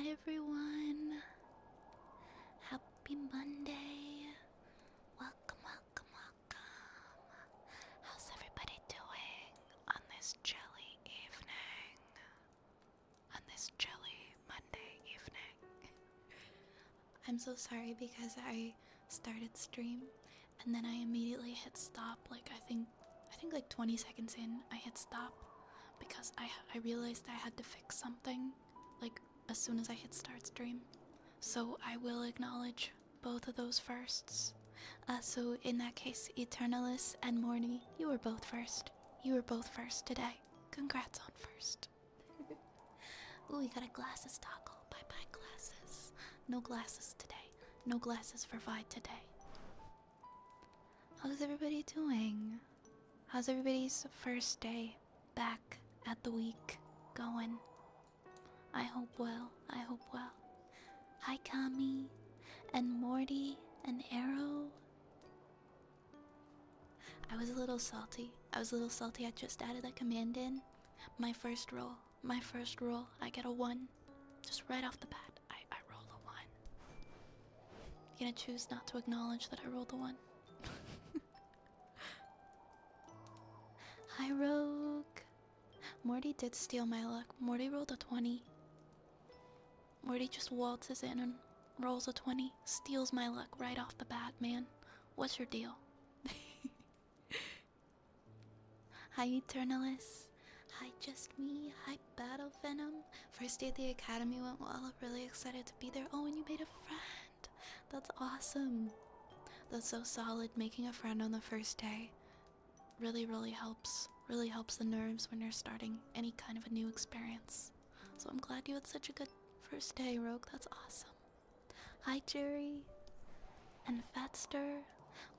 Hi everyone. Happy Monday. Welcome, welcome, welcome. How's everybody doing on this chilly evening? On this chilly Monday evening. I'm so sorry because I started stream and then I immediately hit stop. Like I think like 20 seconds in, I hit stop because I realized I had to fix something like as soon as I hit start stream. So I will acknowledge both of those firsts. So in that case, Eternalis and Morny, you were both first. You were both first today. Congrats on first. Ooh, we got a glasses toggle. Bye bye glasses. No glasses today. No glasses for Vi today. How's everybody doing? How's everybody's first day back at the week going? I hope well. I hope well. Hi Kami and Morty and Arrow. I was a little salty. I just added that command in. My first roll. I get a 1. Just right off the bat. I rolled a 1. I'm gonna choose not to acknowledge that I rolled a 1. Hi Rogue. Morty did steal my luck. Morty rolled a 20. Morty just waltzes in and rolls a 20. Steals my luck right off the bat, man. What's your deal? Hi Eternalis. Hi Just Me. Hi Battle Venom. First day at the academy went well. Really excited to be there. Oh, and you made a friend. That's awesome. That's so solid. Making a friend on the first day really helps. Really helps the nerves when you're starting any kind of a new experience. So I'm glad you had such a good first day, Rogue. That's awesome. Hi Jerry and Fatster.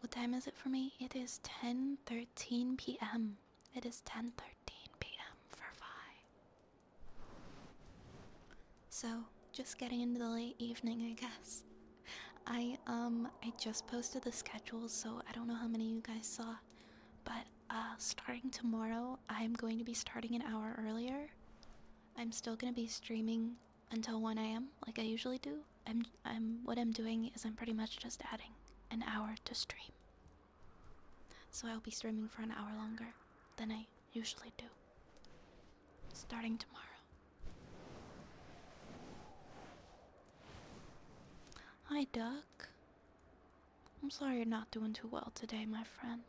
What time is it for me? It is 10:13 p.m. It is 10:13 p.m. for Vi. So, just getting into the late evening, I guess. I just posted the schedule, so I don't know how many of you guys saw, but starting tomorrow, I'm going to be starting an hour earlier. I'm still going to be streaming until 1 a.m. like I usually do. What I'm doing is I'm pretty much just adding an hour to stream. So I'll be streaming for an hour longer than I usually do. Starting tomorrow. Hi, Duck. I'm sorry you're not doing too well today, my friend.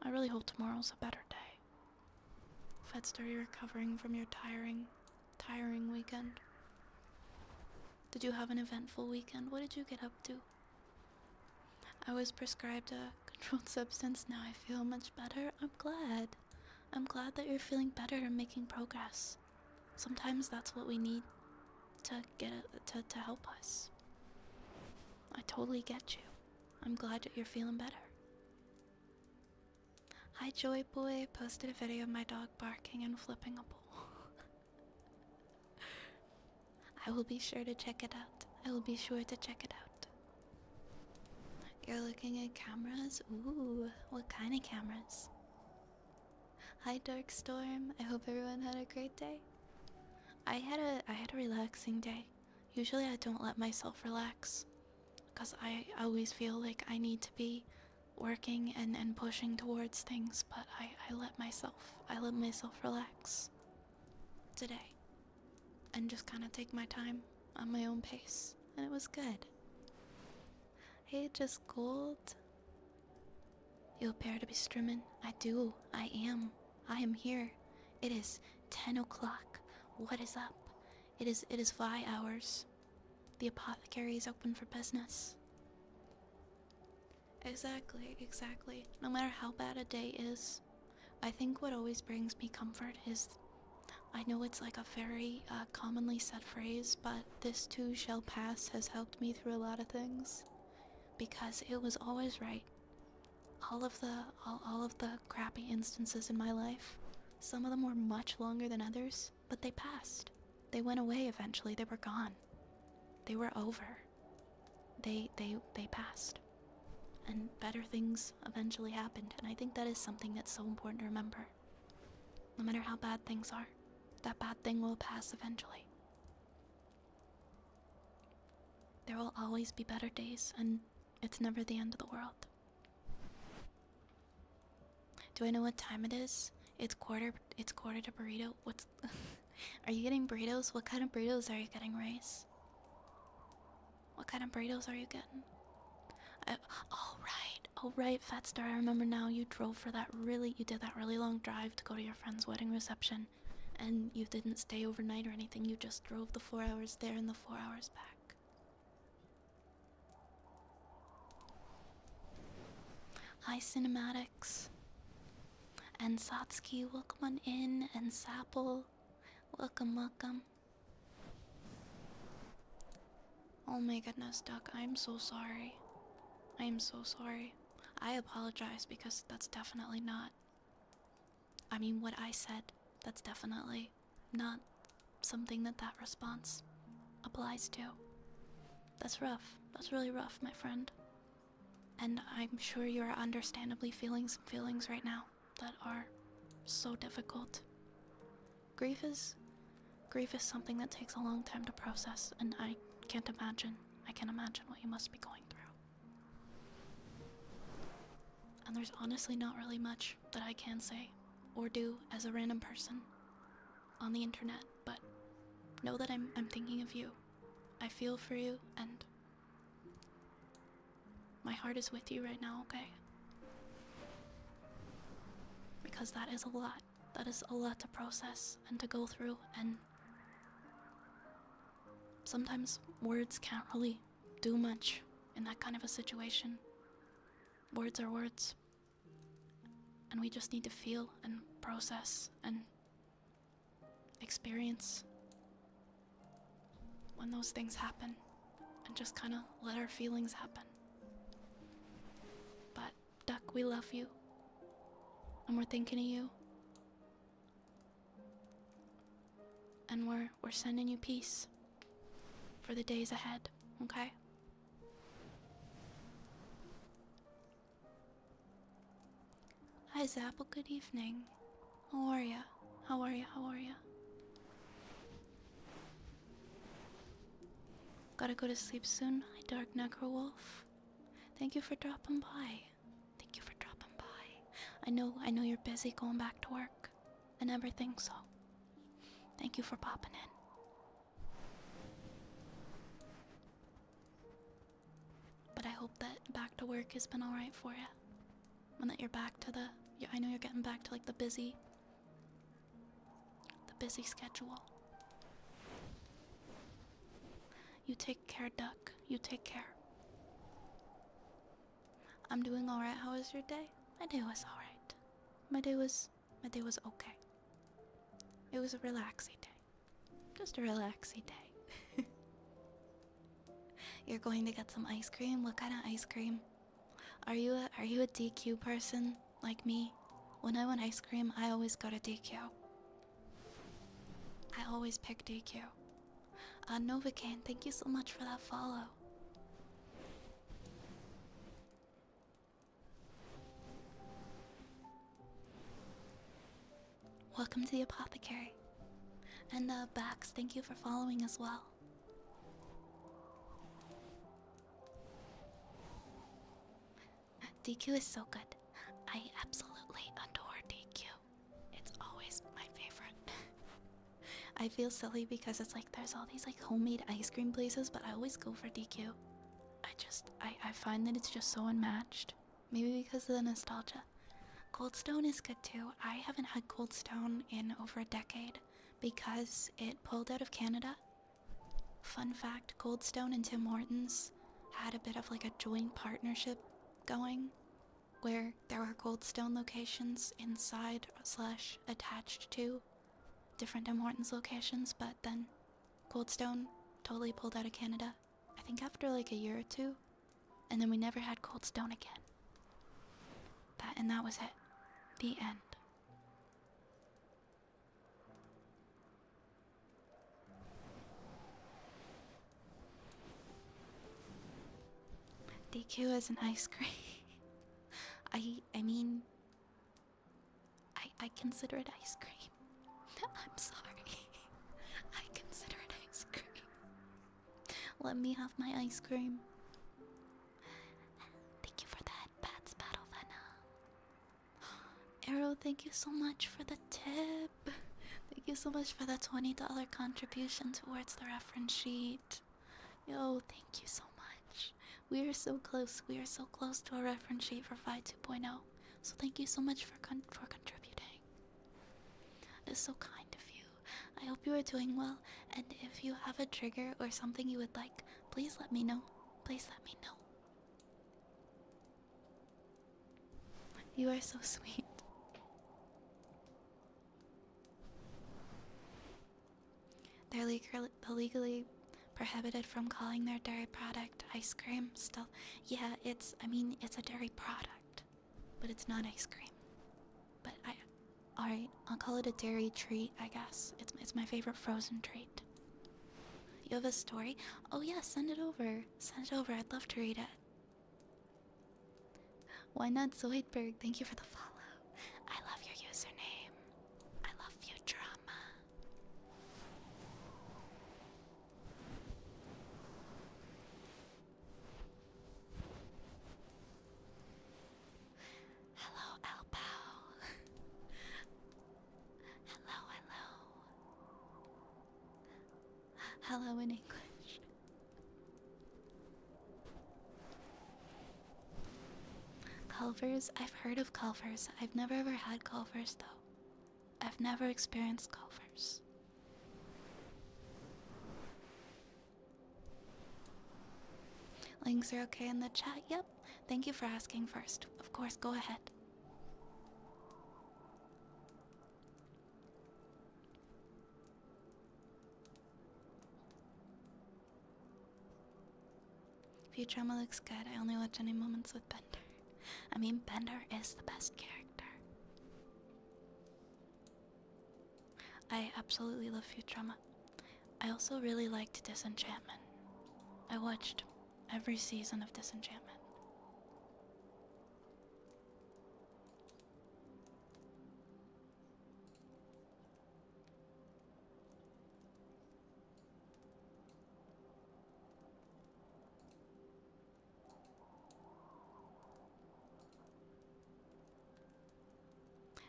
I really hope tomorrow's a better day. Fedster, you're recovering from your tiring weekend. Did you have an eventful weekend? What did you get up to? I was prescribed a controlled substance. Now I feel much better. I'm glad. I'm glad that you're feeling better and making progress. Sometimes that's what we need to get to help us. I totally get you. I'm glad that you're feeling better. Hi Joy Boy, posted a video of my dog barking and flipping a bowl. I will be sure to check it out. You're looking at cameras? Ooh, what kind of cameras? Hi Dark Storm, I hope everyone had a great day. I had a relaxing day. Usually I don't let myself relax, because I always feel like I need to be working and pushing towards things, but I let myself relax today and just kind of take my time on my own pace, and it was good. Hey, Just Gold. You appear to be streaming. I do. I am here. It is 10 o'clock. What is up? It is Vi hours. The apothecary is open for business. Exactly. No matter how bad a day is, I think what always brings me comfort is, I know it's like a very commonly said phrase, but this too shall pass has helped me through a lot of things, because it was always right. All of the crappy instances in my life, some of them were much longer than others, but they passed. They went away eventually. They were gone. They were over. They passed. And better things eventually happened, and I think that is something that's so important to remember. No matter how bad things are, that bad thing will pass eventually. There will always be better days, and it's never the end of the world. Do I know what time it is? It's quarter to burrito. What's Are you getting burritos? What kind of burritos are you getting, Race? What kind of burritos are you getting? Oh right, Fat Star, I remember now. You did that really long drive to go to your friend's wedding reception, and you didn't stay overnight or anything. You just drove the 4 hours there and the 4 hours back. Hi, Cinematics. And Satsuki, welcome on in. And Sapple, welcome. Oh my goodness, Duck, I'm so sorry. I am so sorry. I apologize because that's definitely not... I mean, what I said, that's definitely not something that response applies to. That's rough. That's really rough, my friend. And I'm sure you're understandably feeling some feelings right now that are so difficult. Grief is something that takes a long time to process, and I can't imagine what you must be going through. And there's honestly not really much that I can say or do as a random person on the internet, but know that I'm thinking of you. I feel for you, and my heart is with you right now, okay? Because that is a lot. That is a lot to process and to go through, and sometimes words can't really do much in that kind of a situation. Words are words. And we just need to feel and process and experience when those things happen, and just kind of let our feelings happen. But, Duck, we love you. And we're thinking of you. And we're sending you peace for the days ahead, okay? Hi, Zapple, good evening. How are ya? How are ya? Gotta go to sleep soon. Hi, Dark Necro Wolf. Thank you for dropping by. I know you're busy going back to work and everything, so thank you for popping in. But I hope that back to work has been alright for you. And that you're back to I know you're getting back to like the busy schedule. You take care, Duck. You take care. I'm doing alright. How was your day? My day was alright. My day was okay. It was a relaxing day. Just a relaxing day. You're going to get some ice cream? What kind of ice cream? Are you a DQ person like me? When I want ice cream, I always go to DQ. I always pick DQ. Novocaine, thank you so much for that follow. Welcome to the apothecary. And Bax, thank you for following as well. DQ is so good. I absolutely adore DQ. It's always my favorite. I feel silly because it's like there's all these like homemade ice cream places, but I always go for DQ. I find that it's just so unmatched. Maybe because of the nostalgia. Cold Stone is good too. I haven't had Cold Stone in over a decade because it pulled out of Canada. Fun fact, Cold Stone and Tim Hortons had a bit of like a joint partnership going where there were Cold Stone locations inside / attached to different Tim Hortons locations, but then Cold Stone totally pulled out of Canada, I think after like a year or two, and then we never had Cold Stone again. That was it. The end. DQ is an ice cream. I mean, I consider it ice cream. I'm sorry. I consider it ice cream. Let me have my ice cream. Thank you for that, Bats Battle Venom. Arrow, thank you so much for the tip. Thank you so much for the $20 contribution towards the reference sheet. Yo, thank you so much. We are so close. We are so close to a reference sheet for VOD 2.0. So thank you so much for contributing. It's so kind of you. I hope you are doing well. And if you have a trigger or something you would like, please let me know. Please let me know. You are so sweet. They're legally prohibited from calling their dairy product ice cream still. Yeah, it's a dairy product, but it's not ice cream. But alright, I'll call it a dairy treat, I guess. It's my favorite frozen treat. You have a story? Oh yeah, send it over. Send it over, I'd love to read it. Why not Zoidberg? Thank you for the follow. I love your username. I love Futurama. Hello, Alpao. Hello, hello. Hello in English. Culvers? I've heard of Culvers. I've never ever had Culvers though. I've never experienced Culvers. Links are okay in the chat? Yep. Thank you for asking first. Of course, go ahead. Futurama looks good. I only watch any moments with Bender. I mean, Bender is the best character. I absolutely love Futurama. I also really liked Disenchantment. I watched every season of Disenchantment.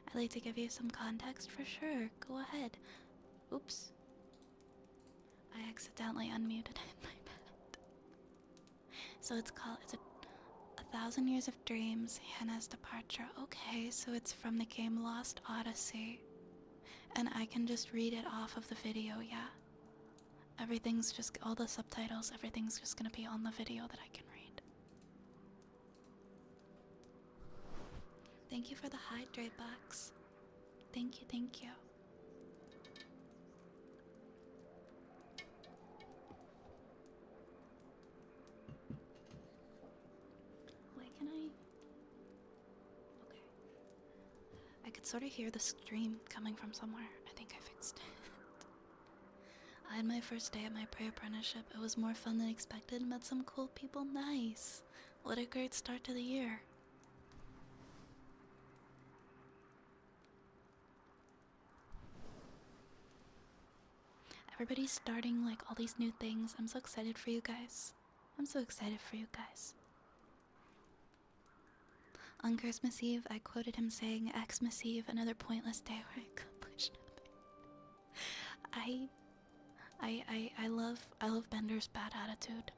I'd like to give you some context for sure. Go ahead. Oops. I accidentally unmuted it, my bad. So it's a Thousand Years of Dreams, Hannah's Departure. Okay, so it's from the game Lost Odyssey. And I can just read it off of the video, yeah? Everything's just, all the subtitles, everything's just gonna be on the video that I can read. Thank you for the hydrate box. Thank you, thank you. Wait, can I? Okay. I could sort of hear the stream coming from somewhere. I think I fixed it. I had my first day at my pre-apprenticeship. It was more fun than expected. Met some cool people. Nice. What a great start to the year. Everybody's starting like all these new things. I'm so excited for you guys. I'm so excited for you guys. On Christmas Eve, I quoted him saying, Xmas Eve, another pointless day where I accomplished nothing. I love Bender's bad attitude.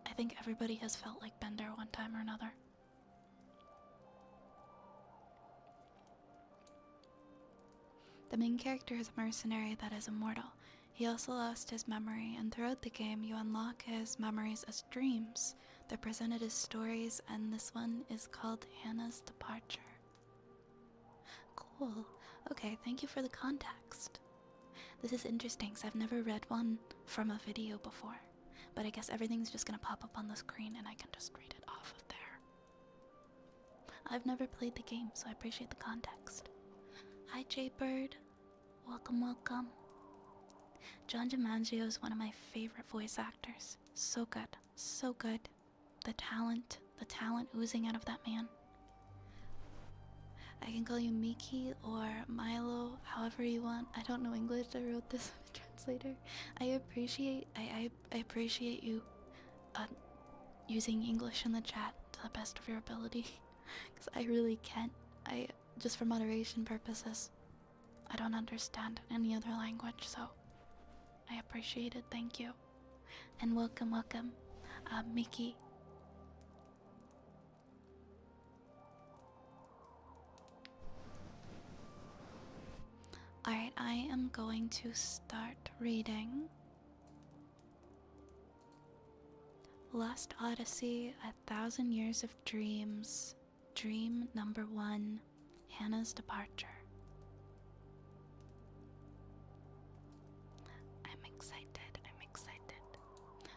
I think everybody has felt like Bender one time or another. The main character is a mercenary that is immortal. He also lost his memory, and throughout the game you unlock his memories as dreams. They're presented as stories, and this one is called Hannah's Departure. Cool. Okay, thank you for the context. This is interesting because I've never read one from a video before, but I guess everything's just gonna pop up on the screen and I can just read it off of there. I've never played the game, so I appreciate the context. Hi J-Bird. Welcome, welcome. John DiMaggio is one of my favorite voice actors. So good, so good. The talent oozing out of that man. I can call you Miki or Milo, however you want. I don't know English, I wrote this in the translator. I appreciate you uh, using English in the chat to the best of your ability, because I really can't. I just for moderation purposes, I don't understand any other language, so I appreciate it. Thank you, and welcome, Mickey. Alright, I am going to start reading Lost Odyssey, 1,000 Years of Dreams, Dream number 1, Hannah's Departure. I'm excited.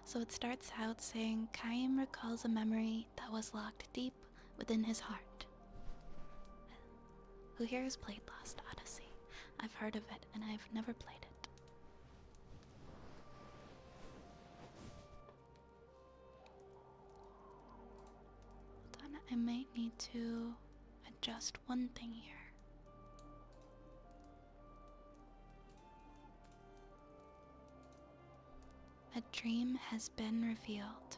So it starts out saying, Kaim recalls a memory that was locked deep within his heart. Who here has played Lost Odyssey? I've heard of it, and I've never played it. Hold on, I might need to adjust one thing here. A dream has been revealed.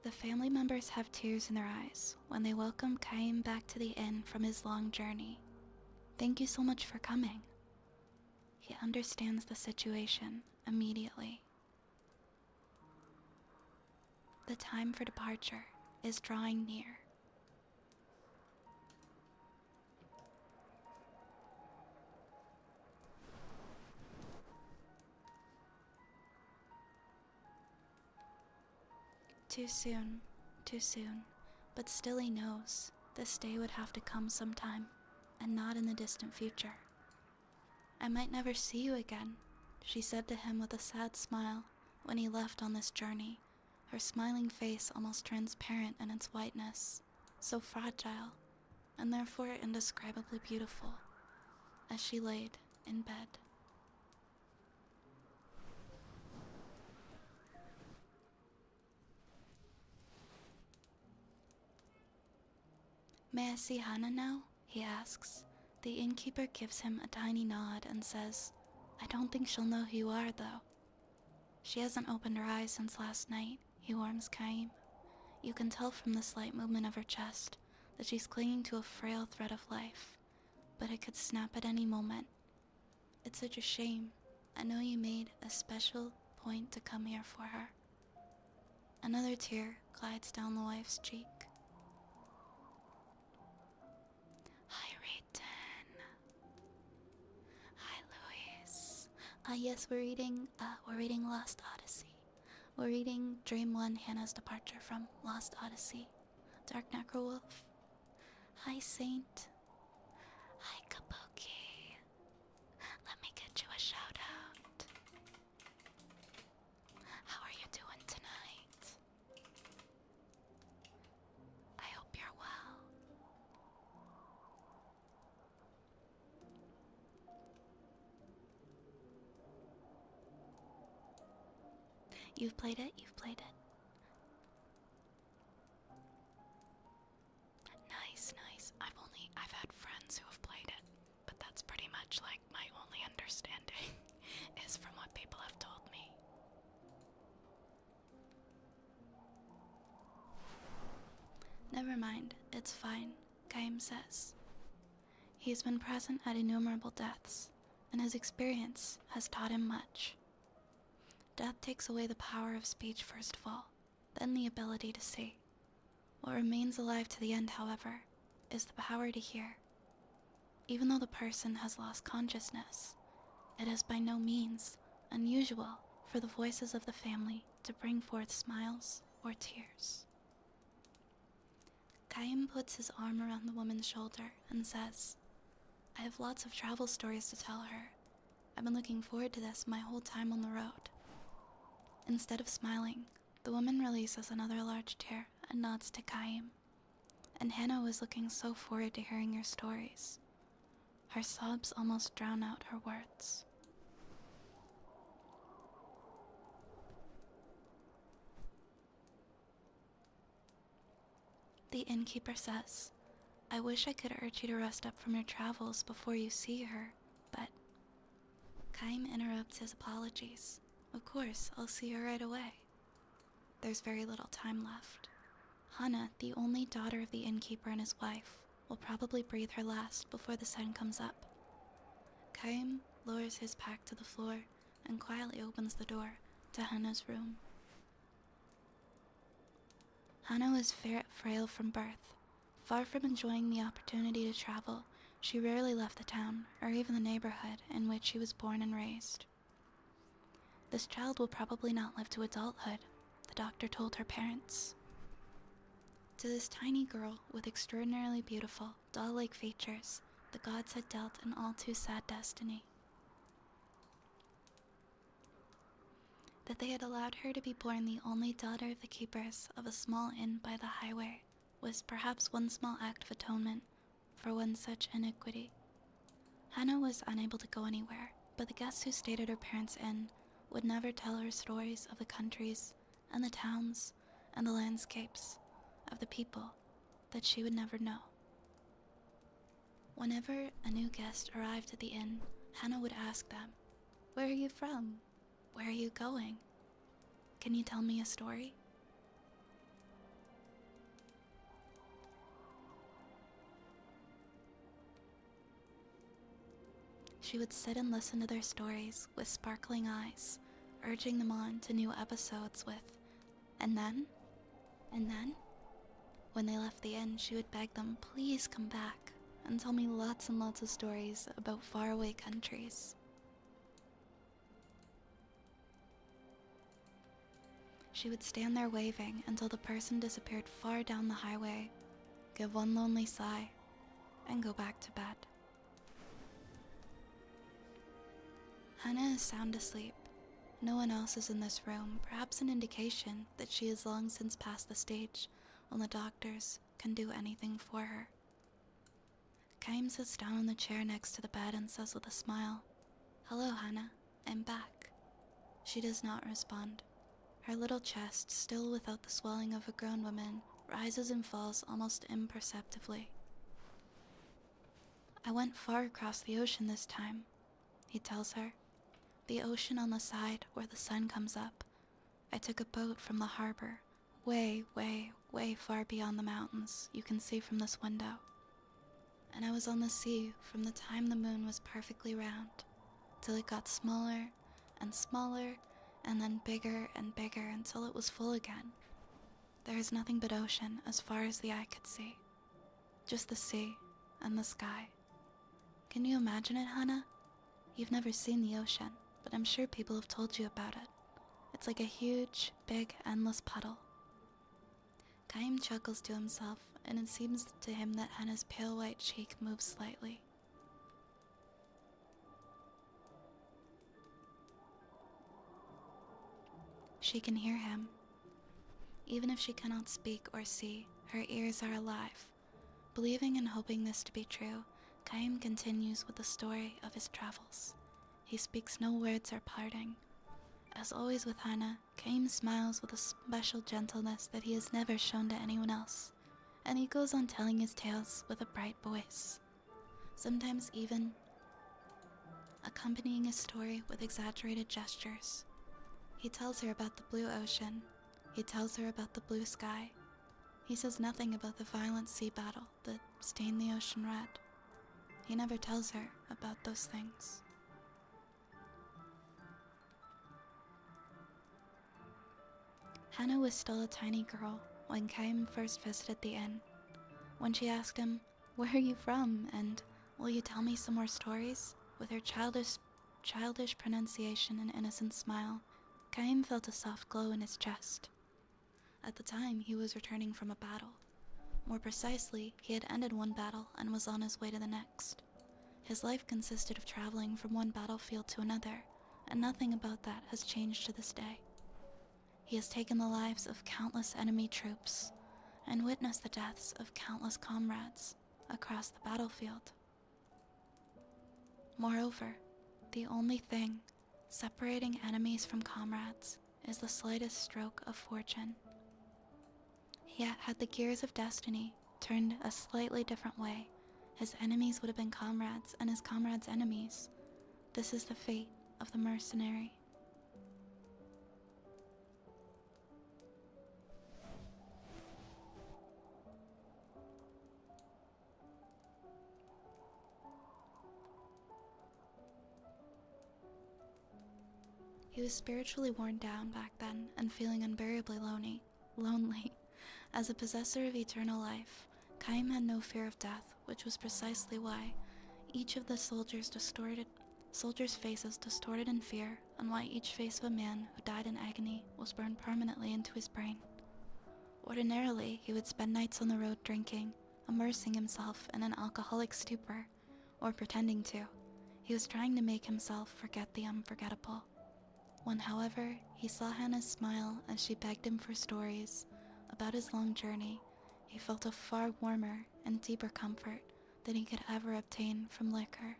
The family members have tears in their eyes when they welcome Kaim back to the inn from his long journey. Thank you so much for coming. He understands the situation immediately. The time for departure is drawing near. Too soon, but still he knows this day would have to come sometime, and not in the distant future. I might never see you again, she said to him with a sad smile when he left on this journey, her smiling face almost transparent in its whiteness, so fragile, and therefore indescribably beautiful, as she laid in bed. May I see Hannah now? He asks. The innkeeper gives him a tiny nod and says, I don't think she'll know who you are, though. She hasn't opened her eyes since last night, he warns Kaim. You can tell from the slight movement of her chest that she's clinging to a frail thread of life, but it could snap at any moment. It's such a shame. I know you made a special point to come here for her. Another tear glides down the wife's cheek. Hi, Rayton. Hi, Louise. Yes, we're reading Lost Odyssey. We're reading Dream 1, Hannah's Departure from Lost Odyssey. Dark Necrowolf. Hi, Saint. Hi, Kabuki. Let me get you a shout out. How are you doing tonight? I hope you're well. You've played it? Nice. I've had friends who have played it, but that's pretty much like my only understanding is from what people have told me. Never mind, it's fine, Kaim says. He's been present at innumerable deaths, and his experience has taught him much. Death takes away the power of speech first of all, then the ability to see. What remains alive to the end, however, is the power to hear. Even though the person has lost consciousness, it is by no means unusual for the voices of the family to bring forth smiles or tears. Kaim puts his arm around the woman's shoulder and says, I have lots of travel stories to tell her. I've been looking forward to this my whole time on the road. Instead of smiling, the woman releases another large tear and nods to Kaim. And Hannah was looking so forward to hearing your stories. Her sobs almost drown out her words. The innkeeper says, I wish I could urge you to rest up from your travels before you see her, but... Kaim interrupts his apologies. Of course, I'll see her right away. There's very little time left. Hana, the only daughter of the innkeeper and his wife, will probably breathe her last before the sun comes up. Kaim lowers his pack to the floor and quietly opens the door to Hana's room. Hana was frail from birth. Far from enjoying the opportunity to travel, she rarely left the town or even the neighborhood in which she was born and raised. This child will probably not live to adulthood, the doctor told her parents. To this tiny girl with extraordinarily beautiful, doll-like features, the gods had dealt an all-too sad destiny. That they had allowed her to be born the only daughter of the keepers of a small inn by the highway was perhaps one small act of atonement for one such iniquity. Hana was unable to go anywhere, but the guests who stayed at her parents' inn would never tell her stories of the countries and the towns and the landscapes of the people that she would never know. Whenever a new guest arrived at the inn, Hana would ask them, "Where are you from? Where are you going? Can you tell me a story?" She would sit and listen to their stories with sparkling eyes, urging them on to new episodes with, and then? When they left the inn, she would beg them, "Please come back and tell me lots and lots of stories about faraway countries." She would stand there waving until the person disappeared far down the highway, give one lonely sigh, and go back to bed. Hana is sound asleep. No one else is in this room, perhaps an indication that she has long since passed the stage when the doctors can do anything for her. Kaim sits down on the chair next to the bed and says with a smile, "Hello, Hana, I'm back." She does not respond. Her little chest, still without the swelling of a grown woman, rises and falls almost imperceptibly. "I went far across the ocean this time," he tells her. "The ocean on the side where the sun comes up. I took a boat from the harbor, way, way, way far beyond the mountains you can see from this window. And I was on the sea from the time the moon was perfectly round, till it got smaller and smaller, and then bigger and bigger until it was full again. There is nothing but ocean as far as the eye could see. Just the sea and the sky. Can you imagine it, Hana? You've never seen the ocean, but I'm sure people have told you about it. It's like a huge, big, endless puddle." Kaim chuckles to himself, and it seems to him that Hana's pale white cheek moves slightly. She can hear him. Even if she cannot speak or see, her ears are alive. Believing and hoping this to be true, Kaim continues with the story of his travels. He speaks no words or parting. As always with Hana, Kaim smiles with a special gentleness that he has never shown to anyone else, and he goes on telling his tales with a bright voice, sometimes even accompanying his story with exaggerated gestures. He tells her about the blue ocean. He tells her about the blue sky. He says nothing about the violent sea battle that stained the ocean red. He never tells her about those things. Hana was still a tiny girl when Kaim first visited the inn. When she asked him, "Where are you from?" and "Will you tell me some more stories?" with her childish pronunciation and innocent smile, Kaim felt a soft glow in his chest. At the time, he was returning from a battle. More precisely, he had ended one battle and was on his way to the next. His life consisted of traveling from one battlefield to another, and nothing about that has changed to this day. He has taken the lives of countless enemy troops and witnessed the deaths of countless comrades across the battlefield. Moreover, the only thing separating enemies from comrades is the slightest stroke of fortune. Yet had the gears of destiny turned a slightly different way, his enemies would have been comrades and his comrades' enemies. This is the fate of the mercenary. He was spiritually worn down back then and feeling unbearably lonely. As a possessor of eternal life, Kaim had no fear of death, which was precisely why each of the soldiers' faces distorted in fear, and why each face of a man who died in agony was burned permanently into his brain. Ordinarily, he would spend nights on the road drinking, immersing himself in an alcoholic stupor, or pretending to. He was trying to make himself forget the unforgettable. When, however, he saw Hannah's smile as she begged him for stories about his long journey, he felt a far warmer and deeper comfort than he could ever obtain from liquor.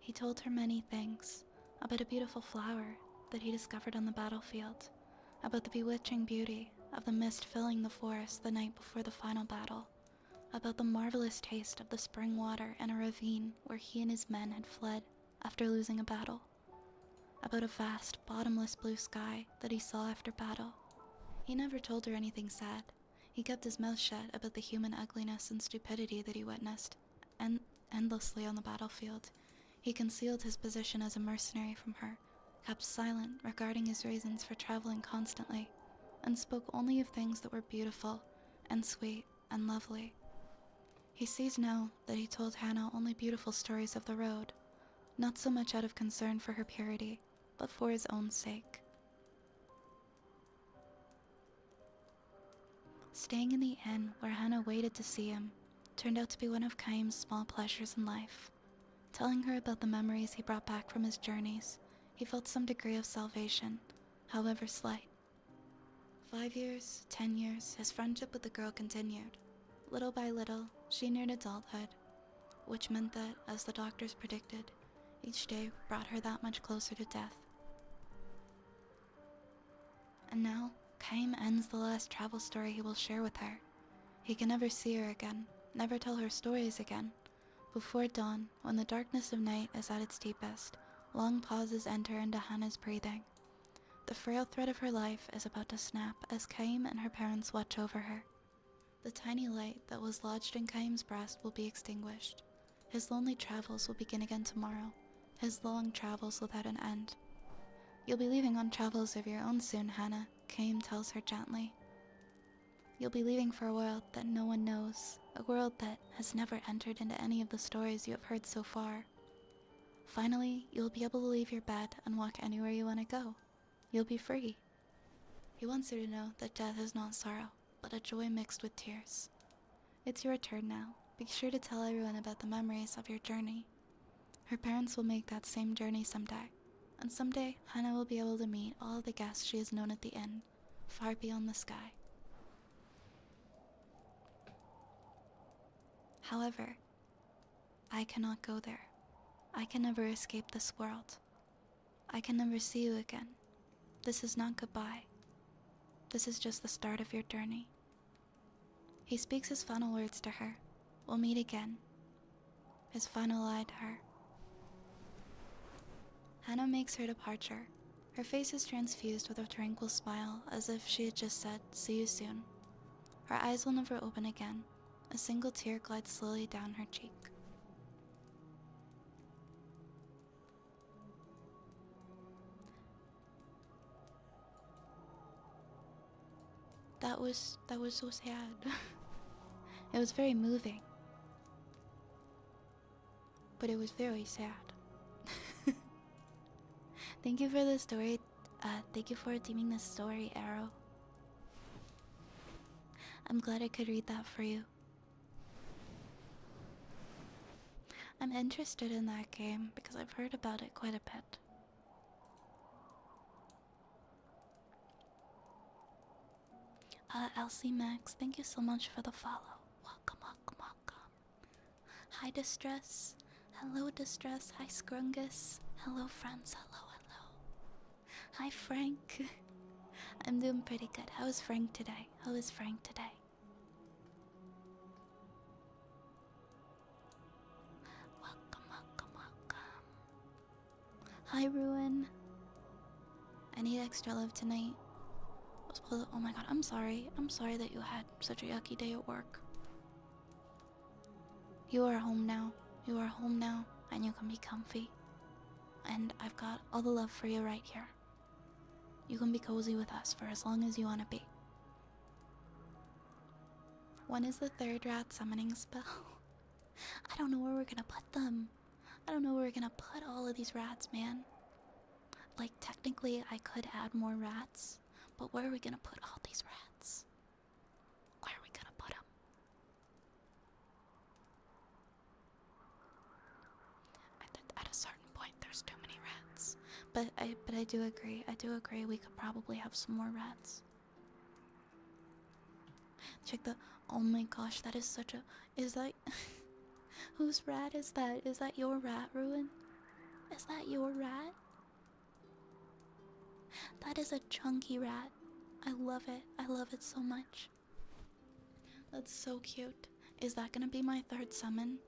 He told her many things, about a beautiful flower that he discovered on the battlefield, about the bewitching beauty of the mist filling the forest the night before the final battle, about the marvelous taste of the spring water in a ravine where he and his men had fled after losing a battle, about a vast, bottomless blue sky that he saw after battle. He never told her anything sad. He kept his mouth shut about the human ugliness and stupidity that he witnessed, and endlessly on the battlefield. He concealed his position as a mercenary from her, kept silent regarding his reasons for traveling constantly, and spoke only of things that were beautiful and sweet and lovely. He sees now that he told Hannah only beautiful stories of the road, not so much out of concern for her purity, but for his own sake. Staying in the inn where Hannah waited to see him turned out to be one of Kaim's small pleasures in life. Telling her about the memories he brought back from his journeys, he felt some degree of salvation, however slight. 5 years, 10 years, his friendship with the girl continued. Little by little, she neared adulthood, which meant that, as the doctors predicted, each day brought her that much closer to death. And now, Kaim ends the last travel story he will share with her. He can never see her again, never tell her stories again. Before dawn, when the darkness of night is at its deepest, long pauses enter into Hannah's breathing. The frail thread of her life is about to snap as Kaim and her parents watch over her. The tiny light that was lodged in Kaim's breast will be extinguished. His lonely travels will begin again tomorrow, his long travels without an end. You'll be leaving on travels of your own soon, Hannah, Kaim tells her gently. You'll be leaving for a world that no one knows, a world that has never entered into any of the stories you have heard so far. Finally, you'll be able to leave your bed and walk anywhere you want to go. You'll be free. He wants her to know that death is not sorrow, but a joy mixed with tears. It's your turn now. Be sure to tell everyone about the memories of your journey. Her parents will make that same journey someday, and someday Hannah will be able to meet all the guests she has known at the inn, far beyond the sky. However, I cannot go there. I can never escape this world. I can never see you again. This is not goodbye. This is just the start of your journey. He speaks his final words to her. We'll meet again. His final lie to her. Hannah makes her departure. Her face is transfused with a tranquil smile, as if she had just said, "See you soon." Her eyes will never open again. A single tear glides slowly down her cheek. That was so sad. It was very moving. But it was very sad. Thank you for the story. Thank you for redeeming this story, Arrow. I'm glad I could read that for you. I'm interested in that game because I've heard about it quite a bit. Elsie Max, thank you so much for the follow. Welcome, welcome, welcome. Hi, Distress. Hello, Distress. Hi, Scrungus. Hello, friends. Hello, hello. Hi, Frank. I'm doing pretty good. How is Frank today? How is Frank today? Welcome, welcome, welcome. Hi, Ruin. I need extra love tonight. Oh my god, I'm sorry. I'm sorry that you had such a yucky day at work. You are home now. You are home now, and you can be comfy. And I've got all the love for you right here. You can be cozy with us for as long as you want to be. When is the third rat summoning spell? I don't know where we're gonna put them. I don't know where we're gonna put all of these rats, man. Like, technically, I could add more rats, but where are we gonna put all these rats? Where are we gonna put them? At a certain point, there's too many rats. But I do agree. I do agree. We could probably have some more rats. Check the. Oh my gosh, that is such a. Is that. Whose rat is that? Is that your rat, Ruin? Is that your rat? That is a chunky rat. I love it. I love it so much. That's so cute. Is that gonna be my third summon?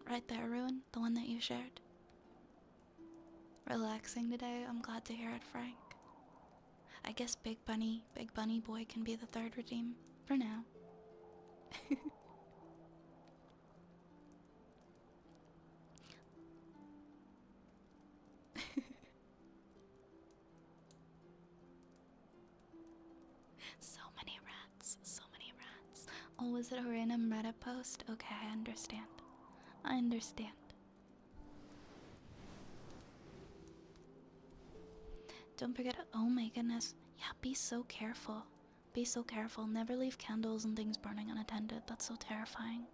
Right there, Ruin? The one that you shared? Relaxing today? I'm glad to hear it, Frank. I guess Big Bunny Boy can be the third redeem. For now. So many rats. So many rats. Oh, was it a random Reddit post? Okay, I understand. I understand. Don't forget. Oh my goodness. Yeah, be so careful. Be so careful. Never leave candles and things burning unattended. That's so terrifying.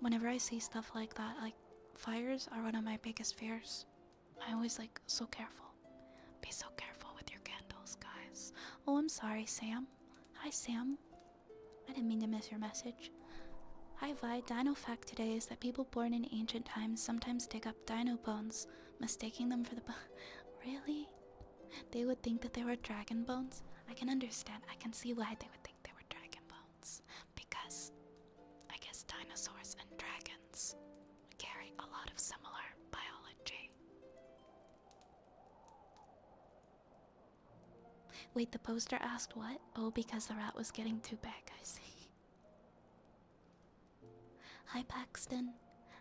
Whenever I see stuff like that, like, fires are one of my biggest fears. I always, like, so careful. Be so careful with your candles, guys. Oh, I'm sorry, Sam. Hi, Sam. I didn't mean to miss your message. Hi, Vi. Dino fact today is that people born in ancient times sometimes dig up dino bones, mistaking them for the Really? They would think that they were dragon bones? I can understand. I can see why they would think they were dragon bones. Because I guess dinosaurs and dragons carry a lot of similar biology. Wait, the poster asked what? Oh, because the rat was getting too big, I see. Hi, Paxton.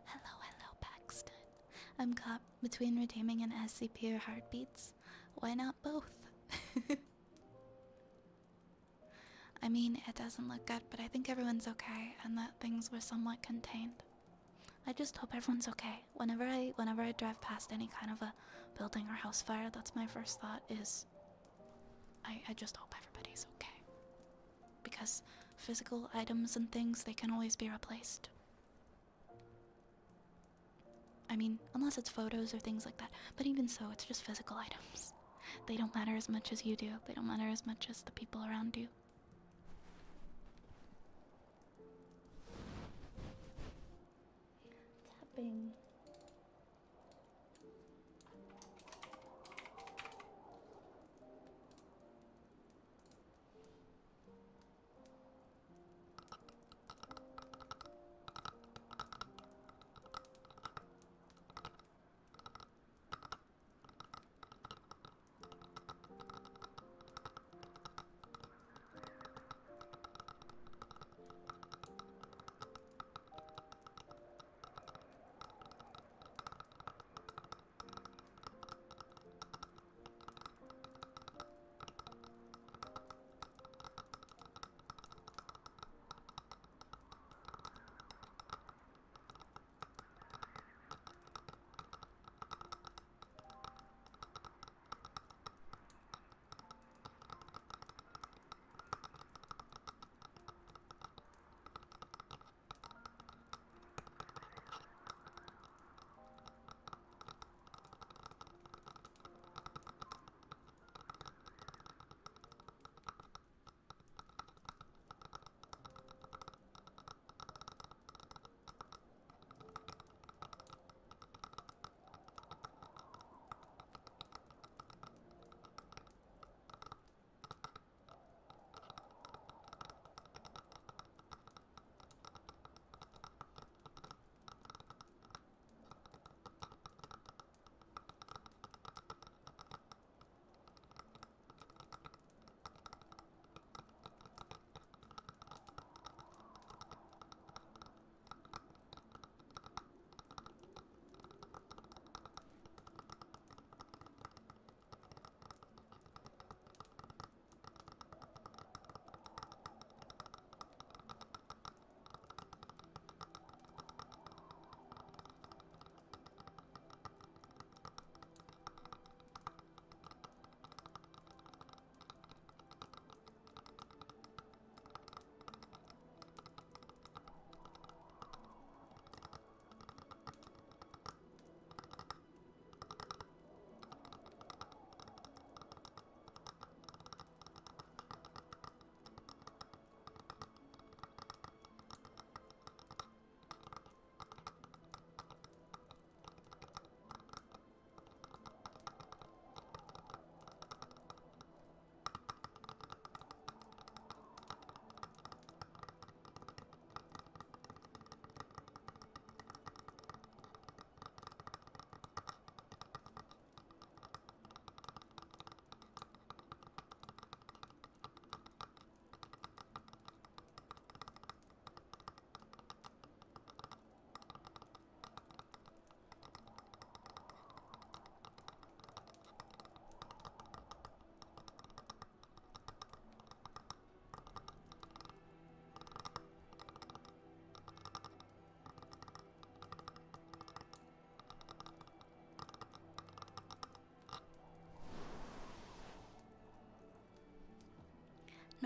Hello, hello, Paxton. I'm caught between redeeming an SCP or heartbeats. Why not both? I mean, it doesn't look good, but I think everyone's okay and that things were somewhat contained. I just hope everyone's okay. Whenever I drive past any kind of a building or house fire, that's my first thought is I just hope everybody's okay. Because physical items and things, they can always be replaced. I mean, unless it's photos or things like that. But even so, it's just physical items. They don't matter as much as you do. They don't matter as much as the people around you. Tapping.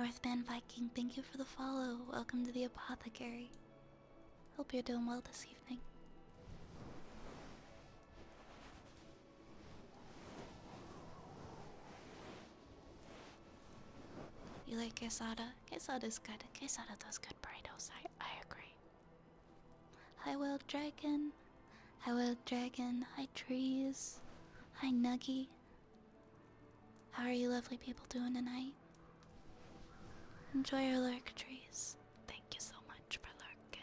Northman Viking, thank you for the follow. Welcome to the apothecary. Hope you're doing well this evening. You like quesada? Quesada's good. Quesada does good burritos. I agree. Hi, Wild Dragon. Hi, Wild Dragon. Hi, Trees. Hi, Nuggy. How are you lovely people doing tonight? Enjoy your lurk, Trees. Thank you so much for lurking.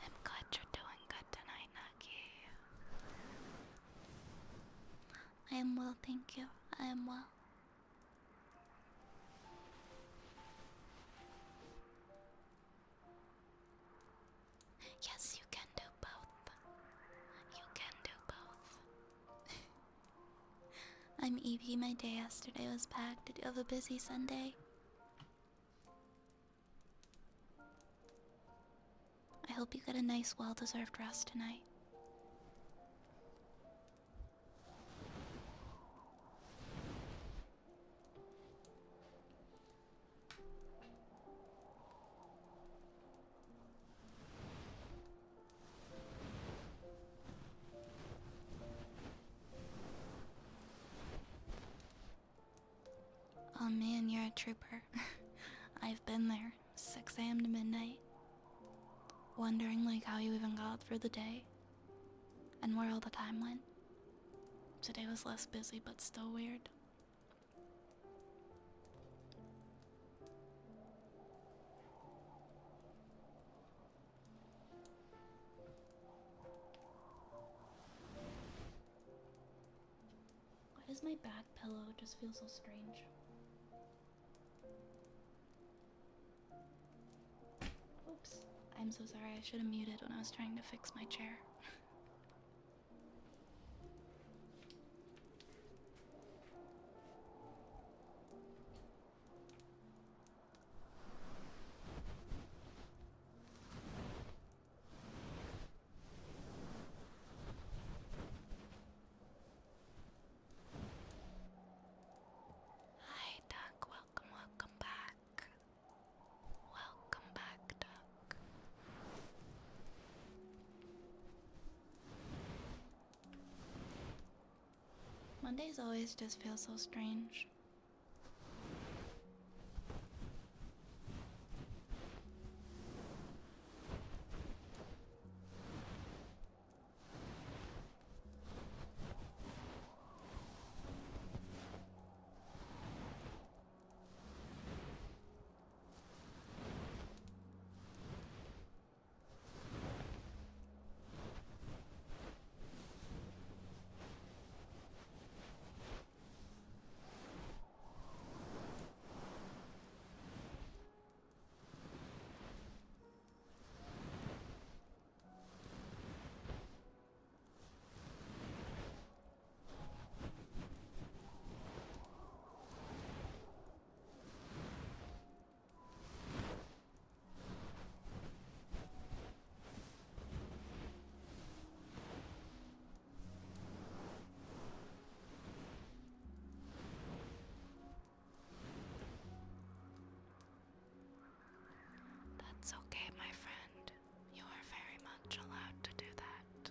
I'm glad you're doing good tonight, Nuggy. I am well, thank you. I am well. Yes, you can do both. You can do both. I'm Evie. My day yesterday was packed. Did you have a busy Sunday? I hope you get a nice, well-deserved rest tonight. Oh man, you're a trooper. I've been there, 6 a.m. to midnight, wondering like how you even got through the day and where all the time went. Today was less busy, but still weird. Why does my back pillow just feel so strange? Oops. I'm so sorry, I should have muted when I was trying to fix my chair. Hi, Duck. Welcome back. Welcome back, Duck. Mondays always just feel so strange. That's okay, my friend. You are very much allowed to do that.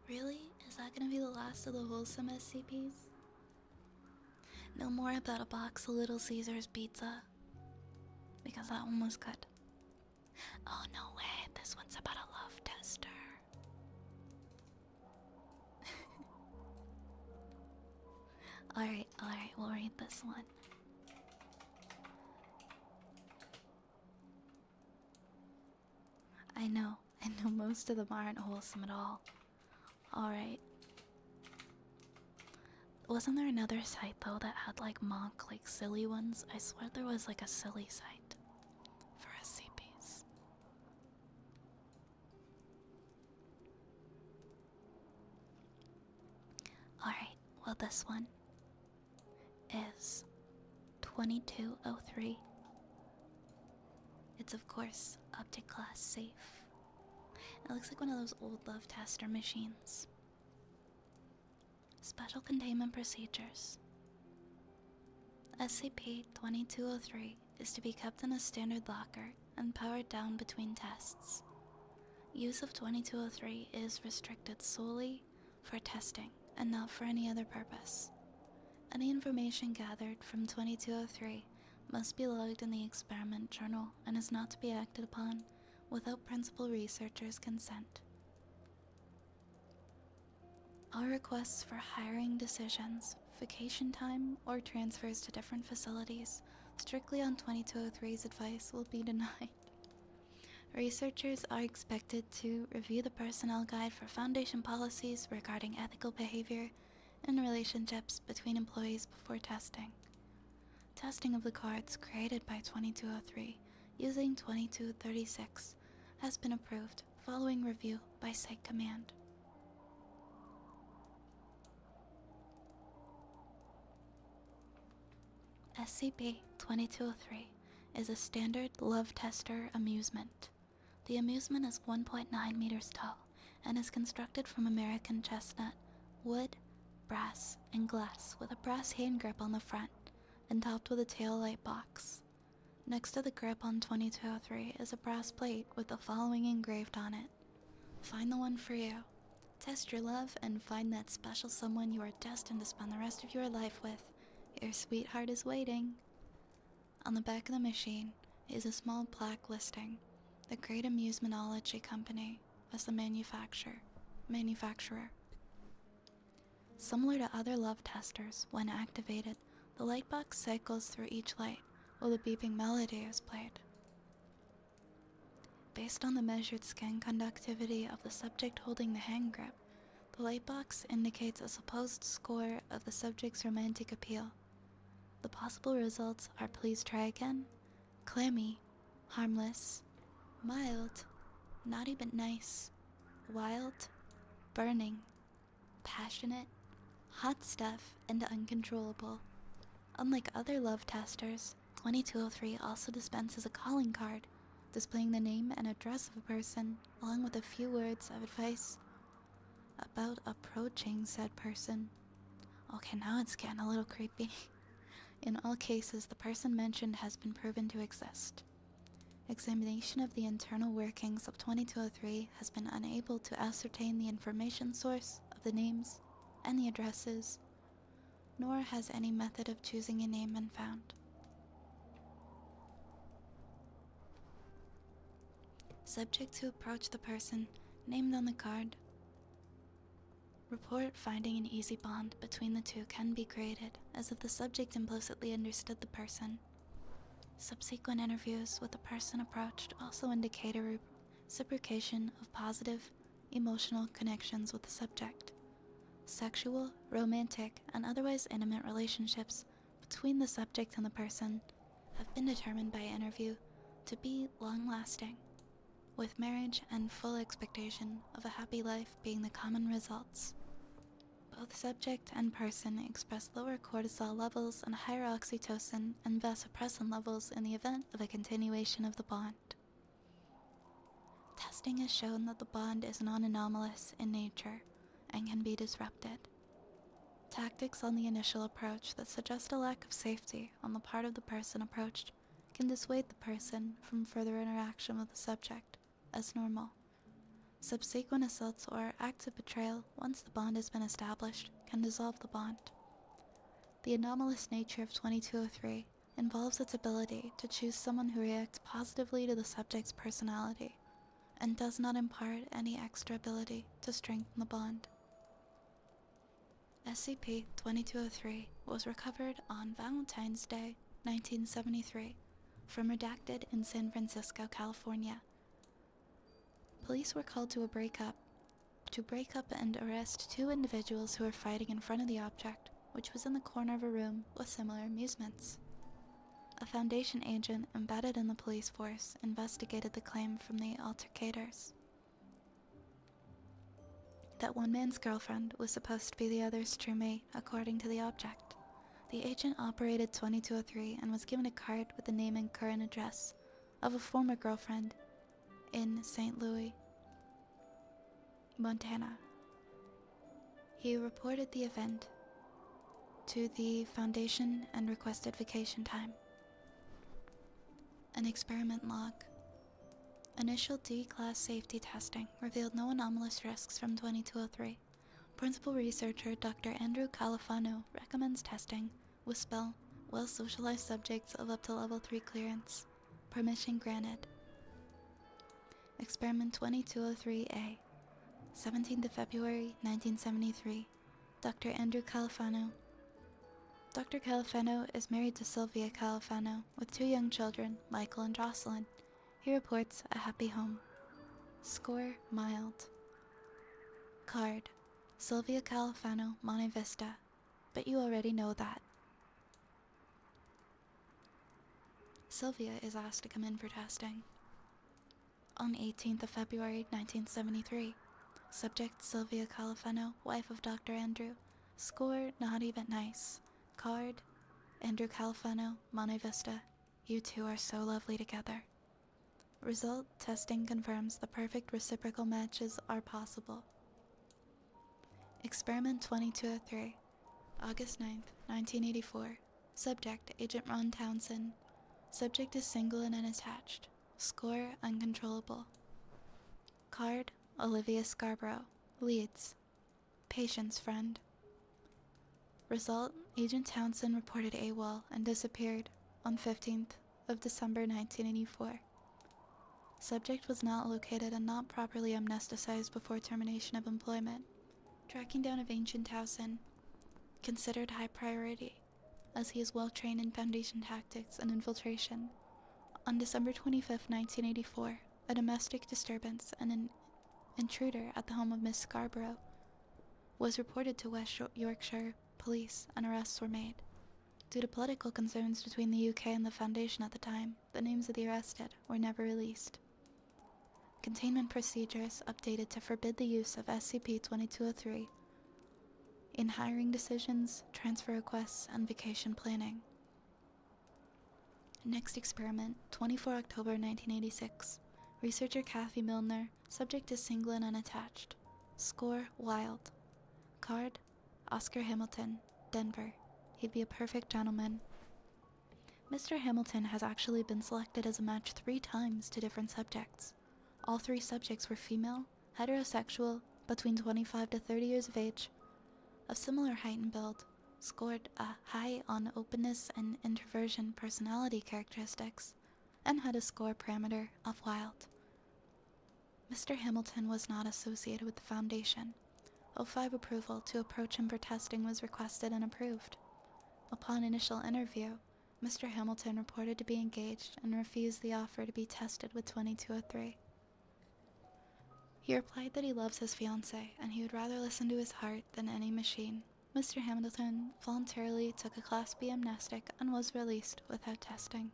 Really? Is that gonna be the last of the wholesome SCPs? No more about a box of Little Caesars pizza. Because that one was good. Oh no way, this one's about a love tester. Alright, we'll read this one. I know most of them aren't wholesome at all. Alright. Wasn't there another site though that had like mock, like silly ones? I swear there was like a silly site for SCPs. Alright, well, this one is 2203. It's, of course, object class safe. It looks like one of those old love tester machines. Special containment procedures. SCP-2203 is to be kept in a standard locker and powered down between tests. Use of 2203 is restricted solely for testing and not for any other purpose. Any information gathered from 2203 must be logged in the experiment journal and is not to be acted upon without principal researcher's consent. All requests for hiring decisions, vacation time, or transfers to different facilities strictly on 2203's advice will be denied. Researchers are expected to review the personnel guide for Foundation policies regarding ethical behavior and relationships between employees before testing. Testing of the cards created by 2203 using 2236 has been approved following review by Site Command. SCP-2203 is a standard love tester amusement. The amusement is 1.9 meters tall and is constructed from American chestnut, wood, brass, and glass with a brass hand grip on the front and topped with a tail light box. Next to the grip on 2203 is a brass plate with the following engraved on it. Find the one for you. Test your love and find that special someone you are destined to spend the rest of your life with. Your sweetheart is waiting. On the back of the machine is a small plaque listing the Great Amusementology Company as the manufacturer. Similar to other love testers, when activated, the light box cycles through each light while a beeping melody is played. Based on the measured skin conductivity of the subject holding the hand grip, the light box indicates a supposed score of the subject's romantic appeal. The possible results are please try again, clammy, harmless, mild, naughty but nice, wild, burning, passionate, hot stuff, and uncontrollable. Unlike other love testers, 2203 also dispenses a calling card, displaying the name and address of a person, along with a few words of advice about approaching said person. Okay, now it's getting a little creepy. In all cases, the person mentioned has been proven to exist. Examination of the internal workings of 2203 has been unable to ascertain the information source of the names and the addresses, nor has any method of choosing a name been found. Subject to approach the person named on the card. Report finding an easy bond between the two can be created, as if the subject implicitly understood the person. Subsequent interviews with the person approached also indicate a reciprocation of positive, emotional connections with the subject. Sexual, romantic, and otherwise intimate relationships between the subject and the person have been determined by interview to be long-lasting, with marriage and full expectation of a happy life being the common results. Both subject and person express lower cortisol levels and higher oxytocin and vasopressin levels in the event of a continuation of the bond. Testing has shown that the bond is non-anomalous in nature and can be disrupted. Tactics on the initial approach that suggest a lack of safety on the part of the person approached can dissuade the person from further interaction with the subject as normal. Subsequent assaults or acts of betrayal, once the bond has been established, can dissolve the bond. The anomalous nature of 2203 involves its ability to choose someone who reacts positively to the subject's personality, and does not impart any extra ability to strengthen the bond. SCP-2203 was recovered on Valentine's Day, 1973, from Redacted in San Francisco, California. Police were called to break up and arrest 2 individuals who were fighting in front of the object, which was in the corner of a room with similar amusements. A Foundation agent embedded in the police force investigated the claim from the altercators that one man's girlfriend was supposed to be the other's true mate, according to the object. The agent operated 2203 and was given a card with the name and current address of a former girlfriend in St. Louis, Montana. He reported the event to the Foundation and requested vacation time. An experiment log. Initial D-class safety testing revealed no anomalous risks from 2203. Principal researcher Dr. Andrew Califano recommends testing with well-socialized subjects of up to level 3 clearance. Permission granted. Experiment 2203A. 17th of February, 1973. Dr. Andrew Califano. Dr. Califano is married to Sylvia Califano with 2 young children, Michael and Jocelyn. He reports a happy home. Score mild. Card. Sylvia Califano, Monte Vista. But you already know that. Sylvia is asked to come in for testing. On 18th of February, 1973. Subject Sylvia Califano, wife of Dr. Andrew. Score not even nice. Card. Andrew Califano, Monte Vista. You two are so lovely together. Result testing confirms the perfect reciprocal matches are possible. Experiment 2203. August 9th, 1984. Subject Agent Ron Townsend. Subject is single and unattached. Score uncontrollable. Card Olivia Scarborough. Leads. Patient's friend. Result Agent Townsend reported AWOL and disappeared on 15th of December 1984. Subject was not located and not properly amnesticized before termination of employment. Tracking down of Agent Townsend considered high priority, as he is well trained in Foundation tactics and infiltration. On December 25th, 1984, a domestic disturbance and an intruder at the home of Miss Scarborough was reported to West Yorkshire police and arrests were made. Due to political concerns between the UK and the Foundation at the time, the names of the arrested were never released. Containment procedures updated to forbid the use of SCP-2203 in hiring decisions, transfer requests, and vacation planning. Next experiment, 24 October 1986. Researcher Kathy Milner, subject is single and unattached. Score wild. Card Oscar Hamilton, Denver. He'd be a perfect gentleman. Mr. Hamilton has actually been selected as a match 3 times to different subjects. All 3 subjects were female, heterosexual, between 25 to 30 years of age, of similar height and build, scored a high on openness and introversion personality characteristics, and had a score parameter of wild. Mr. Hamilton was not associated with the Foundation. O5 approval to approach him for testing was requested and approved. Upon initial interview, Mr. Hamilton reported to be engaged and refused the offer to be tested with 2203. He replied that he loves his fiancée and he would rather listen to his heart than any machine. Mr. Hamilton voluntarily took a Class B amnestic and was released without testing.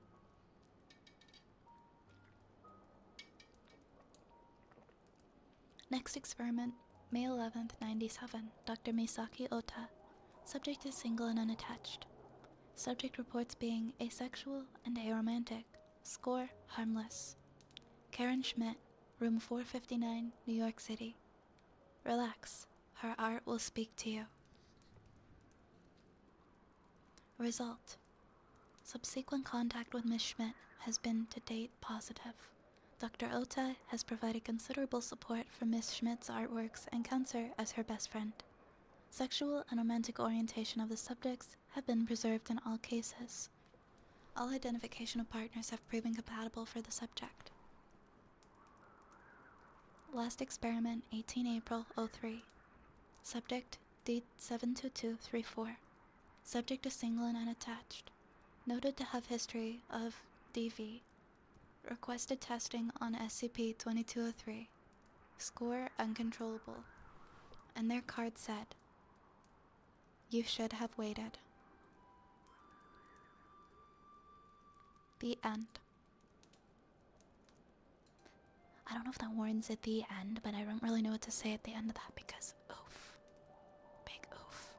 Next experiment, May 11th, 97, Dr. Misaki Ota. Subject is single and unattached. Subject reports being asexual and aromantic. Score harmless. Karen Schmidt, room 459, New York City. Relax, her art will speak to you. Result. Subsequent contact with Ms. Schmidt has been to date positive. Dr. Ota has provided considerable support for Ms. Schmidt's artworks and counts her as her best friend. Sexual and romantic orientation of the subjects have been preserved in all cases. All identification of partners have proven compatible for the subject. Last experiment, 18 April 03. Subject, D72234. Subject is single and unattached. Noted to have history of DV. Requested testing on SCP-2203. Score uncontrollable. And their card said, "You should have waited." The end. I don't know if that warns at the end, but I don't really know what to say at the end of that because oof. Big oof.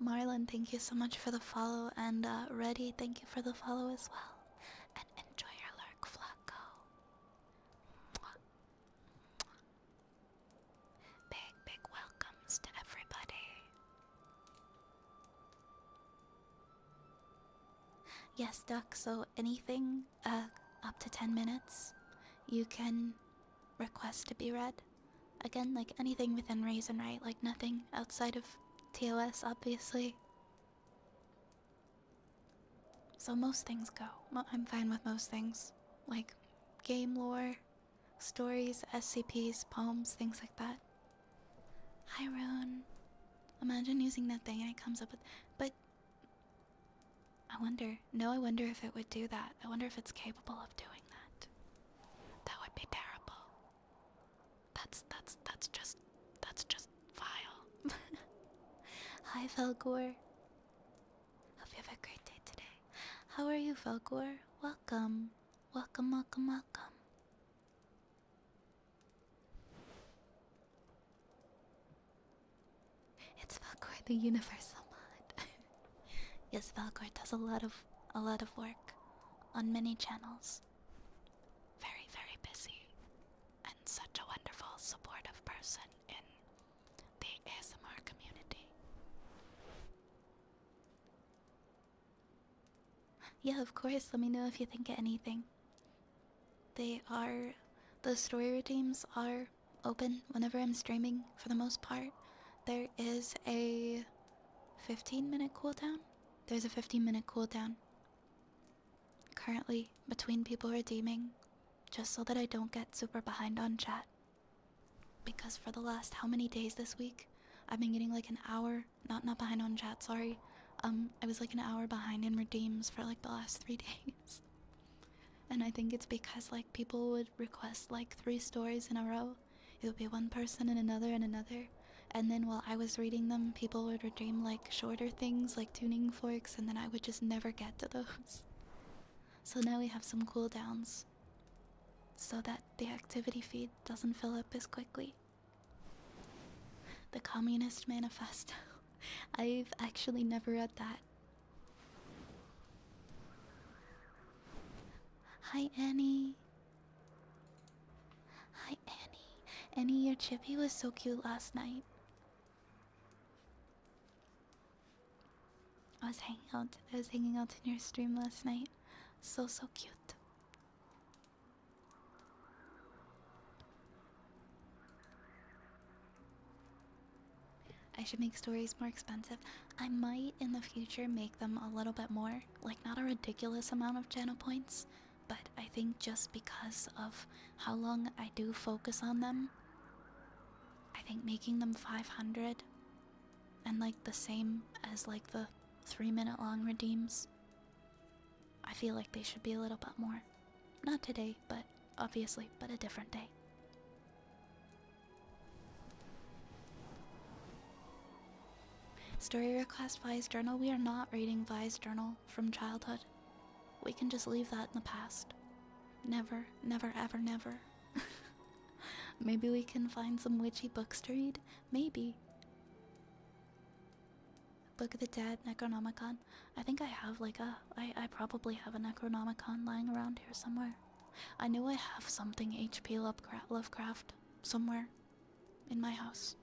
Marlon, thank you so much for the follow, and Reddy, thank you for the follow as well. And enjoy your lurk, Flacco. Mwah. Big, big welcomes to everybody. Yes, Duck, so anything up to 10 minutes, you can request to be read. Again, like anything within reason, right? Like nothing outside of TOS, obviously. So most things go. I'm fine with most things. Like game lore, stories, SCPs, poems, things like that. Hi, Rune. Imagine using that thing and it comes up with... But... I wonder if it would do that. I wonder if it's capable of doing that. That would be terrible. That's just vile. Hi, Felgor. Hope you have a great day today. How are you, Felgor? Welcome. Welcome, welcome, welcome. It's Felgor, the universal mod. Yes, Felgor does a lot of work on many channels. Very, very busy. And such a wonderful, supportive person in the ASMR community. Yeah, of course, let me know if you think of anything. The story redeems are open whenever I'm streaming for the most part. There is a 15-minute cooldown. There's a 15-minute cooldown currently between people redeeming, just so that I don't get super behind on chat. Because for the last how many days this week, I've been getting like an hour, not behind on chat, sorry. I was like an hour behind in redeems for like the last 3 days. And I think it's because like people would request like 3 stories in a row. It would be one person and another and another. And then while I was reading them, people would redeem like shorter things like tuning forks, and then I would just never get to those. So now we have some cooldowns so that the activity feed doesn't fill up as quickly. The Communist Manifesto. I've actually never read that. Hi, Annie. Hi, Annie. Annie, your chippy was so cute last night. I was hanging out in your stream last night. So cute. I should make stories more expensive. I might in the future make them a little bit more, like not a ridiculous amount of channel points, but I think just because of how long I do focus on them, I think making them 500 and like the same as like the 3-minute long redeems, I feel like they should be a little bit more. Not today, but obviously, but a different day. Story request Vi's journal. We are not reading Vi's journal from childhood. We can just leave that in the past. Never, never, ever, never. Maybe we can find some witchy books to read. Maybe. Book of the Dead, Necronomicon. I think I have like I probably have a Necronomicon lying around here somewhere. I know I have something H.P. Lovecraft somewhere in my house.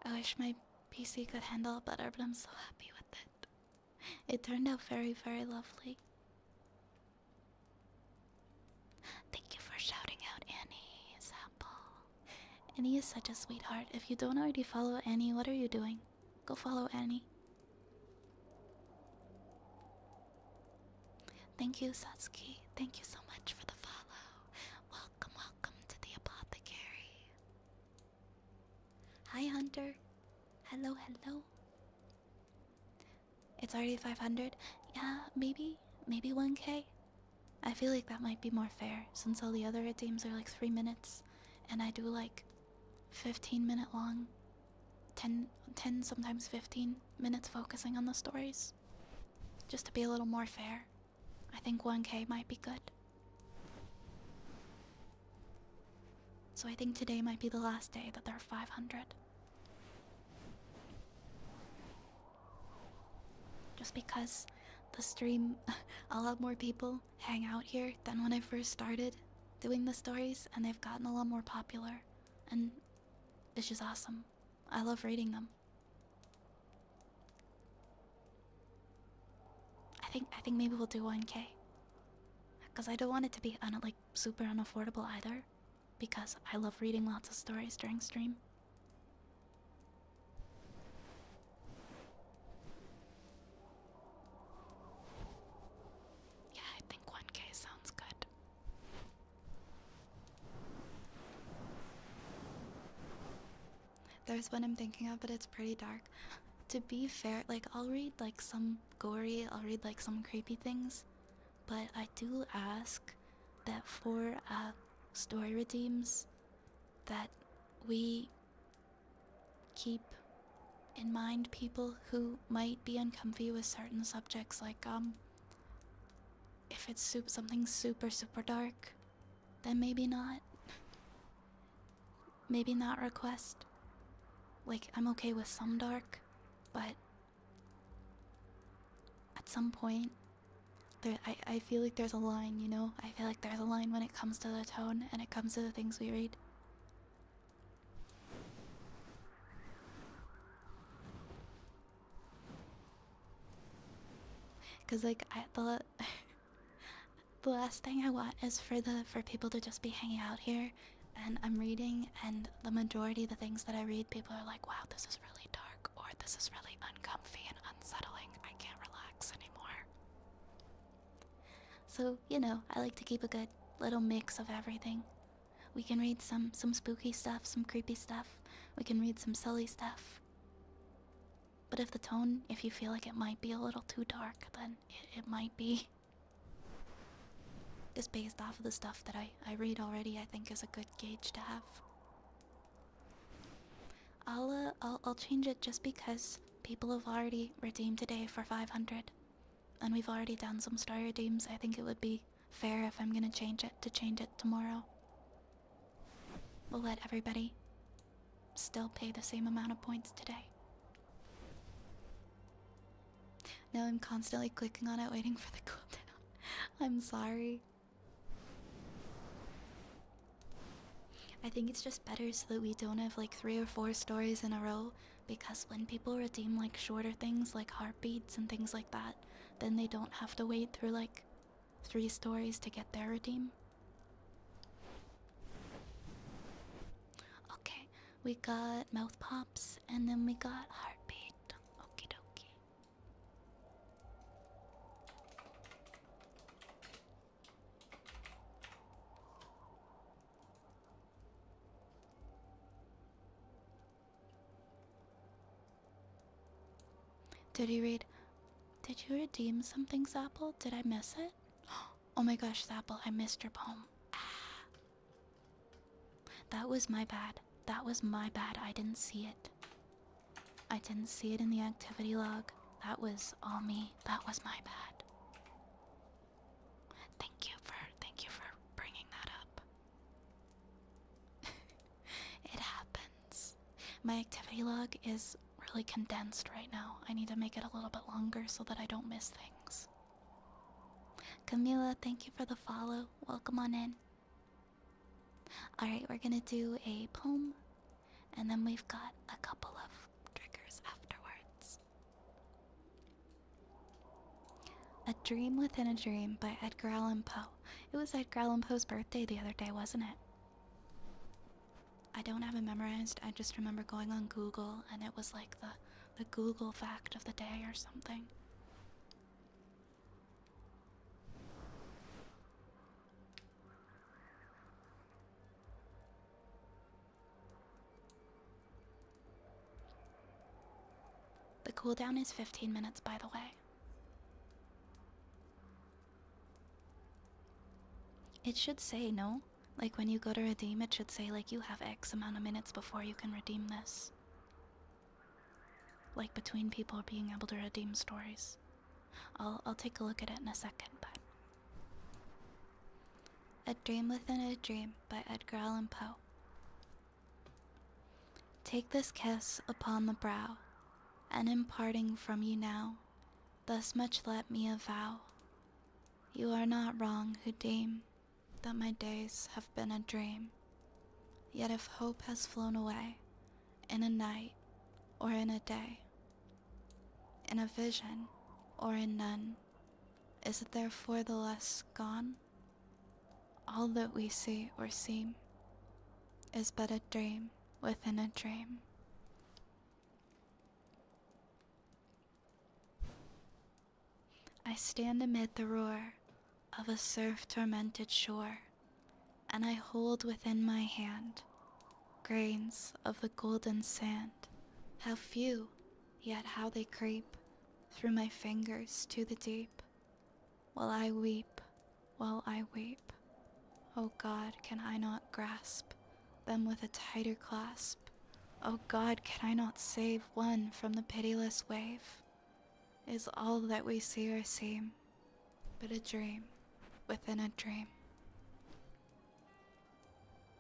I wish my PC could handle it better, but I'm so happy with it. It turned out very, very lovely. Thank you for shouting out Annie, Sample. Annie is such a sweetheart. If you don't already follow Annie, what are you doing? Go follow Annie. Thank you, Satsuki. Thank you so much for the follow. Welcome, welcome to the apothecary. Hi, Hunter. Hello, hello. It's already 500? Yeah, maybe 1k? I feel like that might be more fair since all the other redeems are like 3 minutes and I do like 15-minute long, 10 sometimes 15 minutes focusing on the stories. Just to be a little more fair. I think 1k might be good. So I think today might be the last day that there are 500. Just because the stream, a lot more people hang out here than when I first started doing the stories, and they've gotten a lot more popular, and it's just awesome. I love reading them. I think maybe we'll do 1k, because I don't want it to be like super unaffordable either, because I love reading lots of stories during stream. Yeah, I think 1k sounds good. There's one I'm thinking of, but it's pretty dark. To be fair, like, I'll read like some gory, I'll read like some creepy things, but I do ask that for story redeems that we keep in mind people who might be uncomfy with certain subjects, like if it's something super dark, then maybe not request. Like, I'm okay with some dark, but at some point I feel like there's a line, you know? I feel like there's a line when it comes to the tone and it comes to the things we read. Cause like the last thing I want is for people to just be hanging out here, and I'm reading, and the majority of the things that I read, people are like, "Wow, this is really dark," or "This is really uncomfy and unsettling. I can't relax anymore." So, you know, I like to keep a good little mix of everything. We can read some spooky stuff, some creepy stuff. We can read some silly stuff. But if you feel like it might be a little too dark, then it might be. Just based off of the stuff that I read already, I think is a good gauge to have. I'll change it just because people have already redeemed today for 500, and we've already done some star redeems. I think it would be fair if I'm gonna change it tomorrow. We'll let everybody still pay the same amount of points today. Now I'm constantly clicking on it, waiting for the cooldown. I'm sorry. I think it's just better so that we don't have like 3 or 4 stories in a row, because when people redeem like shorter things like heartbeats and things like that, then they don't have to wait through like 3 stories to get their redeem. Okay, we got mouth pops and then we got heartbeat. Okie dokie. Did you redeem something, Zapple? Did I miss it? Oh my gosh, Zapple, I missed your poem. That was my bad. I didn't see it. I didn't see it in the activity log. That was all me. That was my bad. Thank you for bringing that up. It happens. My activity log is really condensed right now. I need to make it a little bit longer so that I don't miss things. Camila, thank you for the follow. Welcome on in. Alright, we're gonna do a poem, and then we've got a couple of triggers afterwards. A Dream Within a Dream by Edgar Allan Poe. It was Edgar Allan Poe's birthday the other day, wasn't it? I don't have it memorized, I just remember going on Google and it was like the Google fact of the day or something. cooldown is 15 minutes, by the way. It should say, no? Like when you go to redeem, it should say like you have X amount of minutes before you can redeem this. Like between people being able to redeem stories. I'll take a look at it in a second, but A Dream Within a Dream by Edgar Allan Poe. Take this kiss upon the brow, and in parting from you now, thus much let me avow. You are not wrong who deem that my days have been a dream. Yet if hope has flown away, in a night or in a day, in a vision or in none, is it therefore the less gone? All that we see or seem is but a dream within a dream. I stand amid the roar of a surf-tormented shore, and I hold within my hand grains of the golden sand. How few, yet how they creep through my fingers to the deep. While I weep, while I weep, oh God, can I not grasp them with a tighter clasp? Oh God, can I not save one from the pitiless wave? Is all that we see or seem but a dream within a dream?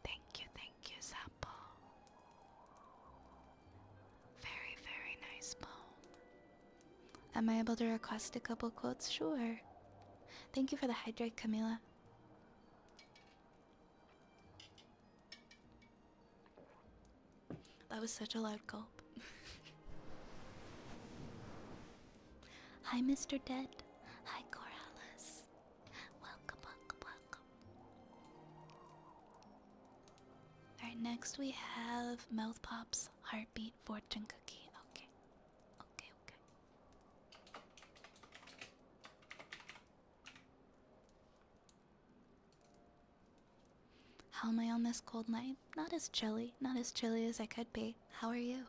Thank you, Zappo. Very, very nice poem. Am I able to request a couple quotes? Sure. Thank you for the hydrate, Camila. That was such a loud gulp. Hi, Mr. Dead. Hi, Corrales. Welcome, welcome, welcome. Alright, next we have Mouth Pop's Heartbeat Fortune Cookie. Okay. How am I on this cold night? Not as chilly as I could be. How are you?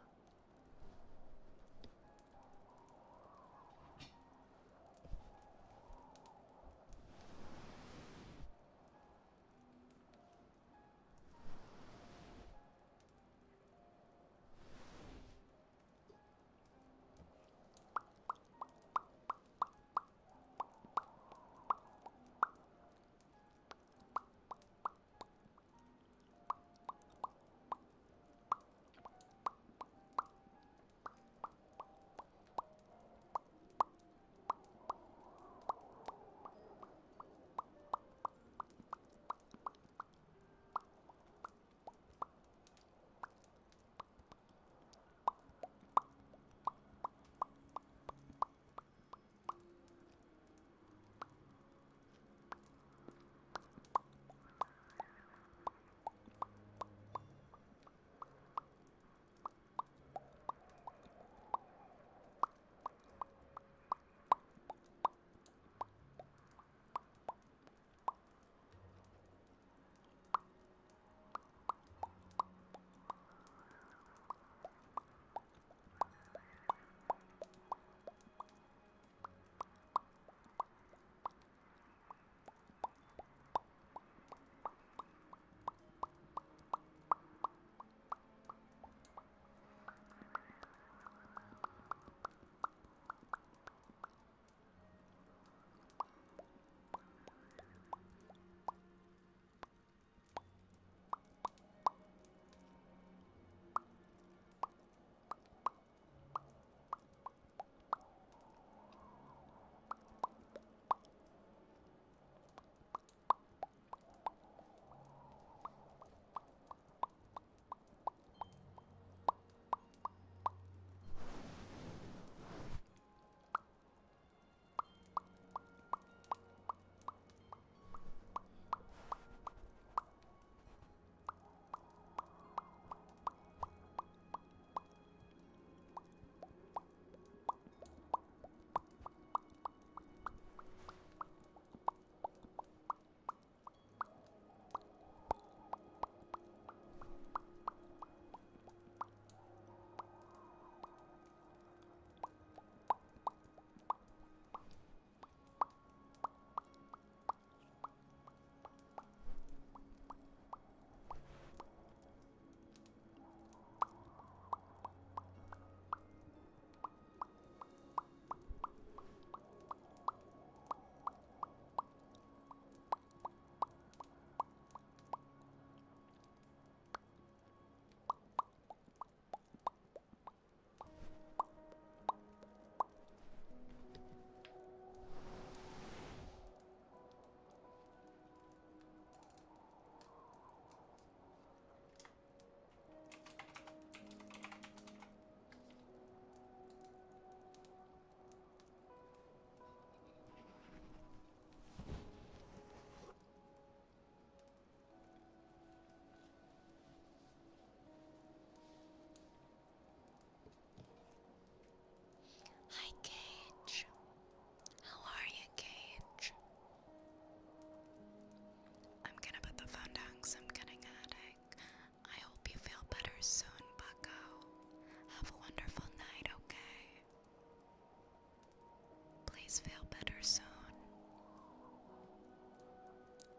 please feel better soon.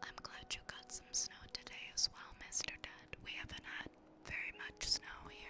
I'm glad you got some snow today as well, Mr. Dead. We haven't had very much snow here.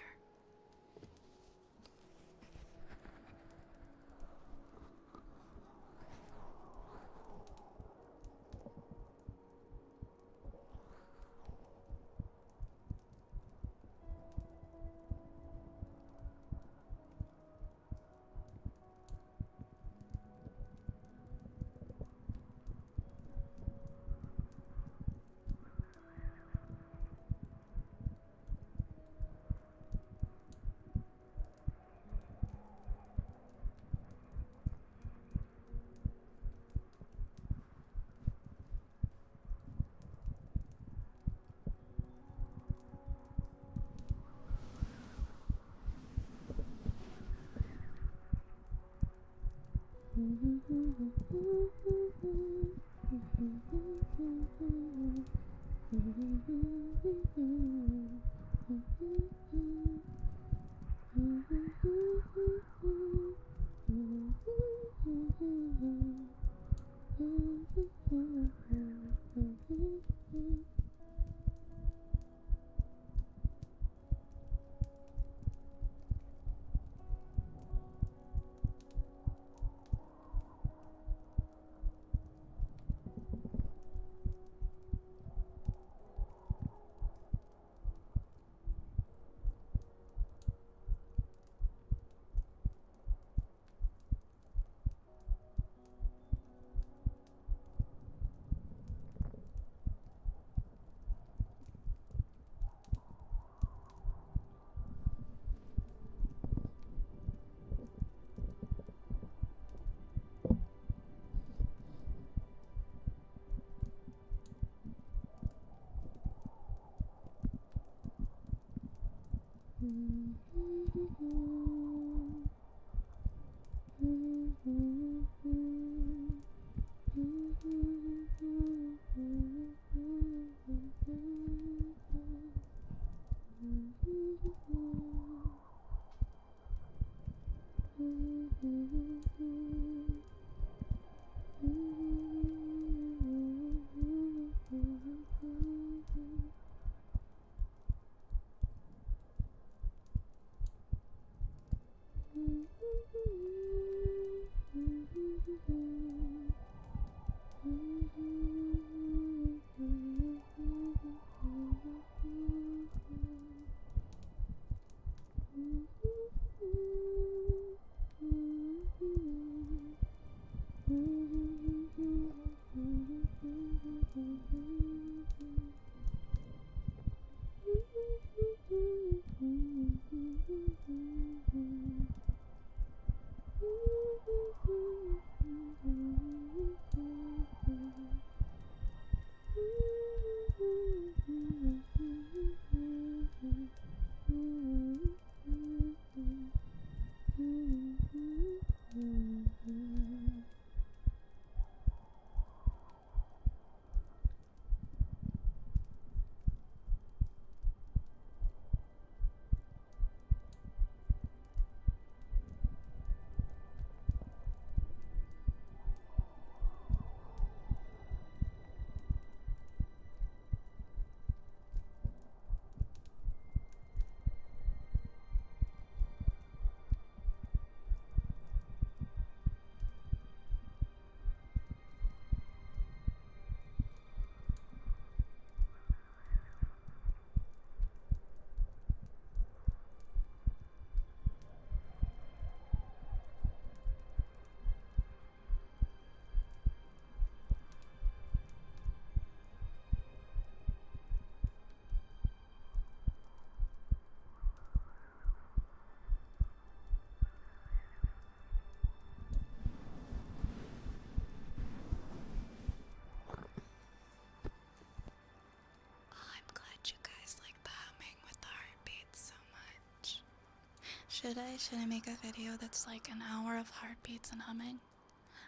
Should I make a video that's like an hour of heartbeats and humming?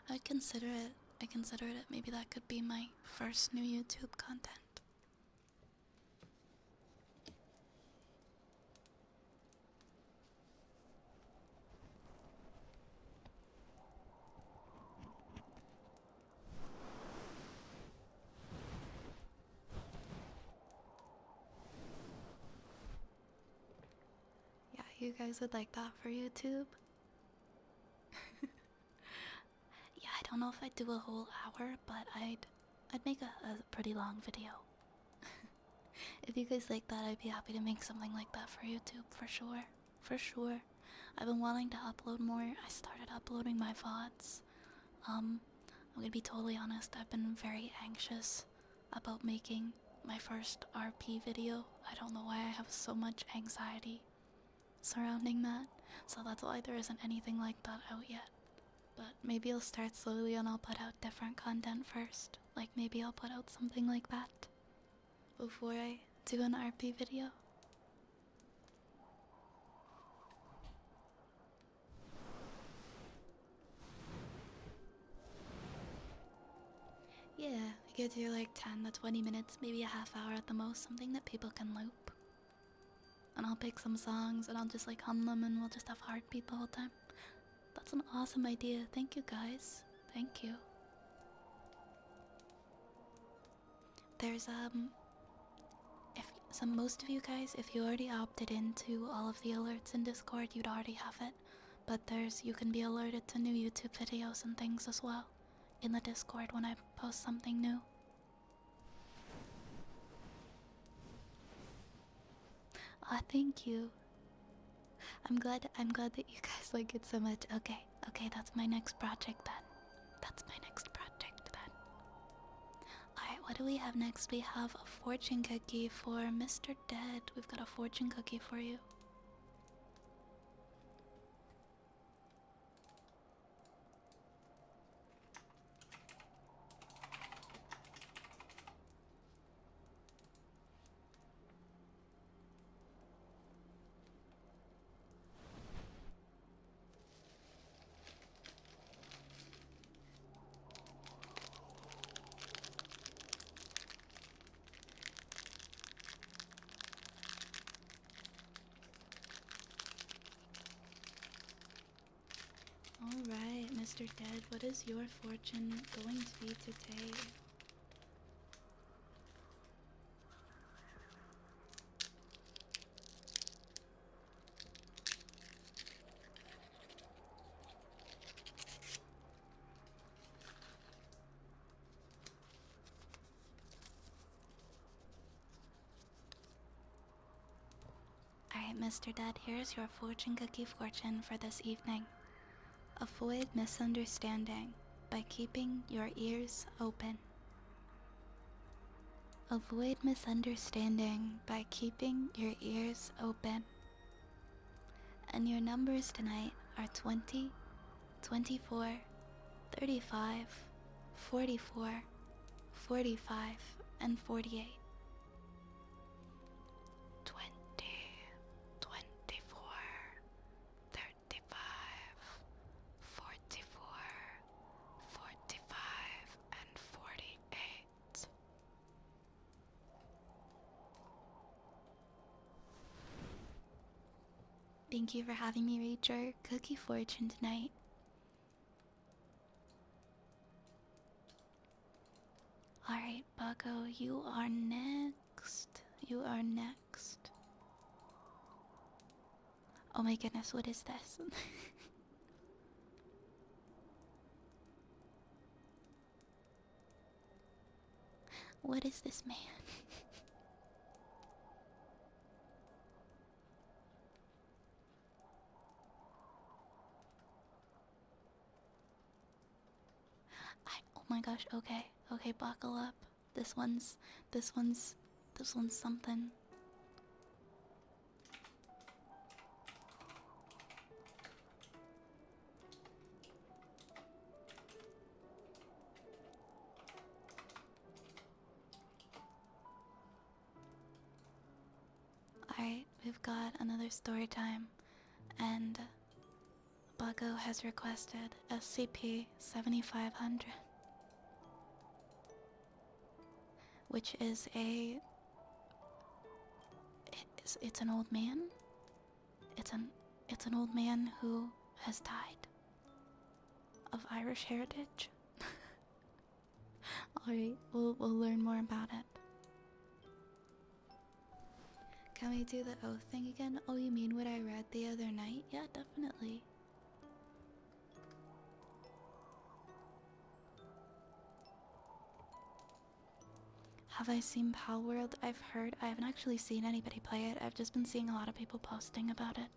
I'd consider it. I consider it. Maybe that could be my first new YouTube content. you guys would like that for YouTube? Yeah, I don't know if I'd do a whole hour, but I'd make a pretty long video. If you guys like that, I'd be happy to make something like that for YouTube, for sure. For sure. I've been wanting to upload more. I started uploading my VODs. I'm gonna be totally honest, I've been very anxious about making my first RP video. I don't know why I have so much anxiety surrounding that. So that's why there isn't anything like that out yet. But maybe I'll start slowly and I'll put out different content first. Like maybe I'll put out something like that before I do an RP video. Yeah, I could do like 10 to 20 minutes, maybe a half hour at the most, something that people can loop. And I'll pick some songs and I'll just like hum them and we'll just have heartbeat the whole time. That's an awesome idea. Thank you guys. Thank you. There's if most of you guys, if you already opted into all of the alerts in Discord, you'd already have it. But you can be alerted to new YouTube videos and things as well in the Discord when I post something new. Aw, thank you. I'm glad that you guys like it so much. Okay, that's my next project then. That's my next project then. Alright, what do we have next? We have a fortune cookie for Mr. Dead. We've got a fortune cookie for you. Alright, Mr. Dead, what is your fortune going to be today? Alright, Mr. Dead, here's your fortune cookie fortune for this evening. Avoid misunderstanding by keeping your ears open. Avoid misunderstanding by keeping your ears open. And your numbers tonight are 20, 24, 35, 44, 45, and 48. 20, 24, 35, 44, 45, and 48. Thank you for having me read your cookie fortune tonight. Alright, Bucko, you are next. You are next. Oh my goodness, what is this? What is this man? Oh my gosh, okay, buckle up. This one's something. Alright, we've got another story time, and Bucko has requested SCP-7500, which is it's an old man. It's an old man who has died of Irish heritage. Alright, we'll learn more about it. Can we do the oath thing again? Oh, you mean what I read the other night? Yeah, definitely. Have I seen Pal World? I've heard. I haven't actually seen anybody play it. I've just been seeing a lot of people posting about it.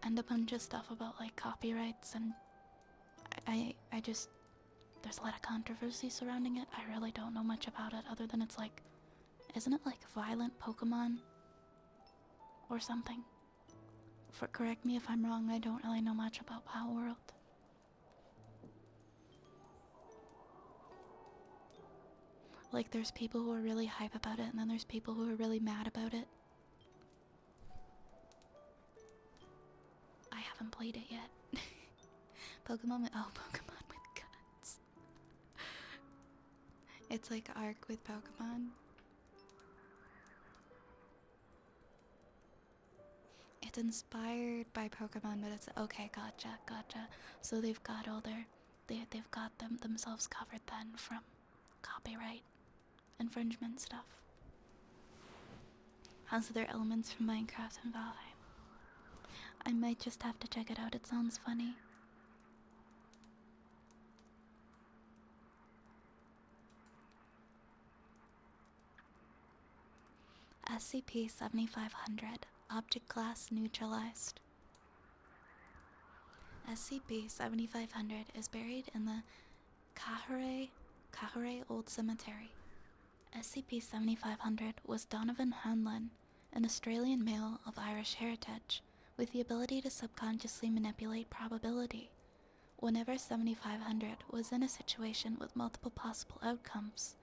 And a bunch of stuff about like copyrights, and I just, there's a lot of controversy surrounding it. I really don't know much about it other than it's like, isn't it like violent Pokemon or something? Correct me if I'm wrong, I don't really know much about Pal World. Like, there's people who are really hype about it, and then there's people who are really mad about it. I haven't played it yet. Pokemon with guns. It's like Arc with Pokemon. It's inspired by Pokemon, but it's okay. Gotcha. So they've got all they've got themselves covered then from copyright infringement stuff. Also, there are elements from Minecraft and Valheim. I might just have to check it out. It sounds funny. SCP-7500 Object Class Neutralized. SCP-7500 is buried in the Kahare Old Cemetery. SCP-7500 was Donovan Hanlon, an Australian male of Irish heritage, with the ability to subconsciously manipulate probability. Whenever 7500 was in a situation with multiple possible outcomes,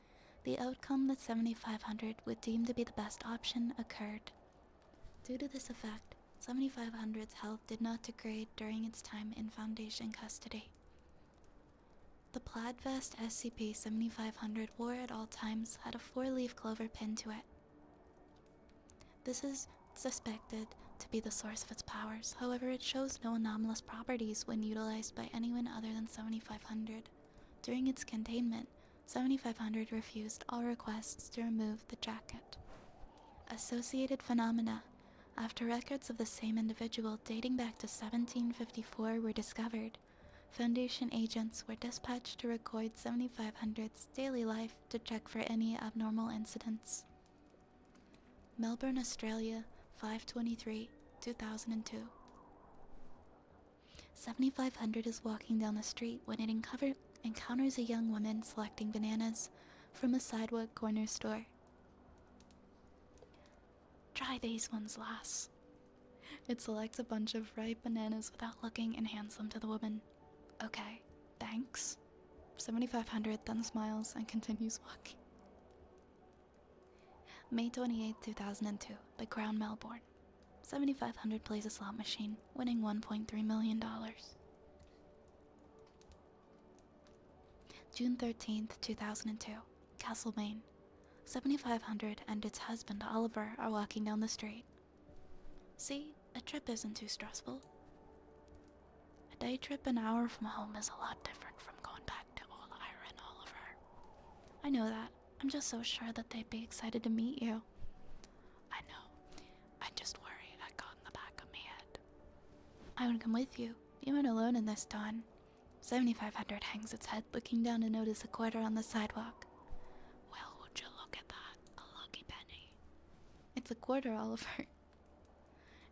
the outcome that 7500 would deem to be the best option occurred. Due to this effect, 7500's health did not degrade during its time in Foundation custody. The plaid vest SCP-7500 wore at all times had a 4-leaf clover pinned to it. This is suspected to be the source of its powers, however it shows no anomalous properties when utilized by anyone other than 7500. During its containment, 7500 refused all requests to remove the jacket. Associated phenomena. After records of the same individual dating back to 1754 were discovered, Foundation agents were dispatched to record 7500's daily life to check for any abnormal incidents. Melbourne, Australia, 5/23, 2002. 7500 is walking down the street when it encounters a young woman selecting bananas from a sidewalk corner store. Try these ones, lass. It selects a bunch of ripe bananas without looking and hands them to the woman. Okay, thanks. 7500 then smiles and continues walking. May 28, 2002, The Crown, Melbourne. 7500 plays a slot machine, winning $1.3 million. June 13th, 2002, Castlemaine. 7500 and its husband Oliver are walking down the street. See, a trip isn't too stressful. A day trip an hour from home is a lot different from going back to old Ira and Oliver. I know that. I'm just so sure that they'd be excited to meet you. I know. I just worry I got in the back of my head. I would come with you. You weren't alone in this, Dawn. 7500 hangs its head, looking down to notice a quarter on the sidewalk. Well, would you look at that? A lucky penny. It's a quarter, Oliver.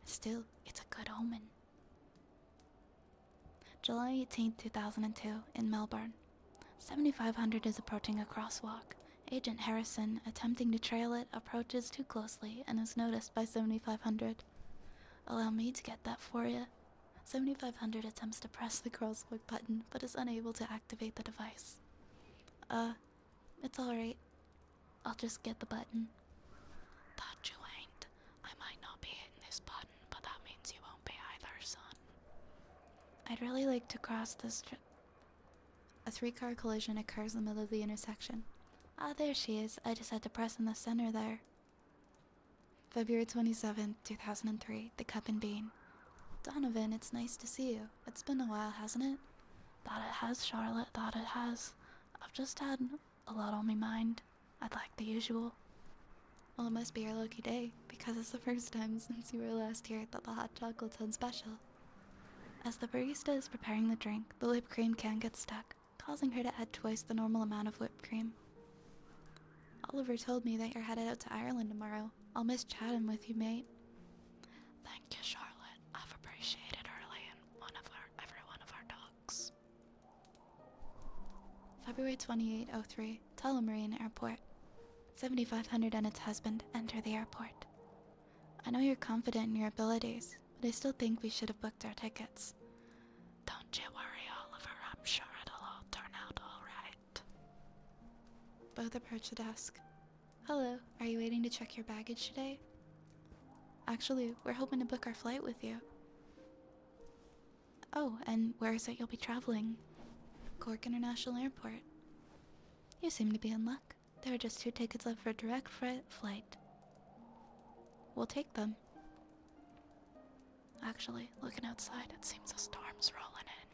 Still, it's a good omen. July 18, 2002, in Melbourne. 7500 is approaching a crosswalk. Agent Harrison, attempting to trail it, approaches too closely and is noticed by 7500. Allow me to get that for you. 7500 attempts to press the crosswalk button, but is unable to activate the device. It's alright. I'll just get the button. Thought you ain't. I might not be hitting this button, but that means you won't be either, son. I'd really like to cross this A 3-car collision occurs in the middle of the intersection. Ah, there she is. I just had to press in the center there. February 27th, 2003, The Cup and Bean. Donovan, it's nice to see you. It's been a while, hasn't it? Thought it has, Charlotte. Thought it has. I've just had a lot on my mind. I'd like the usual. Well, it must be your lucky day, because it's the first time since you were last here that the hot chocolate's on special. As the barista is preparing the drink, the whipped cream can gets stuck, causing her to add twice the normal amount of whipped cream. Oliver told me that you're headed out to Ireland tomorrow. I'll miss chatting with you, mate. Thank you, Charlotte. I've appreciated early in every one of our talks. February 2803, Tullamarine Airport. 7500 and its husband enter the airport. I know you're confident in your abilities, but I still think we should have booked our tickets. Don't you worry, Oliver. I'm sure it'll all turn out all right. Both approach the desk. Hello, are you waiting to check your baggage today? Actually, we're hoping to book our flight with you. Oh, and where is it you'll be traveling? Cork International Airport. You seem to be in luck. There are just 2 tickets left for a direct flight. We'll take them. Actually, looking outside, it seems a storm's rolling in.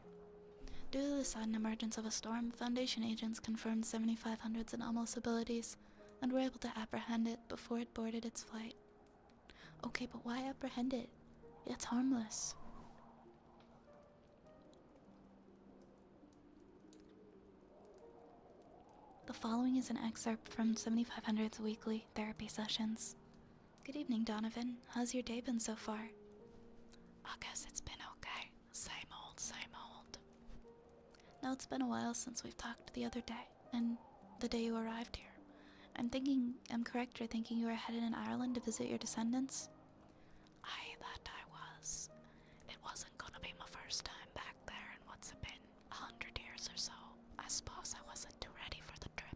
Due to the sudden emergence of a storm, Foundation agents confirmed 7500's anomalous abilities and were able to apprehend it before it boarded its flight. Okay, but why apprehend it? It's harmless. The following is an excerpt from 7500's weekly therapy sessions. Good evening, Donovan. How's your day been so far? I guess it's been okay. Same old, same old. Now, it's been a while since we've talked the other day, and the day you arrived here. I'm correct for thinking you were headed in Ireland to visit your descendants? Aye, that I was. It wasn't gonna be my first time back there in what's it been, 100 years or so. I suppose I wasn't too ready for the trip.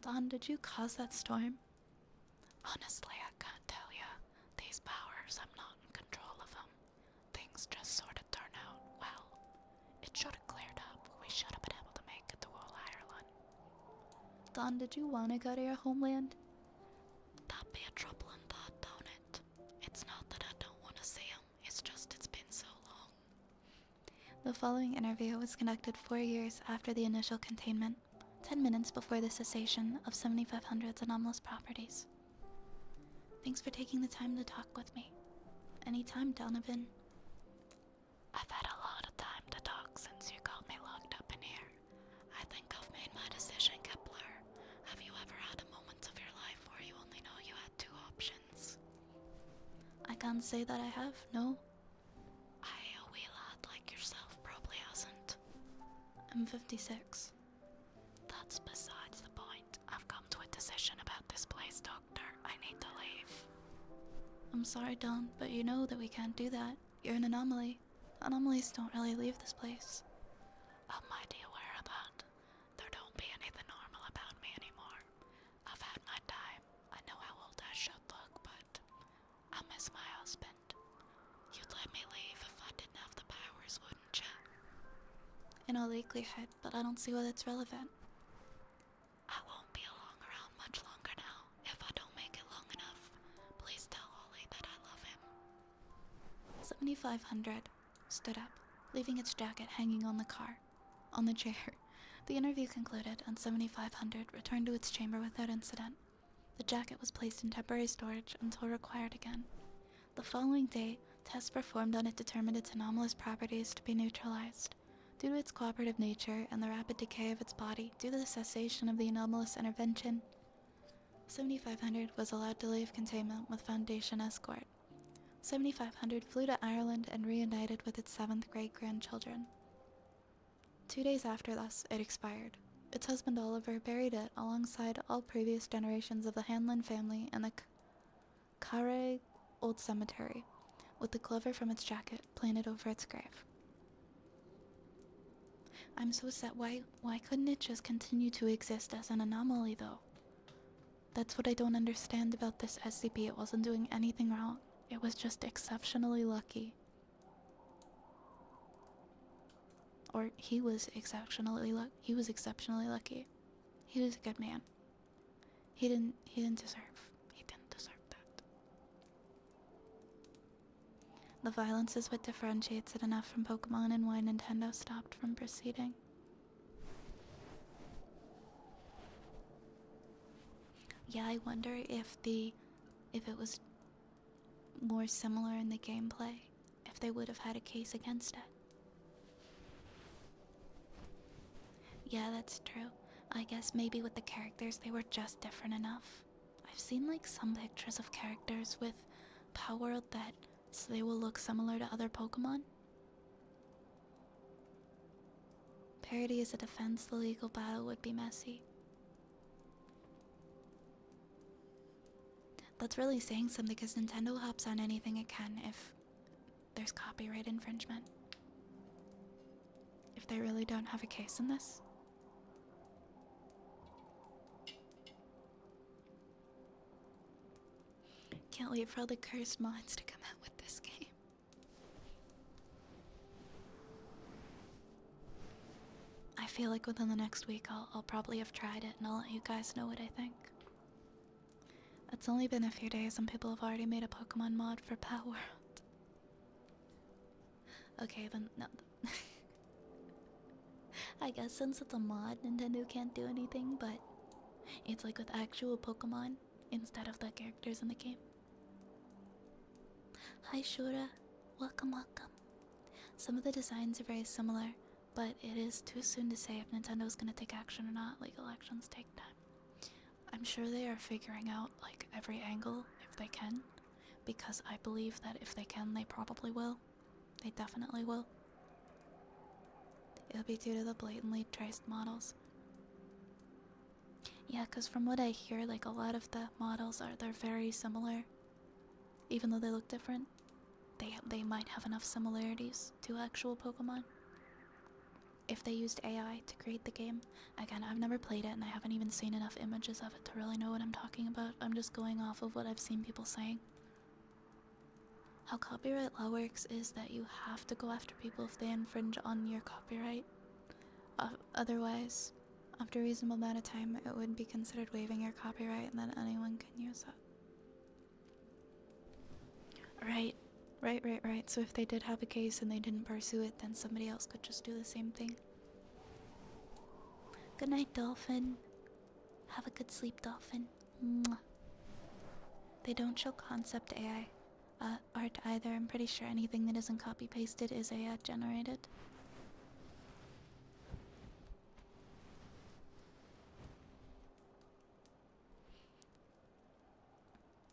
Don, did you cause that storm? Honestly, I can't tell you. These powers, I'm not in control of them. Things just sort of turn out well. It should have cleared up. We should have been able to make it to all Ireland. Don, did you want to go to your homeland? That'd be a troubling thought, don't it? It's not that I don't want to see him. It's just it's been so long. The following interview was conducted 4 years after the initial containment, 10 minutes before the cessation of 7500's anomalous properties. Thanks for taking the time to talk with me. Anytime, Donovan. I've had a lot of time to talk since you got me locked up in here. I think I've made my decision, Kepler. Have you ever had a moment of your life where you only know you had 2 options? I can't say that I have, no. A wee lad like yourself probably hasn't. I'm 56. That's besides the point. I've come to a decision about this place, Doctor. I need to leave. I'm sorry, Don, but you know that we can't do that. You're an anomaly. Anomalies don't really leave this place. I'm mighty aware of that. There don't be anything normal about me anymore. I've had my time. I know how old I should look, but I miss my husband. You'd let me leave if I didn't have the powers, wouldn't you? In all likelihood, but I don't see why that's relevant. I won't be around much longer now. If I don't make it long enough, please tell Ollie that I love him. 7500 stood up, leaving its jacket hanging on the chair. The interview concluded, and 7500 returned to its chamber without incident. The jacket was placed in temporary storage until required again. The following day, tests performed on it determined its anomalous properties to be neutralized. Due to its cooperative nature and the rapid decay of its body due to the cessation of the anomalous intervention, 7500 was allowed to leave containment with Foundation escort. 7500 flew to Ireland and reunited with its 7th great-grandchildren. 2 days after thus, it expired. Its husband Oliver buried it alongside all previous generations of the Hanlon family in the Carraig Old Cemetery, with the clover from its jacket planted over its grave. I'm so sad. Why couldn't it just continue to exist as an anomaly, though? That's what I don't understand about this SCP. It wasn't doing anything wrong. It was just exceptionally lucky. Or he was exceptionally lucky. He was exceptionally lucky. He was a good man. He didn't deserve that. The violence is what differentiates it enough from Pokemon and why Nintendo stopped from proceeding. yeah, I wonder if it was more similar in the gameplay, if they would have had a case against it. Yeah, that's true. I guess maybe with the characters they were just different enough. I've seen like some pictures of characters with power that so they will look similar to other Pokemon. Parody is a defense, the legal battle would be messy. That's really saying something because Nintendo hops on anything it can if there's copyright infringement. If they really don't have a case in this. Can't wait for all the cursed mods to come out with this game. I feel like within the next week I'll probably have tried it and I'll let you guys know what I think. It's only been a few days and people have already made a Pokemon mod for Power. Okay, then no. I guess since it's a mod, Nintendo can't do anything, but it's like with actual Pokemon instead of the characters in the game. Hi Shura, welcome, welcome. Some of the designs are very similar, but it is too soon to say if Nintendo's gonna take action or not, like elections take time. I'm sure they are figuring out like every angle if they can, because I believe that if they can, they probably will. They definitely will. It'll be due to the blatantly traced models. Yeah, because from what I hear, like a lot of the models they're very similar. Even though they look different, they might have enough similarities to actual Pokemon. If they used AI to create the game, again, I've never played it and I haven't even seen enough images of it to really know what I'm talking about. I'm just going off of what I've seen people saying. How copyright law works is that you have to go after people if they infringe on your copyright. Otherwise, after a reasonable amount of time, it would be considered waiving your copyright and then anyone can use it. Right. So if they did have a case and they didn't pursue it, then somebody else could just do the same thing. Good night, Dolphin. Have a good sleep, Dolphin. Mwah. They don't show concept AI art either. I'm pretty sure anything that isn't copy-pasted is AI generated.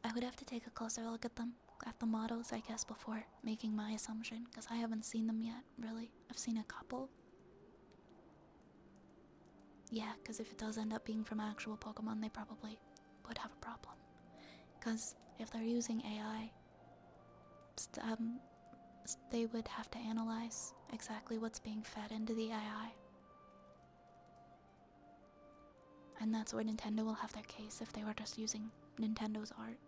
I would have to take a closer look at them, at the models, I guess, before making my assumption, because I haven't seen them yet, really. I've seen a couple. Yeah, because if it does end up being from actual Pokemon, they probably would have a problem. Because if they're using AI, they would have to analyze exactly what's being fed into the AI. And that's where Nintendo will have their case if they were just using Nintendo's art.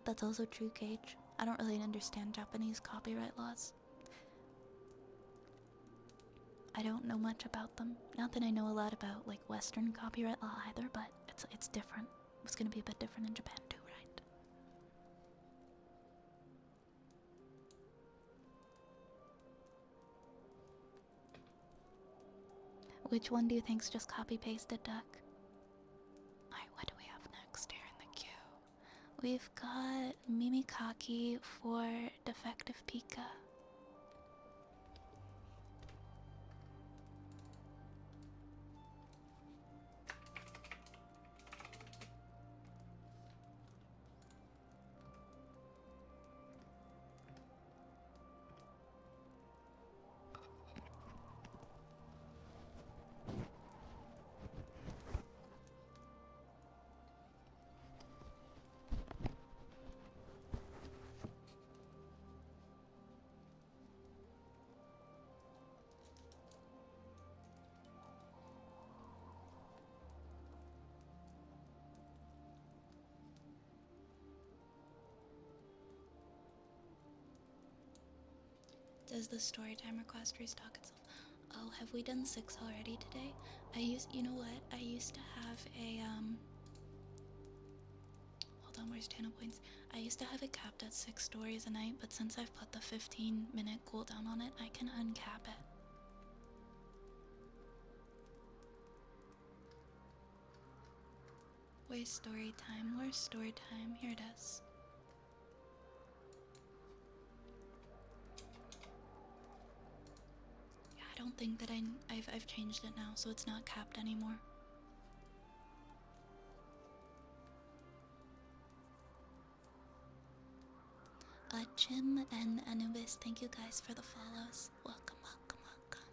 That's also true, Cage. I don't really understand Japanese copyright laws. I don't know much about them. Not that I know a lot about like Western copyright law either, but it's different. It's gonna be a bit different in Japan too, right? Which one do you think's just copy-pasted, Duck? Alright, what do we have next here in the queue? We've got Mimikaki for Defective Pika. Does the story time request restock itself? Oh, have we done 6 already today? You know what? I used to have a, hold on, where's Tana Points? I used to have it capped at 6 stories a night, but since I've put the 15-minute cooldown on it, I can uncap it. Where's story time? Where's story time? Here it is. Yeah, I don't think that I've changed it now, so it's not capped anymore. Jim and Anubis, thank you guys for the follows. Welcome, welcome, welcome.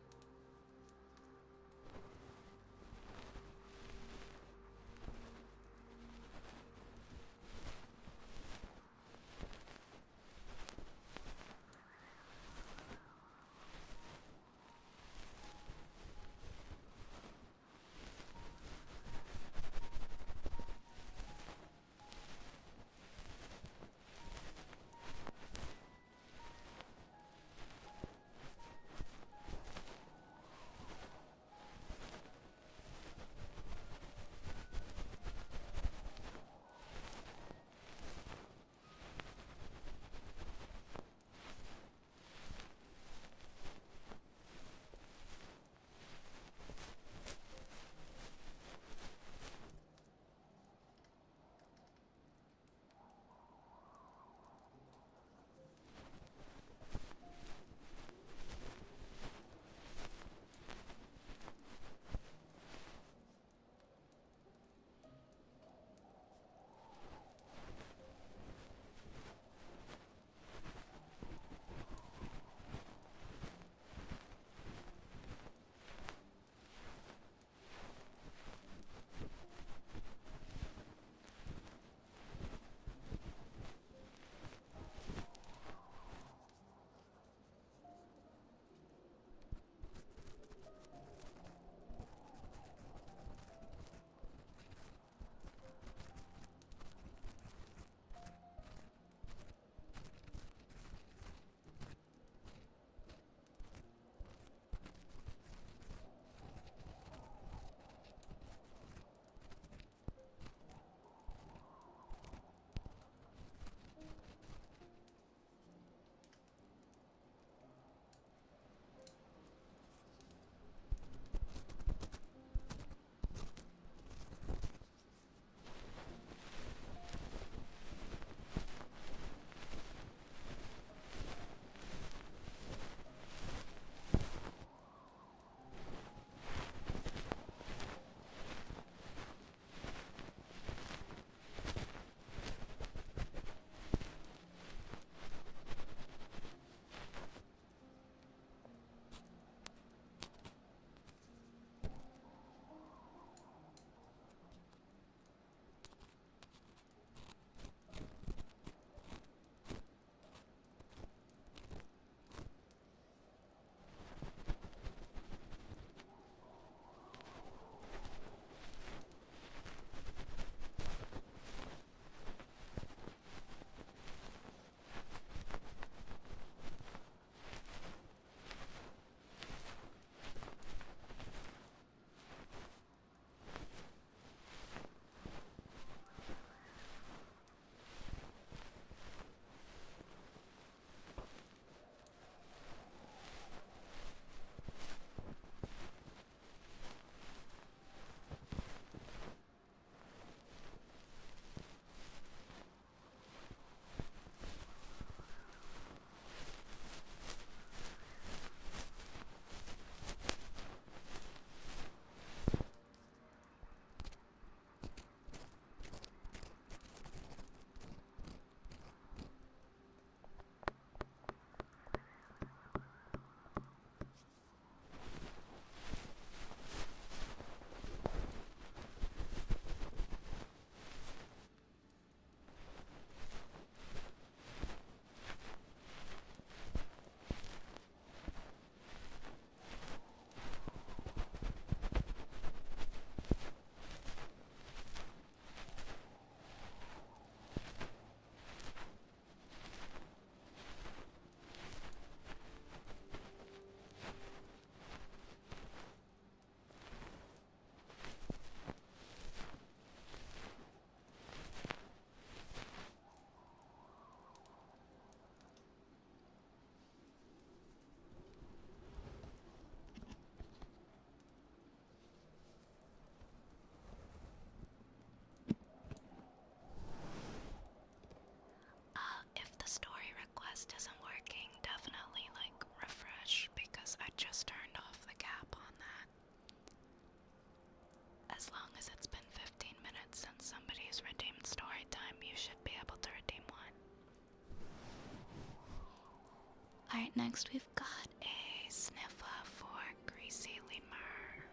next we've got a sniffer for Greasy Lemur.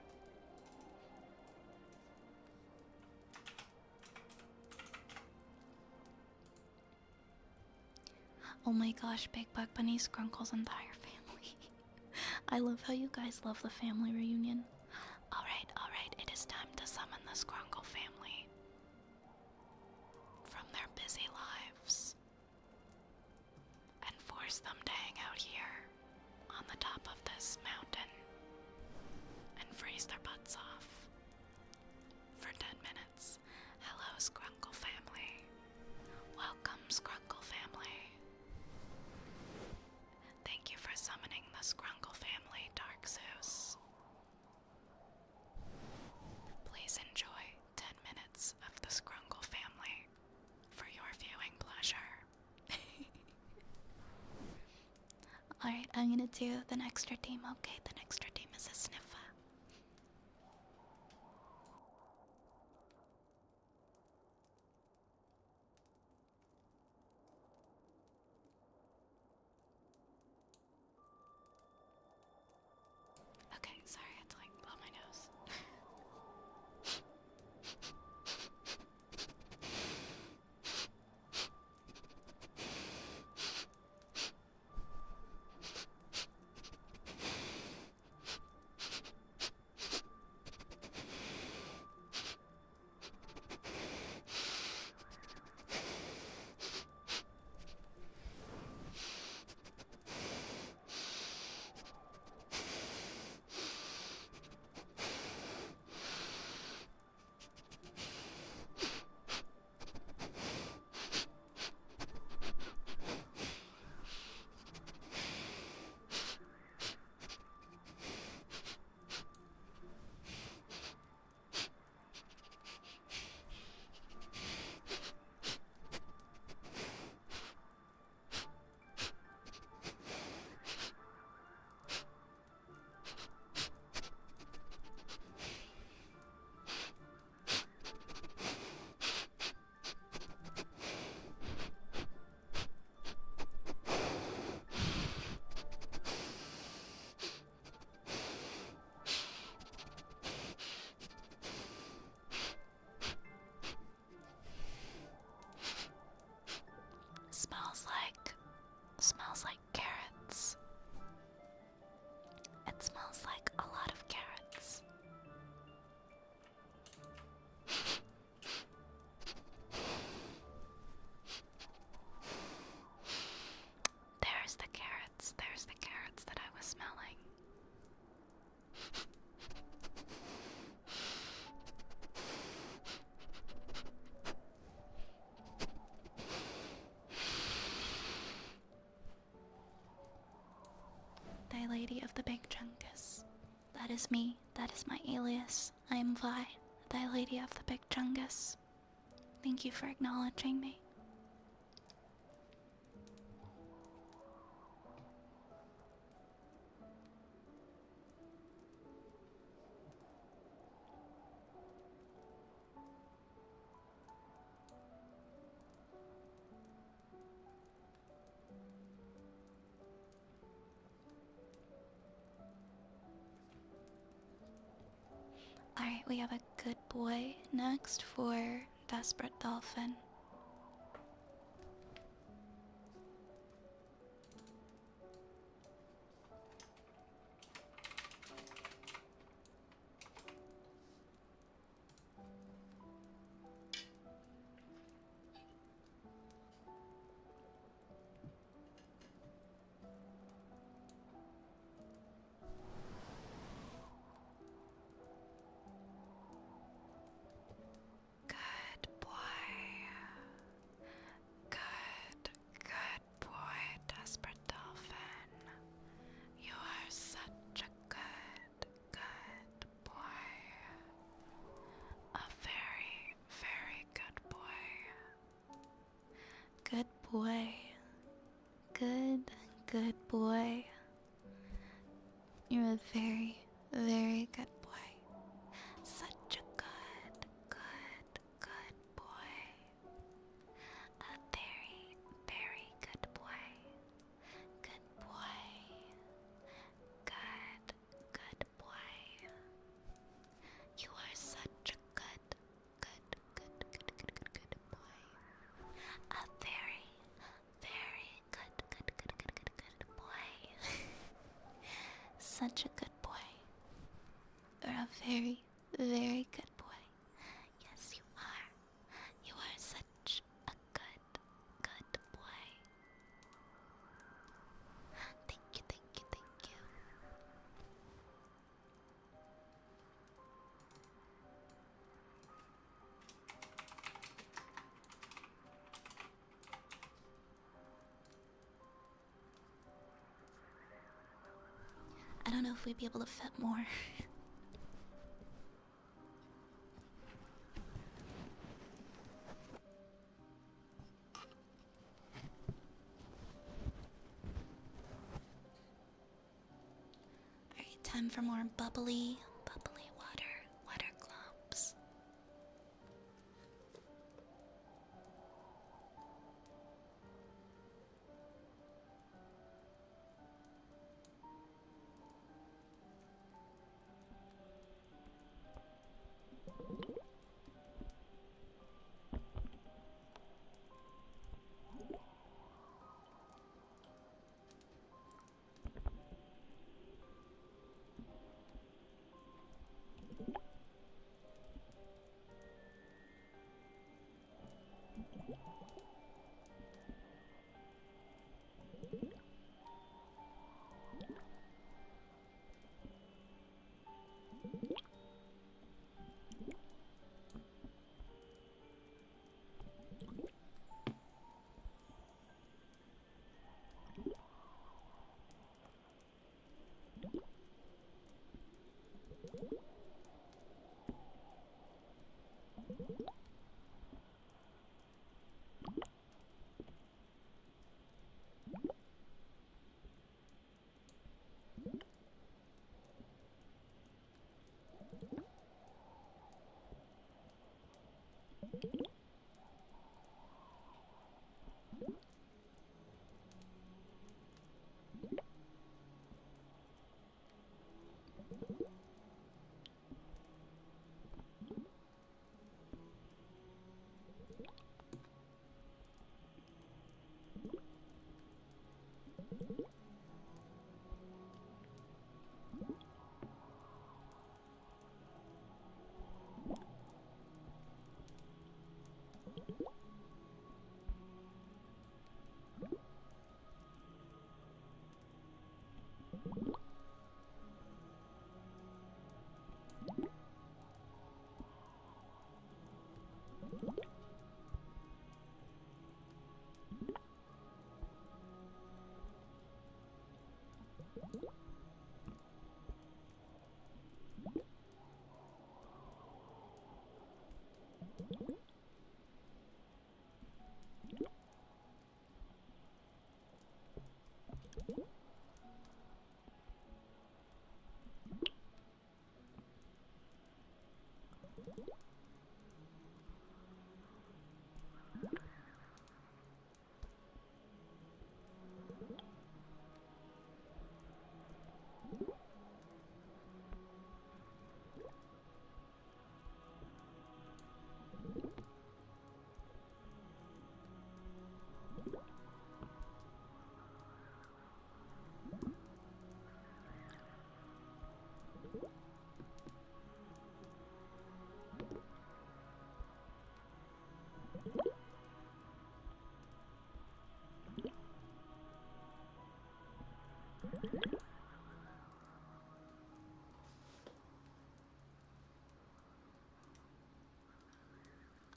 Oh my gosh, Big Bug Bunny Scrunkle's entire family. I love how you guys love the family reunion. Alright, it is time to summon the Scrunkle family from their busy lives and force them to hang out here on the top of this mountain and freeze their butts off for 10 minutes. Hello, Scrunkle family. Welcome, Scrunkle family. Thank you for summoning the Scrunkle family, Dark Zeus. Please enjoy 10 minutes of the Scrunkle family for your viewing pleasure. Alright, I'm gonna do the next team. Okay, the next team is a sniffer. Okay, sorry, I had to blow my nose. Smells like carrots. It smells like a lot of carrots. There's the carrots that I was smelling. Thy Lady of the Big Chungus. That is me. That is my alias. I am Vi, Thy Lady of the Big Chungus. Thank you for acknowledging me. Alright, we have a good boy next for Desperate Dolphin. Good boy. Good boy, Desperate Dolphin. You are such a good boy. A very, very good boy. Good boy. Good boy. You're a very, very good boy. Such a good boy. A very, very good boy. Good boy. A very, very good boy. Such a good boy. You're a very, very good boy. Yes, you are. You are such a good boy. Thank you, thank you, thank you. I don't know if we'd be able to fit more. Alright, time for more bubbly water globes.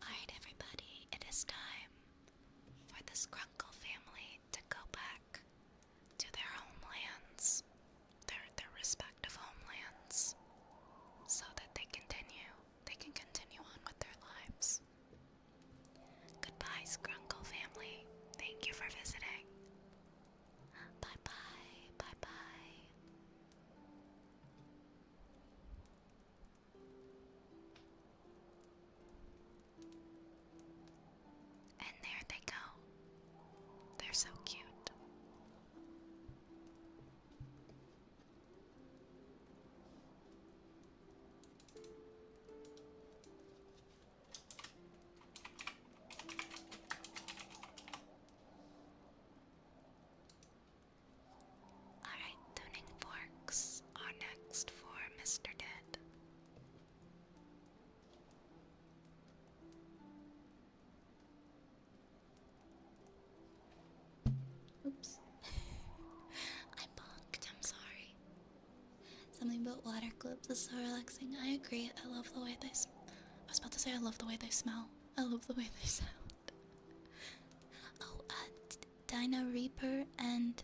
Alright, everybody, it is time for the Scrunkle family to go back to their homelands, their respective homelands, so that they can continue on with their lives. Goodbye, Scrunkle family. Thank you for visiting. Bye bye, bye bye. And there they go. They're so cute. but water globes is so relaxing. I agree. I love the way they. I was about to say I love the way they smell. I love the way they sound. Oh, Dinah Reaper and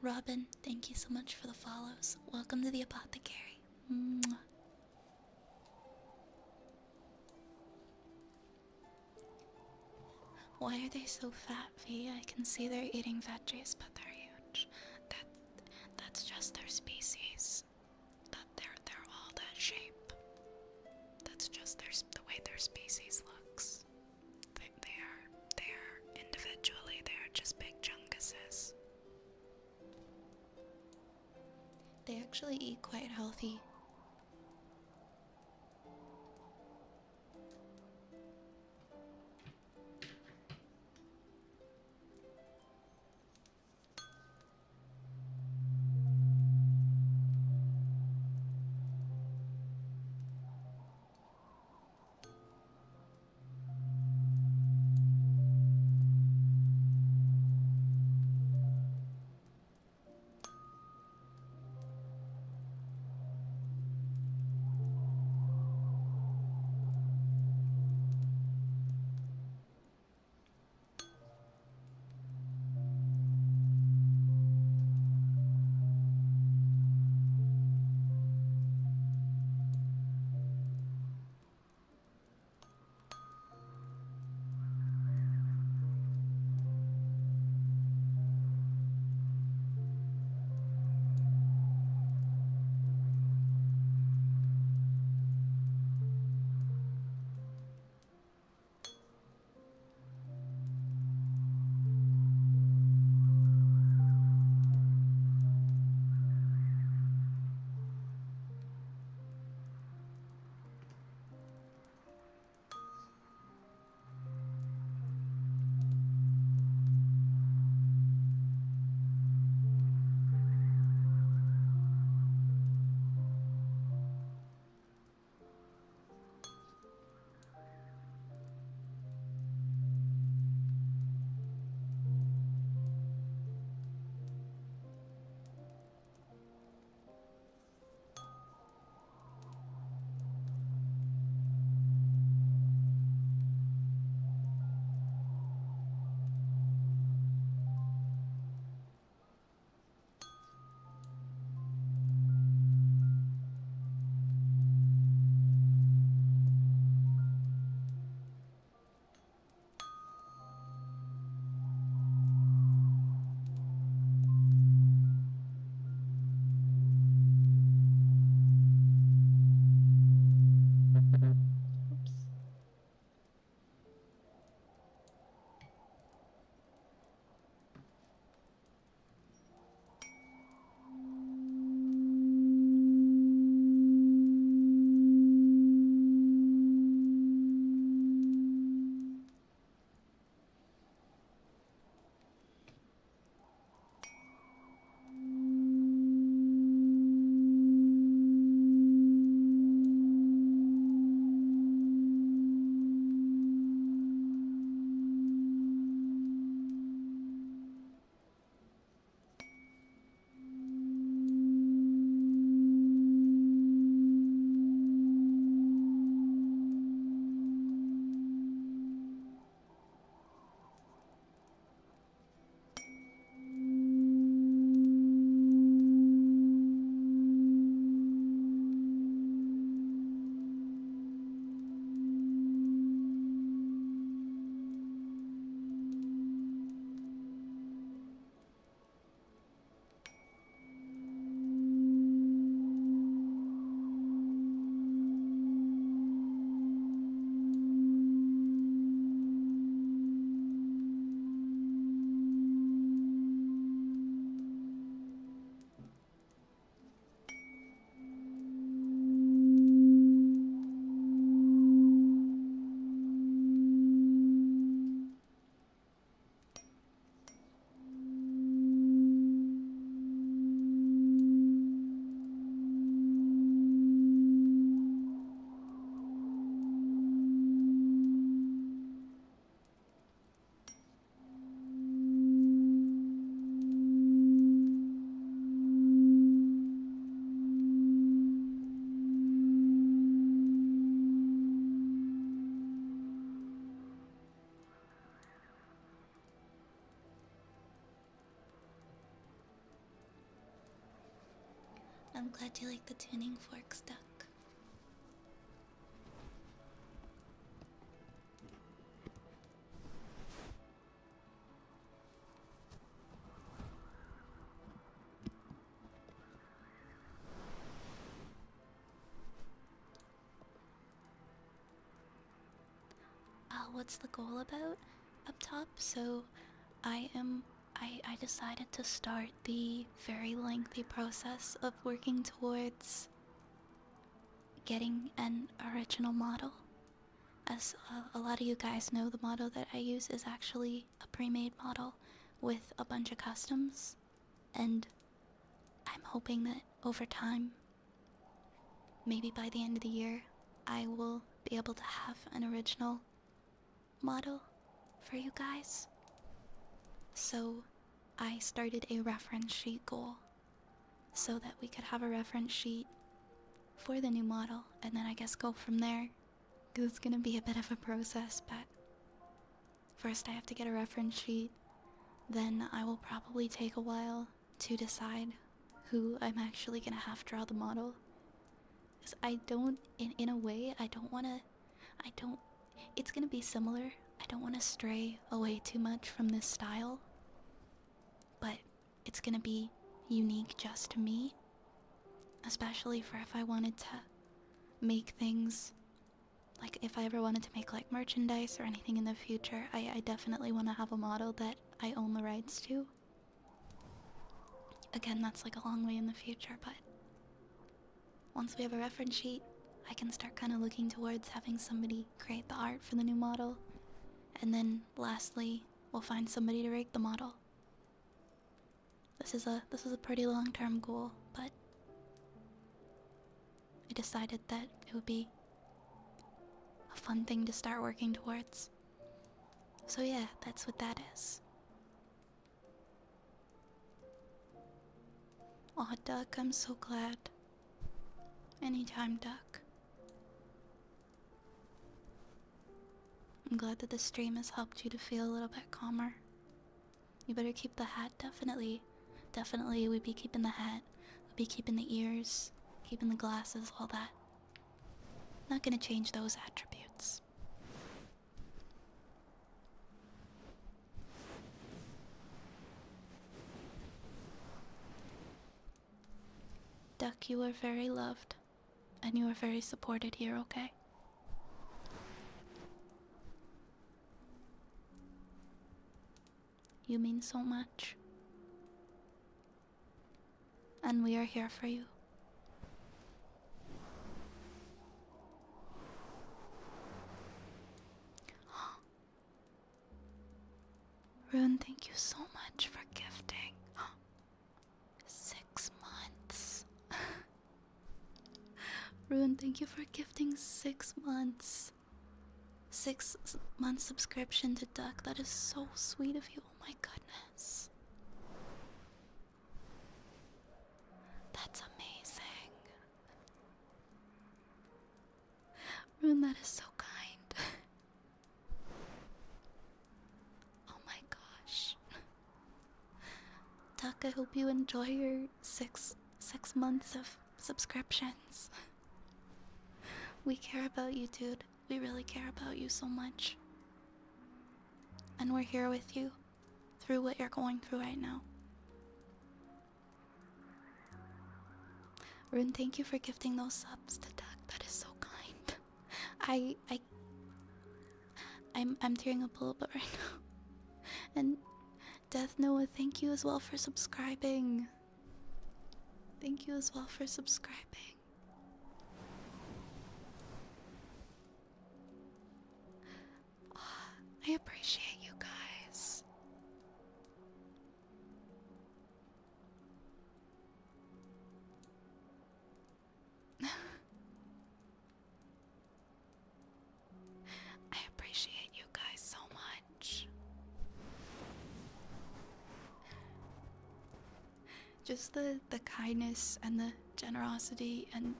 Robin, thank you so much for the follows. Welcome to the apothecary. Mwah. Why are they so fat, V? I can see they're eating veggies, but they're huge. That's just their species. That they're all that shape. That's just the way their species looks. They are individually, they are just big chunkuses. They actually eat quite healthy. I'm glad you like the tuning forks, Duck. What's the goal about up top? So I decided to start the very lengthy process of working towards getting an original model. As a lot of you guys know, the model that I use is actually a pre-made model with a bunch of customs, and I'm hoping that over time, maybe by the end of the year, I will be able to have an original model for you guys. So I started a reference sheet goal so that we could have a reference sheet for the new model, and then I guess go from there, because it's gonna be a bit of a process. But first I have to get a reference sheet, then I will probably take a while to decide who I'm actually gonna have draw the model, because I don't, in a way, it's gonna be similar. I don't want to stray away too much from this style, but it's gonna be unique just to me, especially for if I wanted to make things, like if I ever wanted to make like merchandise or anything in the future. I definitely want to have a model that I own the rights to. Again, that's like a long way in the future, but once we have a reference sheet, I can start kind of looking towards having somebody create the art for the new model, and then lastly, we'll find somebody to rig the model. This is a pretty long-term goal, but I decided that it would be a fun thing to start working towards. So yeah, that's what that is. Aw, Duck, I'm so glad. Anytime, Duck. I'm glad that the stream has helped you to feel a little bit calmer. You better keep the hat, definitely. Definitely, we'd be keeping the hat. We'd be keeping the ears, keeping the glasses, all that. Not gonna change those attributes. Duck, you are very loved, and you are very supported here, okay? You mean so much. And we are here for you. Rune, thank you so much for gifting. 6 months. Rune, thank you for gifting 6 months. 6-month subscription to Duck. That is so sweet of you. Oh my goodness. That's amazing. Rune, that is so kind. Oh my gosh. Duck, I hope you enjoy your six months of subscriptions. We care about you, dude. We really care about you so much. And we're here with you through what you're going through right now. Rune, thank you for gifting those subs to Duck. That is so kind. I'm tearing up a little bit right now. And Death Noah, thank you as well for subscribing. Thank you as well for subscribing. I appreciate you guys. I appreciate you guys so much. Just the kindness and the generosity and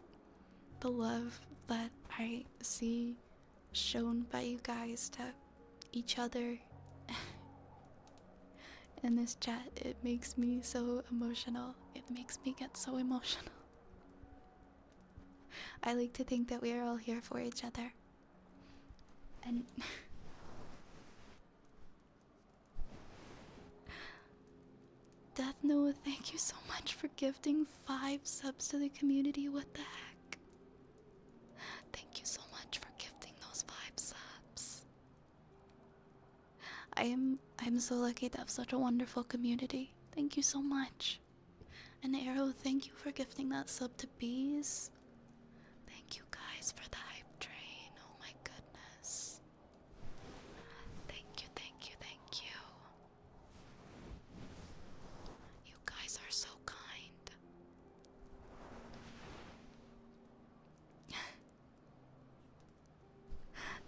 the love that I see shown by you guys to each other in this chat, it makes me so emotional. It makes me get so emotional. I like to think that we are all here for each other. And Death Noah, thank you so much for gifting 5 subs to the community. What the heck? Thank you so much for gifting those 5 subs. I'm so lucky to have such a wonderful community. Thank you so much. And Arrow, thank you for gifting that sub to Bees. Thank you guys for the hype train. Oh my goodness. Thank you, thank you, thank you. You guys are so kind.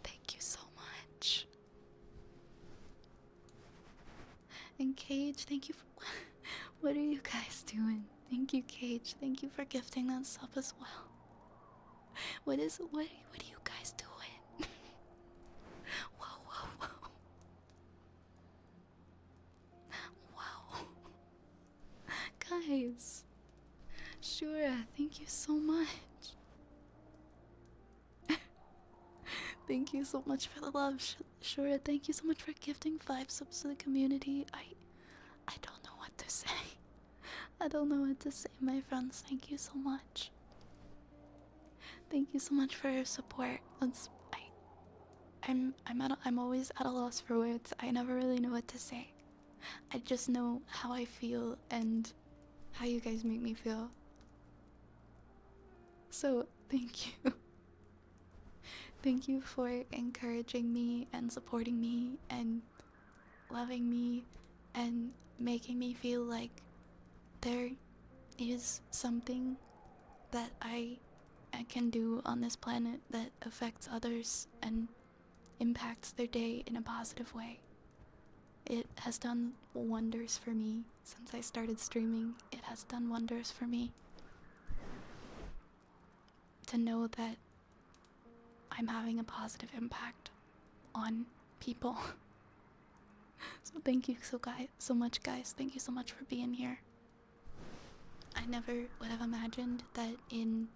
Thank you so much. And Cage, thank you for... What are you guys doing? Thank you, Cage. Thank you for gifting that sub as well. What are you guys doing? Whoa, whoa, whoa. Wow. Guys. Shura, thank you so much. Thank you so much for the love, Shura. Thank you so much for gifting 5 subs to the community. I don't know what to say. I don't know what to say, my friends. Thank you so much. Thank you so much for your support. I'm always at a loss for words. I never really know what to say. I just know how I feel and how you guys make me feel. So, thank you. Thank you for encouraging me and supporting me and loving me and making me feel like there is something that I can do on this planet that affects others and impacts their day in a positive way. It has done wonders for me since I started streaming. It has done wonders for me to know that I'm having a positive impact on people. So thank you so much, guys. Thank you so much for being here. I never would have imagined that in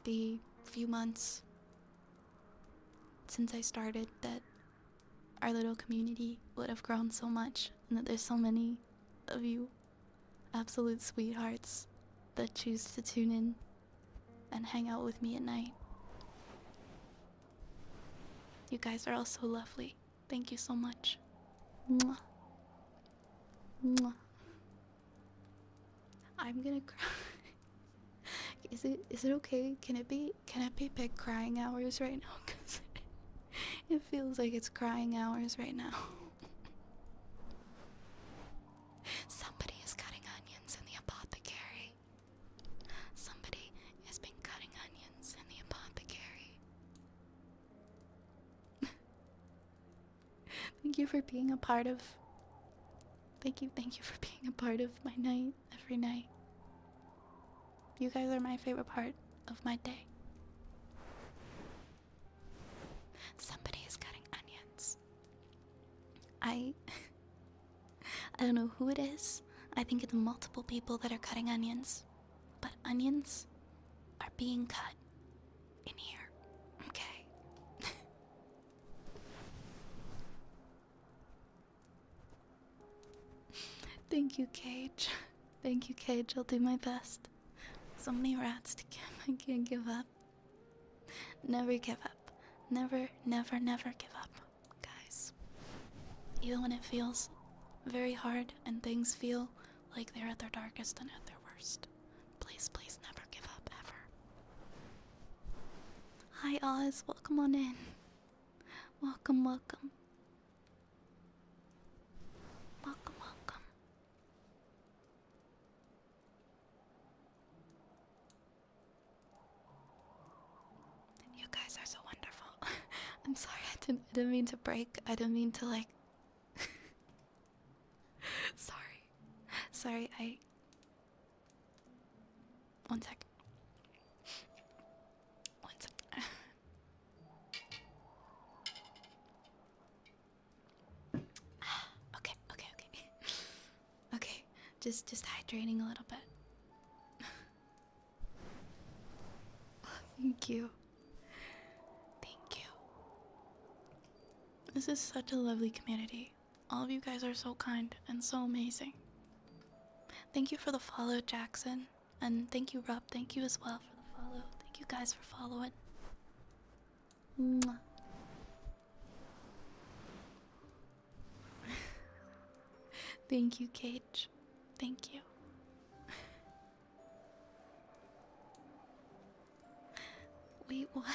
the few months since I started that our little community would have grown so much and that there's so many of you absolute sweethearts that choose to tune in and hang out with me at night. You guys are all so lovely. Thank you so much. Mwah. Mwah. I'm gonna cry. Is it okay? Can it be big crying hours right now? Cause it feels like it's crying hours right now. Somebody is cutting onions in the apothecary. Somebody has been cutting onions in the apothecary. Thank you for being a part of... Thank you for being a part of my night every night. You guys are my favorite part of my day. Somebody is cutting onions. I don't know who it is. I think it's multiple people that are cutting onions. But onions are being cut in here. Okay. Thank you, Cage. Thank you, Cage. I'll do my best. So many rats to kill. I can't give up. Never give up. Never, never, never give up, guys. Even when it feels very hard and things feel like they're at their darkest and at their worst. Please, please never give up, ever. Hi, Oz. Welcome on in. Welcome, welcome. Welcome, welcome. You guys are so wonderful. I'm sorry, I didn't mean to break. I didn't mean to, like... Sorry, One sec. Okay. Okay, just hydrating a little bit. Thank you. Thank you. This is such a lovely community. All of you guys are so kind and so amazing. Thank you for the follow, Jackson. And thank you, Rob. Thank you as well for the follow. Thank you guys for following. Mwah. Thank you, Cage. Thank you. Wait, what?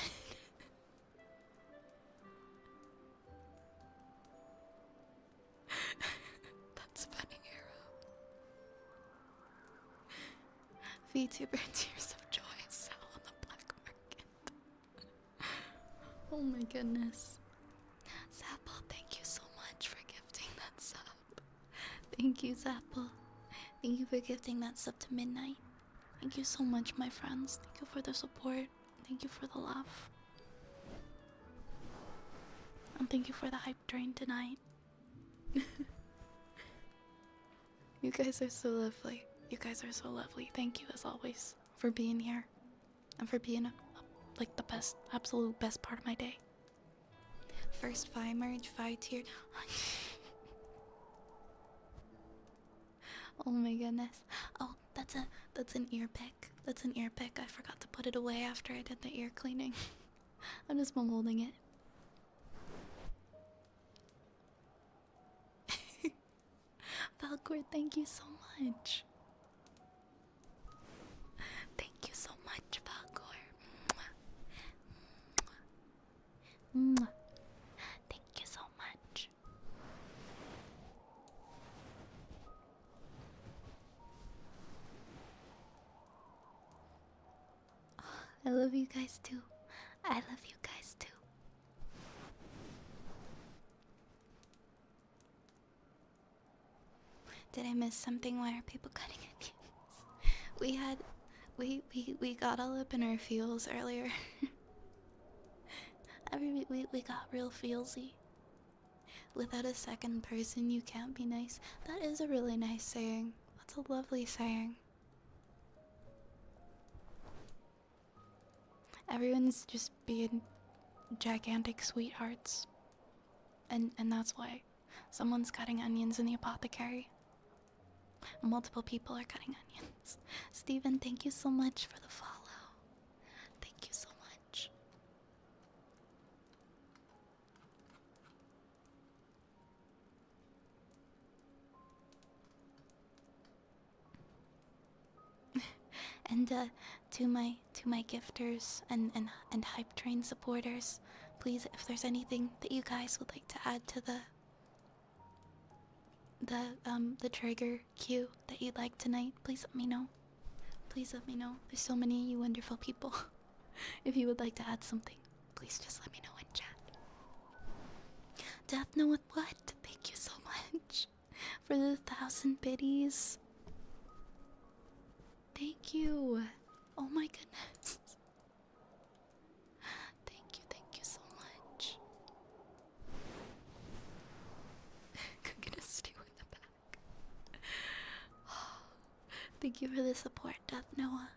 That's funny, Hero. VTuber Tears of Joy sell on the black market. Oh my goodness. Zapple, thank you so much for gifting that sub. Thank you, Zapple. Thank you for gifting that sub to Midnight. Thank you so much, my friends. Thank you for the support. Thank you for the love. And thank you for the hype train tonight. You guys are so lovely. You guys are so lovely. Thank you as always for being here and for being like the best, absolute best part of my day. First Fi merge, Fi tier. Oh my goodness. Oh, that's an ear pick. That's an ear pick. I forgot to put it away after I did the ear cleaning. I'm just mom holding it. Valkyr, thank you so much. Thank you so much, Valkyr. Mwah. Thank you so much. I love you guys too. I love you guys too. Did I miss something? Why are people cutting onions? We got all up in our feels earlier. We got real feelsy. Without a second person, you can't be nice. That is a really nice saying. That's a lovely saying. Everyone's just being gigantic sweethearts. And that's why someone's cutting onions in the apothecary. Multiple people are cutting onions. Steven, thank you so much for the follow. Thank you so much. And to my gifters and hype train supporters, please, if there's anything that you guys would like to add to the trigger queue that you'd like tonight, please let me know. Please let me know. There's so many of you wonderful people. If you would like to add something, please just let me know in chat. Death Noah, what? Thank you so much for the 1,000 biddies. Thank you. Oh my goodness. Thank you so much. Cooking a stew in the back. Thank you for the support, Death Noah.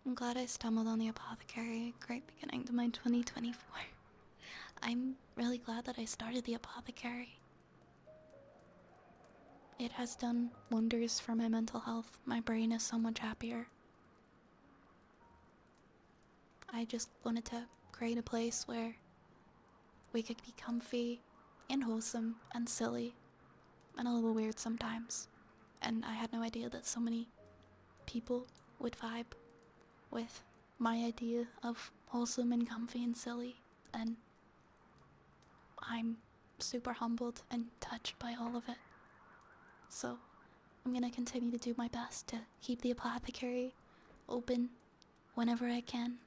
I'm glad I stumbled on the apothecary. Great beginning to my 2024. I'm really glad that I started the apothecary. It has done wonders for my mental health. My brain is so much happier. I just wanted to create a place where we could be comfy and wholesome and silly and a little weird sometimes. And I had no idea that so many people would vibe with my idea of wholesome and comfy and silly. And I'm super humbled and touched by all of it. So I'm gonna continue to do my best to keep the apothecary open whenever I can.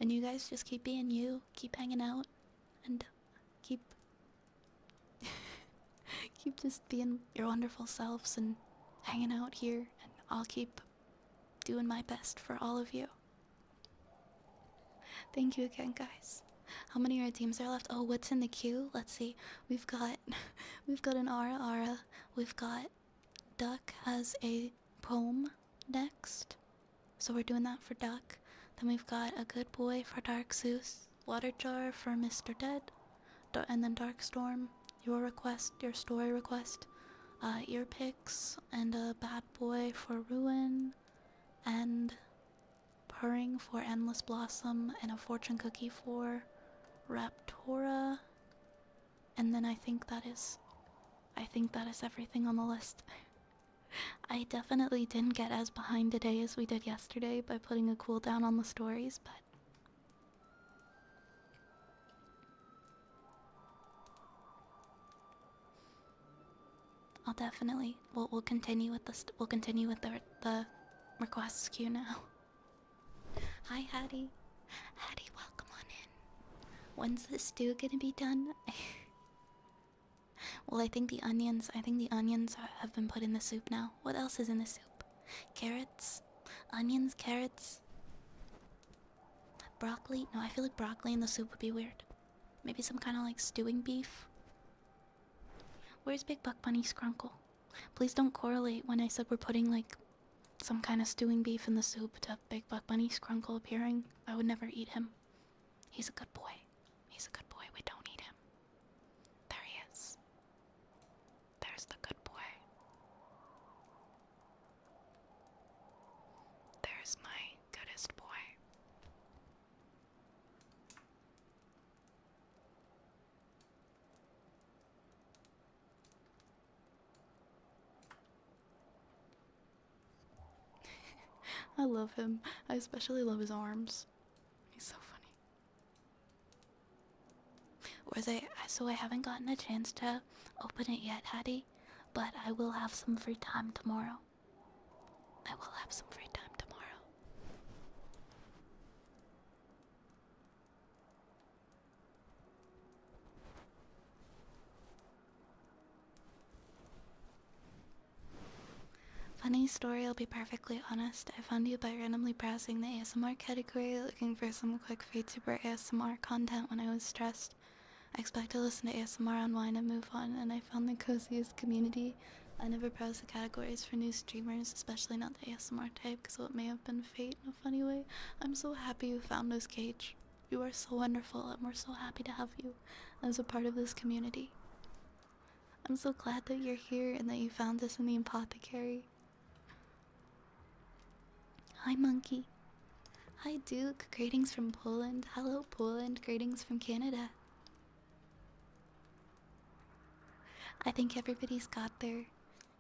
And you guys just keep being you, keep hanging out, and keep keep just being your wonderful selves and hanging out here, and I'll keep doing my best for all of you. Thank you again, guys. How many of our teams are left? Oh, what's in the queue? Let's see. We've got an Ara. We've got Duck has a poem next. So we're doing that for Duck. Then we've got a good boy for Dark Zeus, Water Jar for Mr. Dead, and then Dark Storm, your request, your story request, ear picks, and a bad boy for Ruin, and purring for Endless Blossom, and a fortune cookie for Raptora. And then I think that is everything on the list. I definitely didn't get as behind today as we did yesterday by putting a cooldown on the stories, but I'll definitely we'll continue with the requests queue now. Hi Hattie. Hattie, welcome on in. When's the stew gonna be done? Well, I think the onions have been put in the soup now. What else is in the soup? Carrots? Onions, carrots? Broccoli? No, I feel like broccoli in the soup would be weird. Maybe some kind of like stewing beef? Where's Big Buck Bunny Scrunkle? Please don't correlate when I said we're putting like some kind of stewing beef in the soup to Big Buck Bunny Scrunkle appearing. I would never eat him. He's a good boy. He's a good boy. We don't eat him. There he is. There's the good boy. There's my goodest boy. I love him. I especially love his arms. He's so funny. So I haven't gotten a chance to open it yet, Hattie, but I will have some free time tomorrow. Funny story, I'll be perfectly honest. I found you by randomly browsing the ASMR category, looking for some quick VTuber ASMR content when I was stressed. I expect to listen to ASMR, unwind, and move on, and I found the coziest community. I never browse the categories for new streamers, especially not the ASMR type, because it may have been fate in a funny way. I'm so happy you found us, Cage. You are so wonderful, and we're so happy to have you as a part of this community. I'm so glad that you're here and that you found us in the apothecary. Hi, Monkey. Hi, Duke. Greetings from Poland. Hello, Poland. Greetings from Canada. I think everybody's got their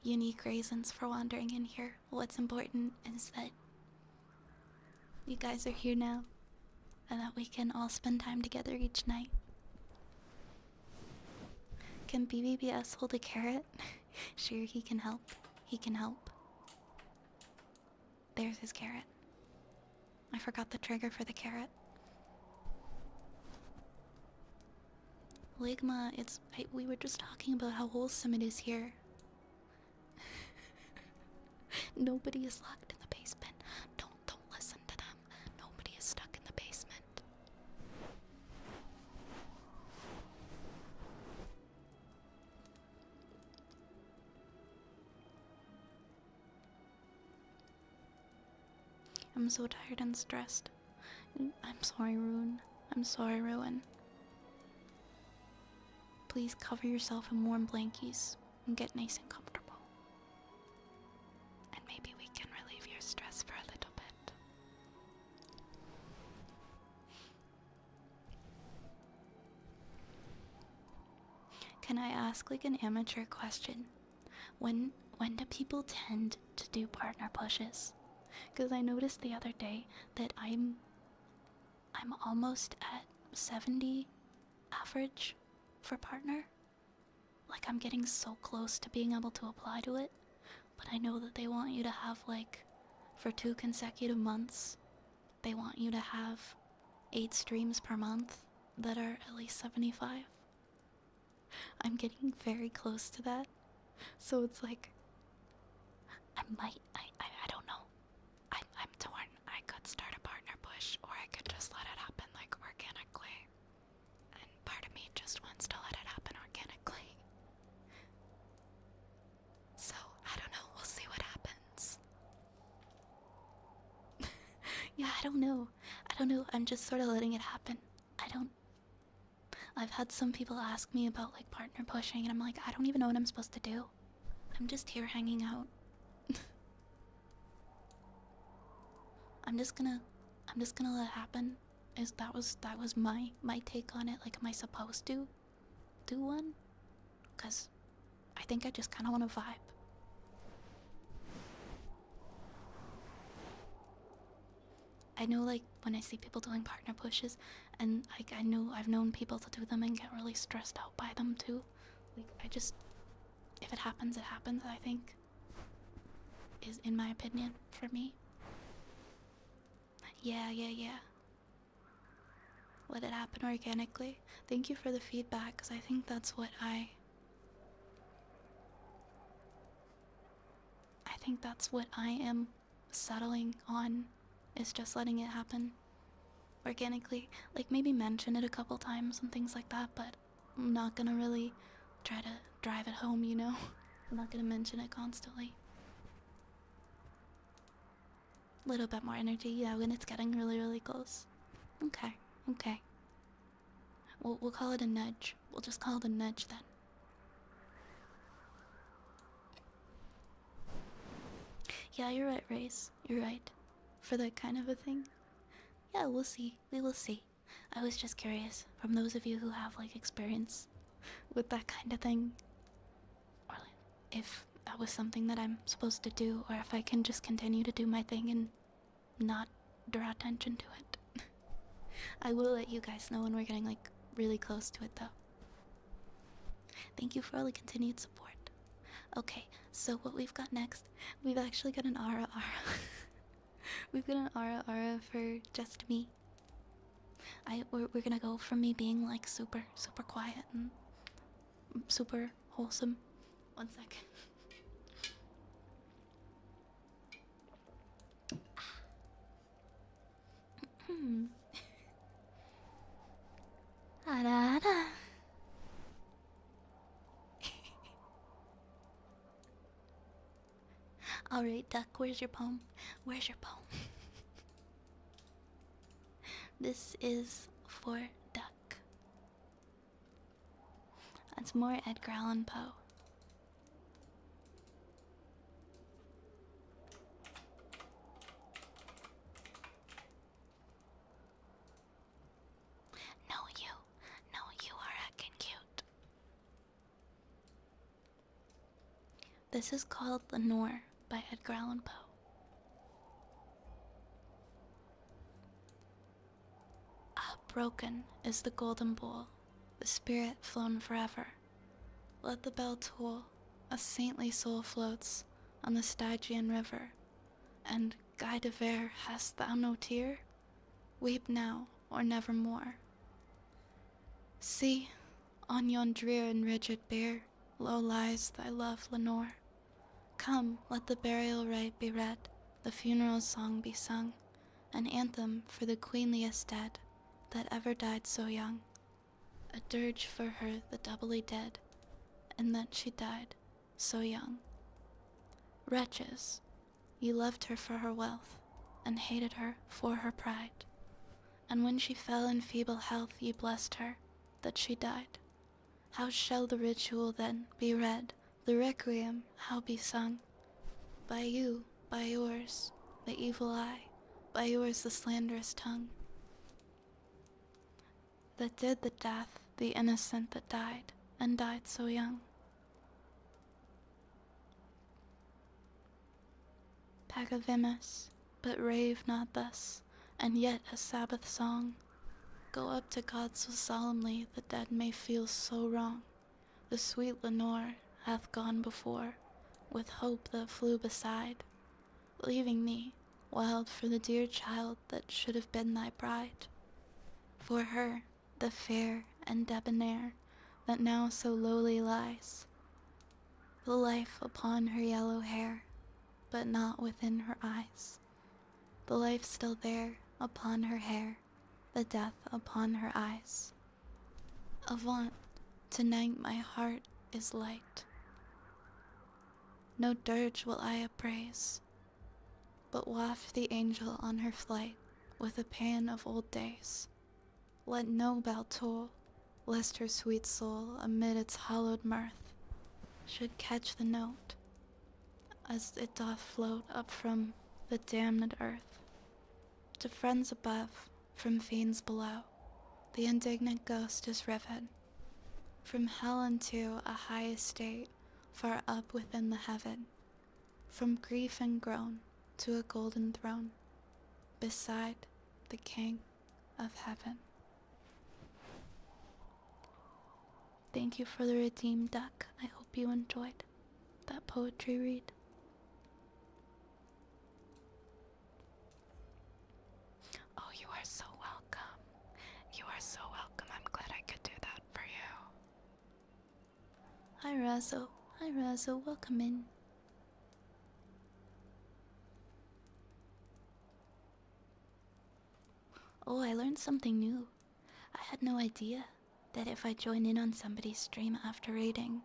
unique reasons for wandering in here. What's important is that you guys are here now and that we can all spend time together each night. Can BBBS hold a carrot? Sure, he can help. He can help. There's his carrot. I forgot the trigger for the carrot. Ligma, we were just talking about how wholesome it is here. Nobody is locked in the basement. Don't listen to them. Nobody is stuck in the basement. I'm so tired and stressed. I'm sorry, Ruin. I'm sorry, Ruin. Please cover yourself in warm blankies and get nice and comfortable. And maybe we can relieve your stress for a little bit. Can I ask like an amateur question? When do people tend to do partner pushes? Because I noticed the other day that I'm almost at 70 average for partner. Like I'm getting so close to being able to apply to it, but I know that they want you to have like, for 2 consecutive months, they want you to have 8 streams per month that are at least 75. I'm getting very close to that, so it's like, I don't know. I'm torn. I could start a partner push, or I could just let it happen like organically. And part of me just wants to let it happen organically. So, I don't know. don't know. I don't know. I'm just sort of letting it happen. I've had some people ask me about like partner pushing, and I'm like, I don't even know what I'm supposed to do. I'm just here hanging out. I'm just gonna let it happen. That was my take on it. Like, am I supposed to do one? Cause I think I just kind of want to vibe. I know, like, when I see people doing partner pushes, and like I've known people to do them and get really stressed out by them too. Like, if it happens, it happens. I think is, in my opinion, for me. Yeah. Let it happen organically. Thank you for the feedback, because I think that's what I think that's what I am settling on, is just letting it happen organically. Like, maybe mention it a couple times and things like that, but I'm not gonna really try to drive it home, you know? I'm not gonna mention it constantly. A little bit more energy, yeah, when it's getting really, really close. Okay. We'll call it a nudge. We'll just call it a nudge then. Yeah, you're right, Race. You're right. For that kind of a thing. Yeah, we'll see. We will see. I was just curious, from those of you who have, like, experience with that kind of thing, or if that was something that I'm supposed to do, or if I can just continue to do my thing and not draw attention to it. I will let you guys know when we're getting, like, really close to it, though. Thank you for all the continued support. Okay, so what we've got next, we've actually got an Ara. We've got an Ara for just me. We're gonna go from me being like super quiet and super wholesome. One sec. Alright, Duck, where's your poem? Where's your poem? This is for Duck. That's more Edgar Allan Poe. No, you are heckin' cute. This is called Lenore by Edgar Allan Poe. Ah, broken is the golden bowl, the spirit flown forever. Let the bell toll, a saintly soul floats on the Stygian river. And, Guy de Vere, hast thou no tear? Weep now, or nevermore. See, on yon drear and rigid bier, low lies thy love, Lenore. Come, let the burial rite be read, the funeral song be sung, an anthem for the queenliest dead that ever died so young. A dirge for her, the doubly dead, and that she died so young. Wretches, ye loved her for her wealth, and hated her for her pride. And when she fell in feeble health, ye blessed her, that she died. How shall the ritual then be read, the requiem how be sung? By you, by yours, the evil eye, by yours the slanderous tongue. That did the death, the innocent that died, and died so young. Pagavimus, but rave not thus, and yet a Sabbath song. Go up to God so solemnly, the dead may feel so wrong. The sweet Lenore hath gone before, with hope that flew beside, leaving thee, wild for the dear child that should have been thy bride. For her, the fair and debonair, that now so lowly lies, the life upon her yellow hair, but not within her eyes. The life still there upon her hair, the death upon her eyes. Avaunt, tonight my heart is light. No dirge will I upraise, but waft the angel on her flight with the pain of old days. Let no bell toll, lest her sweet soul, amid its hallowed mirth, should catch the note, as it doth float up from the damned earth. To friends above, from fiends below, the indignant ghost is riven, from hell unto a high estate, far up within the heaven, from grief and groan to a golden throne, beside the King of Heaven. Thank you for the redeemed duck. I hope you enjoyed that poetry read. Oh, you are so welcome. You are so welcome. I'm glad I could do that for you. Hi Razo. Hi Razo, welcome in. Oh, I learned something new. I had no idea that if I join in on somebody's stream after raiding,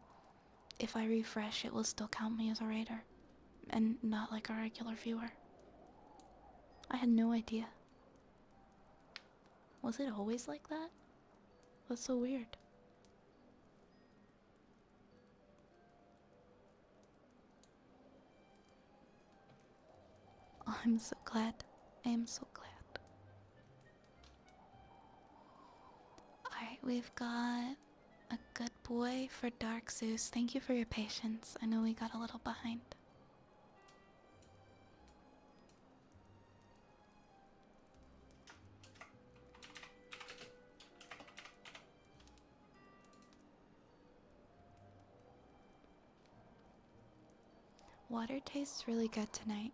if I refresh it will still count me as a raider, and not like a regular viewer. I had no idea. Was it always like that? That's so weird. Oh, I'm so glad. I am so glad. Alright, we've got a good boy for Dark Zeus. Thank you for your patience. I know we got a little behind. Water tastes really good tonight.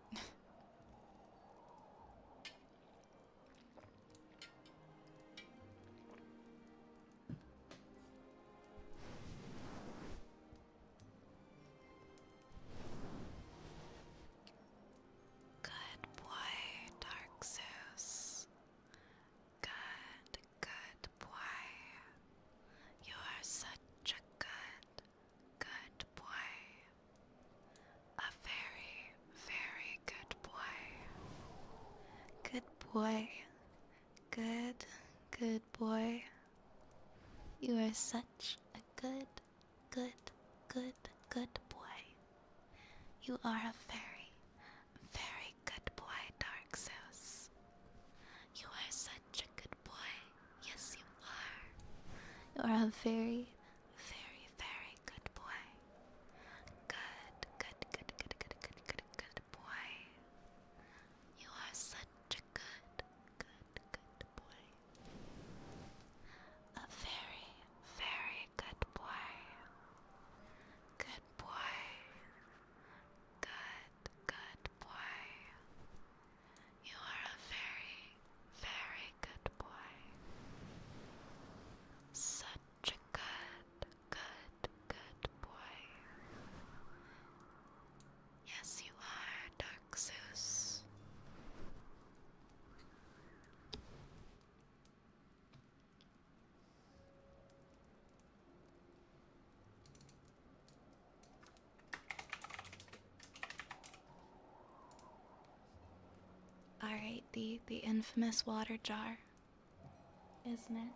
Good boy, Dark Zeus. Good, good boy. You are such a good boy. A very, very good boy. Good boy. Good boy. You are such a good boy. You are a very, very good boy, Dark Zeus. You are such a good boy. Yes, you are. You are a very, Very, very good boy. Good boy. You are such a good boy. A very, very good boy. Good boy. Good boy. You are a very, very good boy. Such a good boy. Yes, you are, Dark Zeus. Alright, the infamous water jar is next.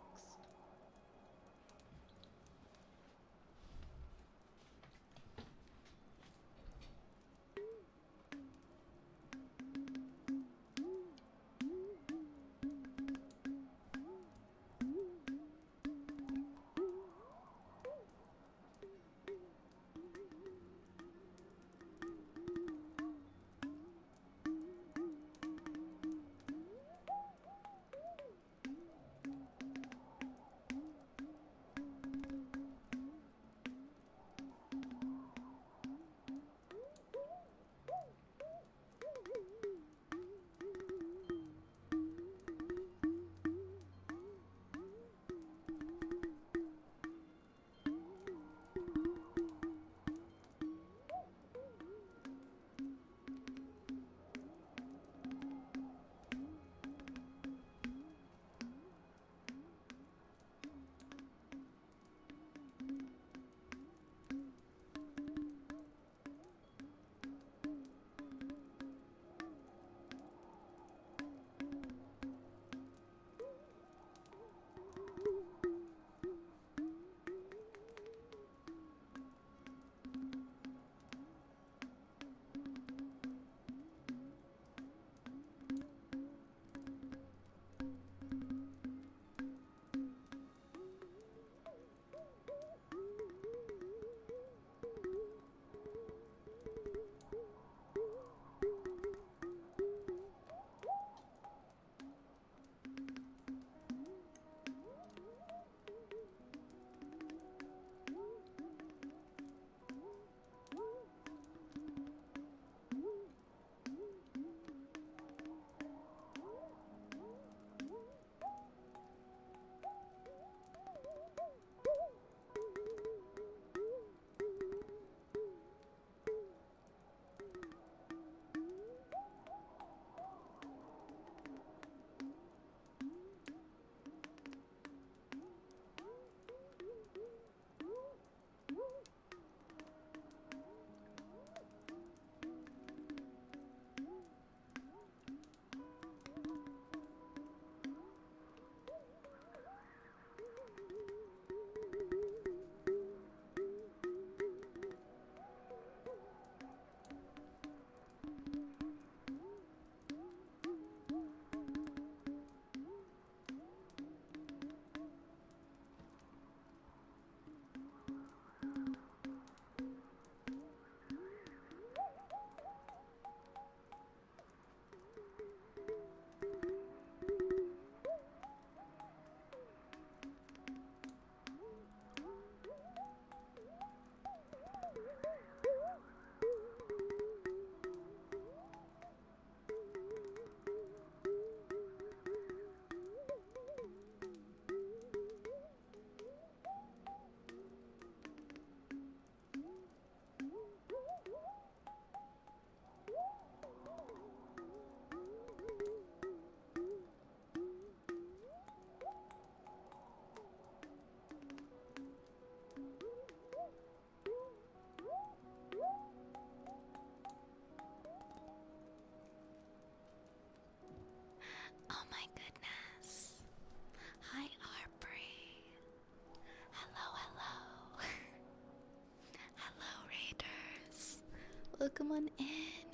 Welcome on in.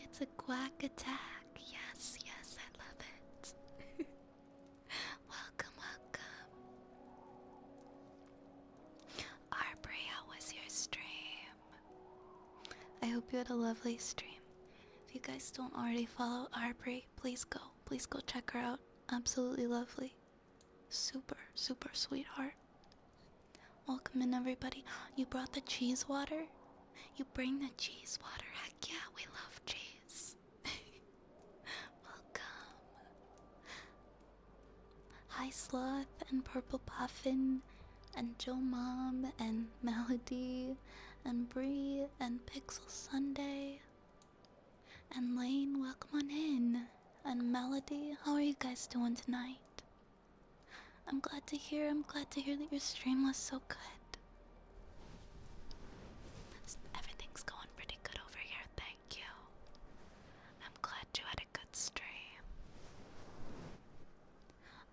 It's a quack attack. Yes, yes, I love it. Welcome, welcome. Aubrey, how was your stream? I hope you had a lovely stream. If you guys don't already follow Aubrey, please go. Please go check her out. Absolutely lovely. Super, super sweetheart. Welcome in, everybody. You brought the cheese water? You bring the cheese water. Heck yeah, we love cheese. Welcome. Hi, Sloth and Purple Puffin and Joe Mom and Melody and Bree and Pixel Sunday and Lane. Welcome on in. And Melody, how are you guys doing tonight? I'm glad to hear that your stream was so good. Everything's going pretty good over here, thank you. I'm glad you had a good stream.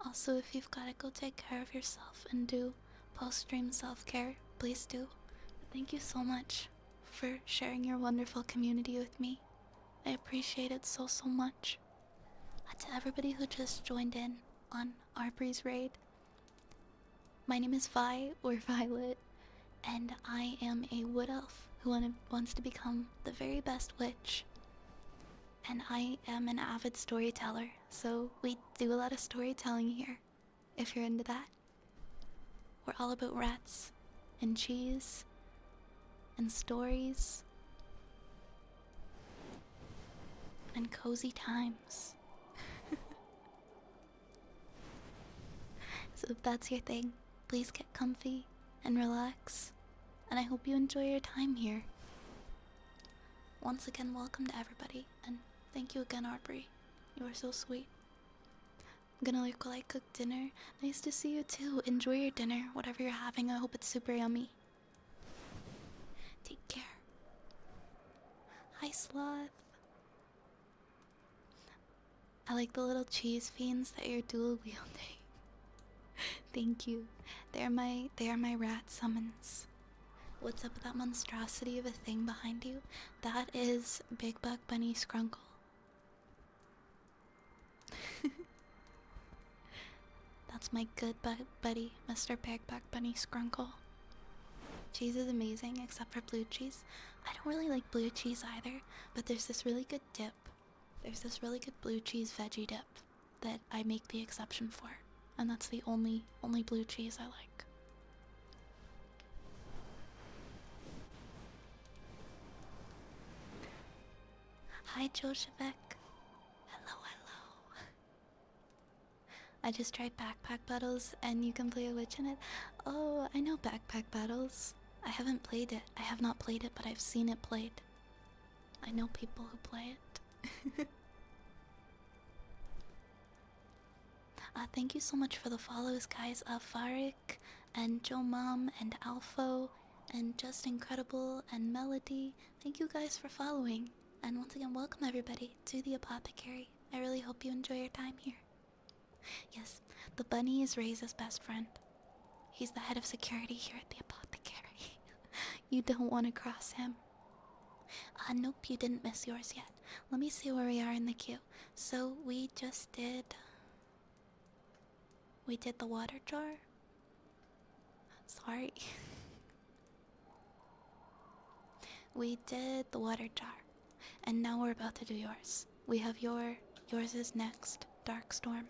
Also, if you've gotta go take care of yourself and do post-stream self-care, please do. Thank you so much for sharing your wonderful community with me. I appreciate it so, so much. To everybody who just joined in on Aubrey's raid, my name is Vi, or Violet, and I am a wood elf who wants to become the very best witch. And I am an avid storyteller, so we do a lot of storytelling here, if you're into that. We're all about rats, and cheese, and stories, and cozy times. So if that's your thing, please get comfy and relax, and I hope you enjoy your time here. Once again, welcome to everybody, and thank you again, Aubrey. You are so sweet. I'm gonna look while I cook dinner. Nice to see you too. Enjoy your dinner, whatever you're having. I hope it's super yummy. Take care. Hi, Sloth. I like the little cheese fiends that you're dual wielding. Thank you. They are my rat summons. What's up with that monstrosity of a thing behind you? That is Big Bug Bunny Scrunkle. That's my good buddy, Mr. Big Bug Bunny Scrunkle. Cheese is amazing, except for blue cheese. I don't really like blue cheese either, but there's this really good dip. There's this really good blue cheese veggie dip that I make the exception for. And that's the only blue cheese I like. Hi, Joshevek. Hello, hello. I just tried Backpack Battles, and you can play a witch in it. Oh, I know Backpack Battles. I haven't played it. I have not played it, but I've seen it played. I know people who play it. Thank you so much for the follows, guys. Farik and Joe Mom and Alpho and Just Incredible and Melody. Thank you guys for following. And once again, welcome everybody to the Apothecary. I really hope you enjoy your time here. Yes, the bunny is Ray's best friend. He's the head of security here at the Apothecary. You don't want to cross him. Nope, you didn't miss yours yet. Let me see where we are in the queue. So we just did... We did the water jar? Sorry. We did the water jar. And now we're about to do yours. We have yours is next, Dark Storm.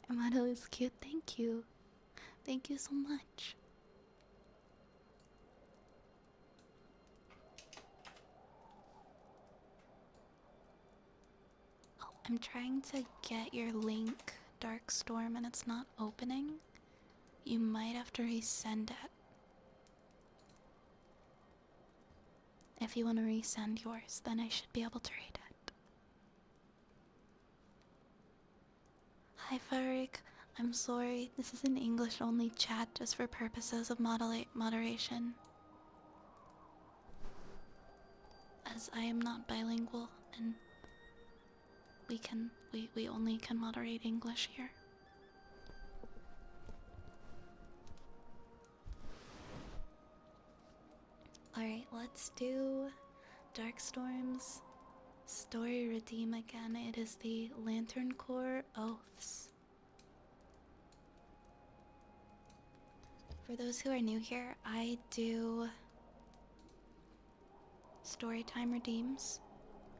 Your model is cute, thank you. Thank you so much. Oh, I'm trying to get your link, Dark Storm, and it's not opening. You might have to resend it. If you want to resend yours, then I should be able to read it. Hi, Farik. I'm sorry. This is an English-only chat just for purposes of moderation. As I am not bilingual, and we only can moderate English here. let's do Darkstorm's story redeem again. It is the Lantern Core Oaths. For those who are new here, I do storytime redeems.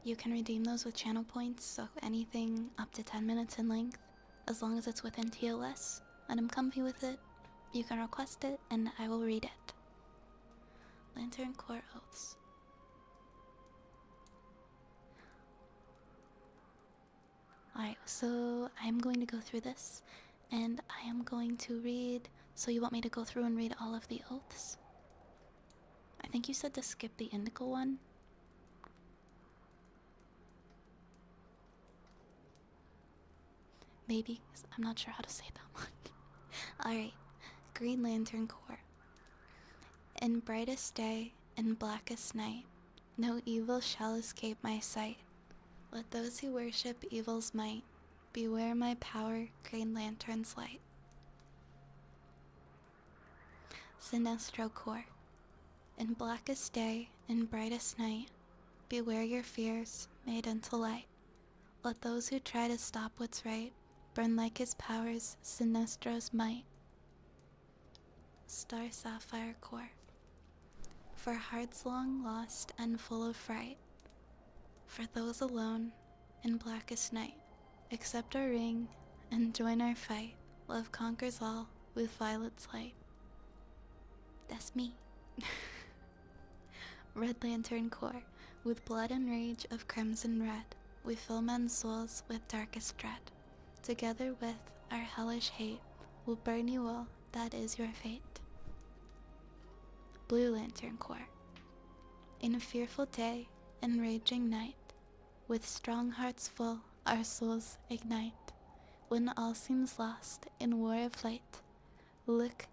You can redeem those with channel points, so anything up to 10 minutes in length, as long as it's within TOS, and I'm comfy with it, you can request it and I will read it. Lantern Core Oaths. Alright, so I'm going to go through this, and I am going to read. So, you want me to go through and read all of the oaths? I think you said to skip the indigo one. Maybe, 'cause I'm not sure how to say that one. Alright, Green Lantern Corps. In brightest day and blackest night, no evil shall escape my sight. Let those who worship evil's might beware my power, Green Lantern's light. Sinestro Corps. In blackest day and brightest night, beware your fears made into light. Let those who try to stop what's right burn like his powers, Sinestro's might. Star Sapphire Corps. For hearts long lost and full of fright, for those alone in blackest night, accept our ring and join our fight. Love conquers all with violet's light. That's me. Red Lantern Corps. With blood and rage of crimson red, we fill men's souls with darkest dread. Together with our hellish hate, we'll burn you all, that is your fate. Blue Lantern Corps. In a fearful day and raging night, with strong hearts full, our souls ignite. When all seems lost in war of light, look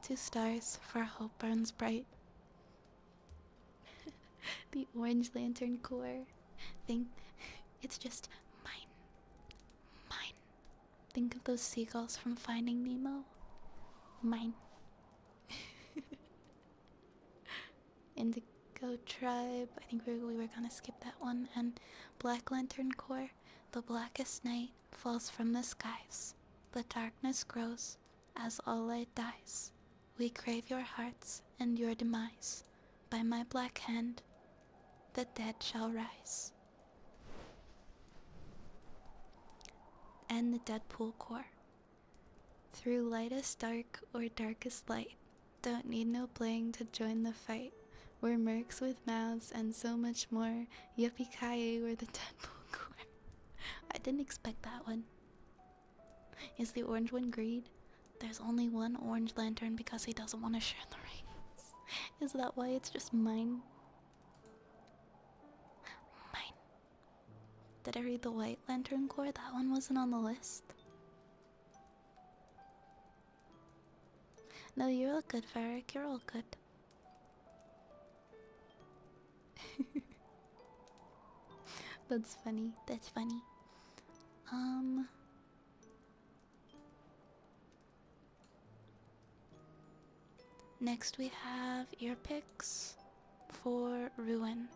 to stars for hope burns bright. The Orange Lantern Corps. Think it's just mine. Mine. Think of those seagulls from Finding Nemo. Mine. Indigo Tribe. I think we were gonna skip that one. And Black Lantern Corps. The blackest night falls from the skies. The darkness grows as all light dies. We crave your hearts and your demise. By my black hand, the dead shall rise. And the Deadpool Corps. Through lightest dark or darkest light, don't need no bling to join the fight. We're mercs with mouths and so much more. Yippee-ki-yay, we're the Deadpool Corps. I didn't expect that one. Is the orange one greed? There's only one orange lantern because he doesn't want to share the rings. Is that why it's just mine? Mine. Did I read the White Lantern Corps? That one wasn't on the list. No, you're all good, Varric. You're all good. That's funny. That's funny. Next we have ear picks for Ruin.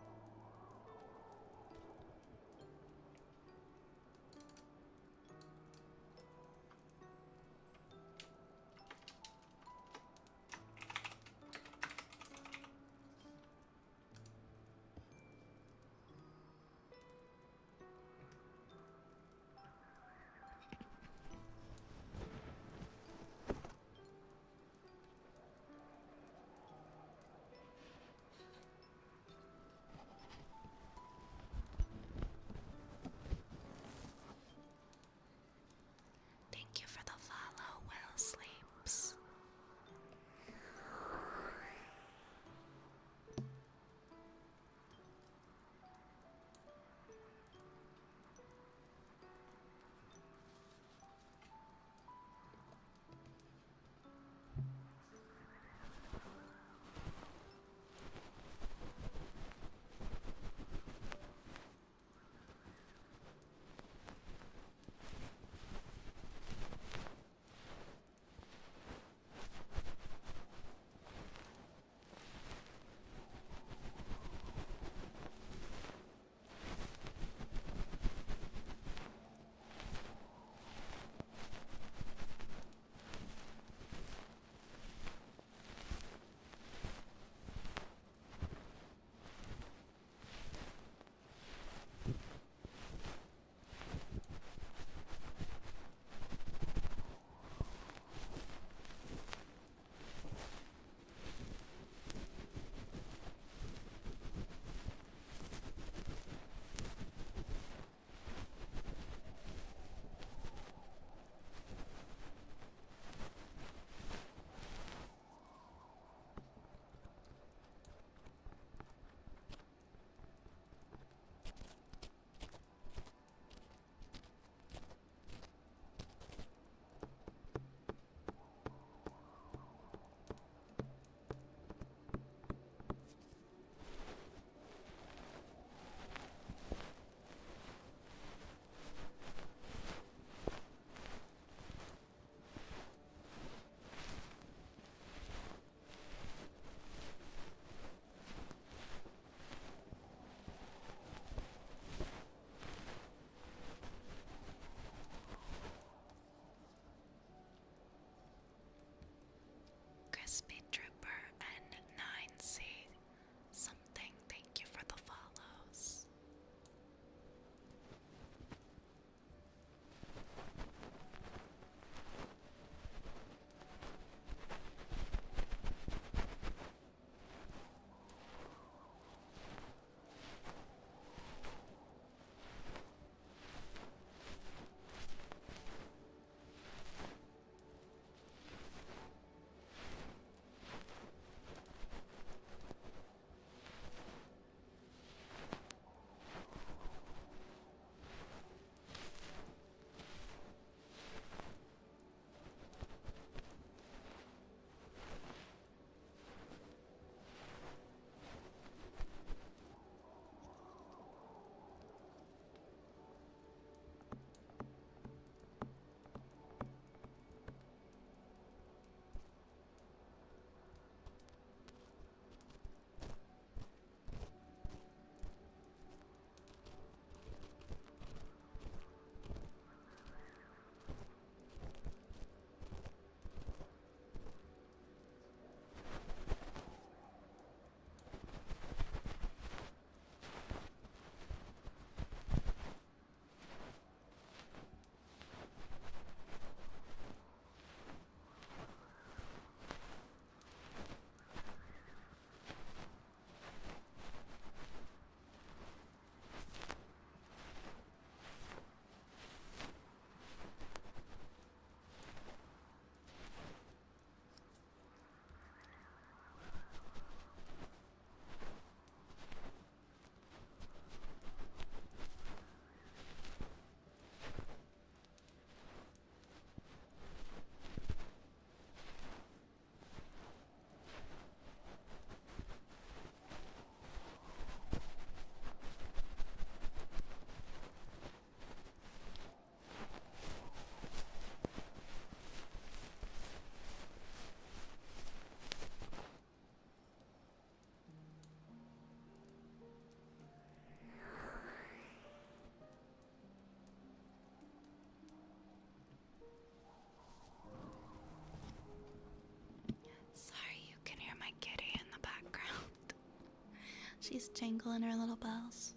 jangling her little bells.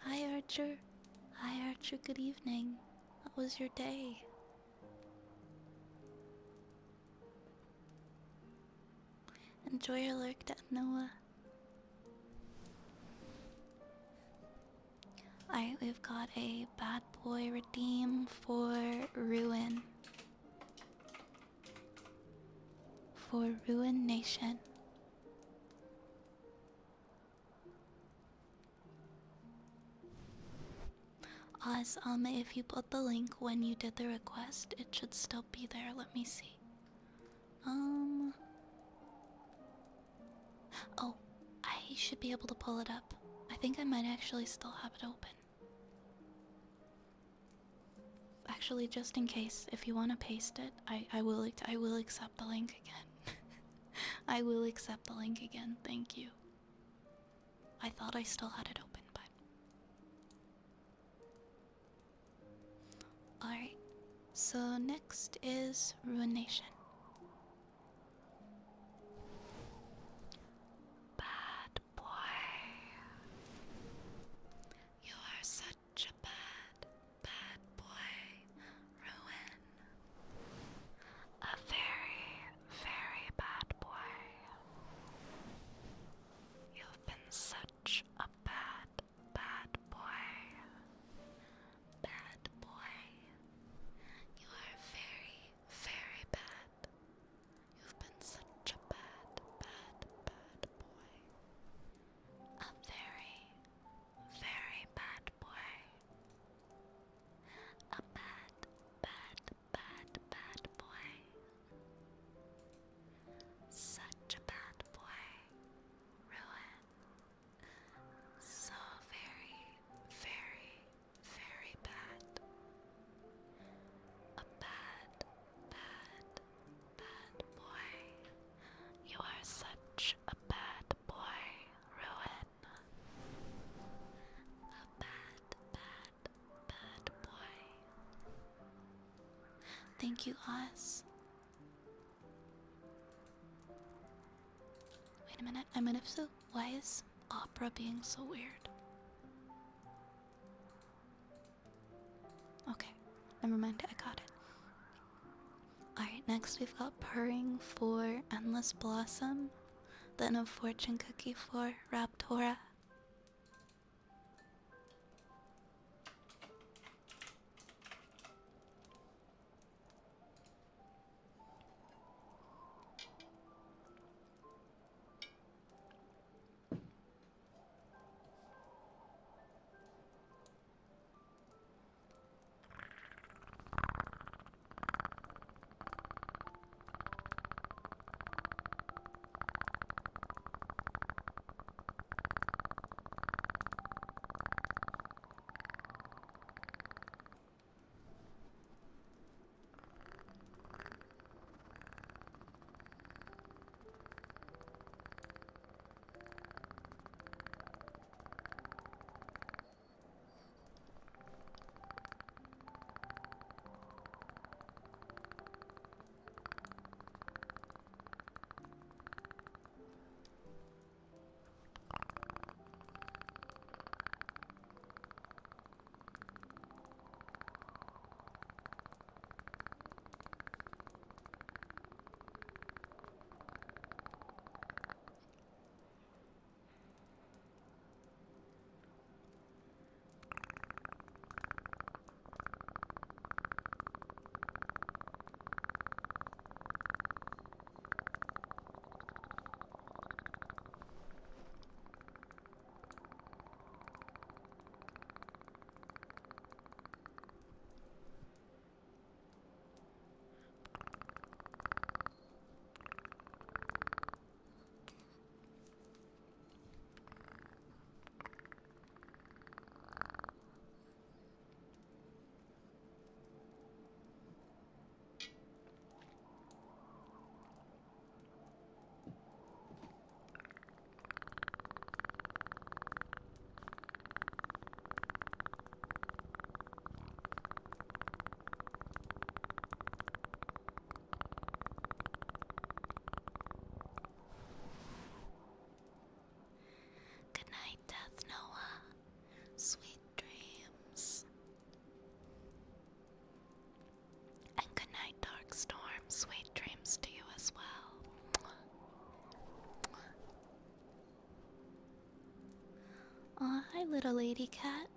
Hi, Archer. Hi, Archer. Good evening. How was your day? Enjoy your lurk, Noah. Alright, we've got a bad boy redeem for Ruin. For Ruin Nation. Oz, if you put the link when you did the request, it should still be there. Let me see. Oh, I should be able to pull it up. I think I might actually still have it open. Actually, just in case, if you want to paste it, I will accept the link again. I will accept the link again. Thank you. I thought I still had it open, but alright. So next is Ruination. Bad boy. You are such a bad boy. Ruin. A very, very bad boy. You've been such a bad boy. Bad boy. You are very, very bad. You've been such a bad boy. A very, very bad boy. A bad boy. Such a bad boy. Ruin. So very, very, very bad. A bad boy. You are such a bad boy, Ruin. A bad boy. Thank you, Oz. Wait a minute, I'm an Ipso. Why is Opera being so weird? Okay, never mind, I got it. Alright, next we've got Purring for Endless Blossom, then a Fortune Cookie for Raptora. Hi, little lady cat.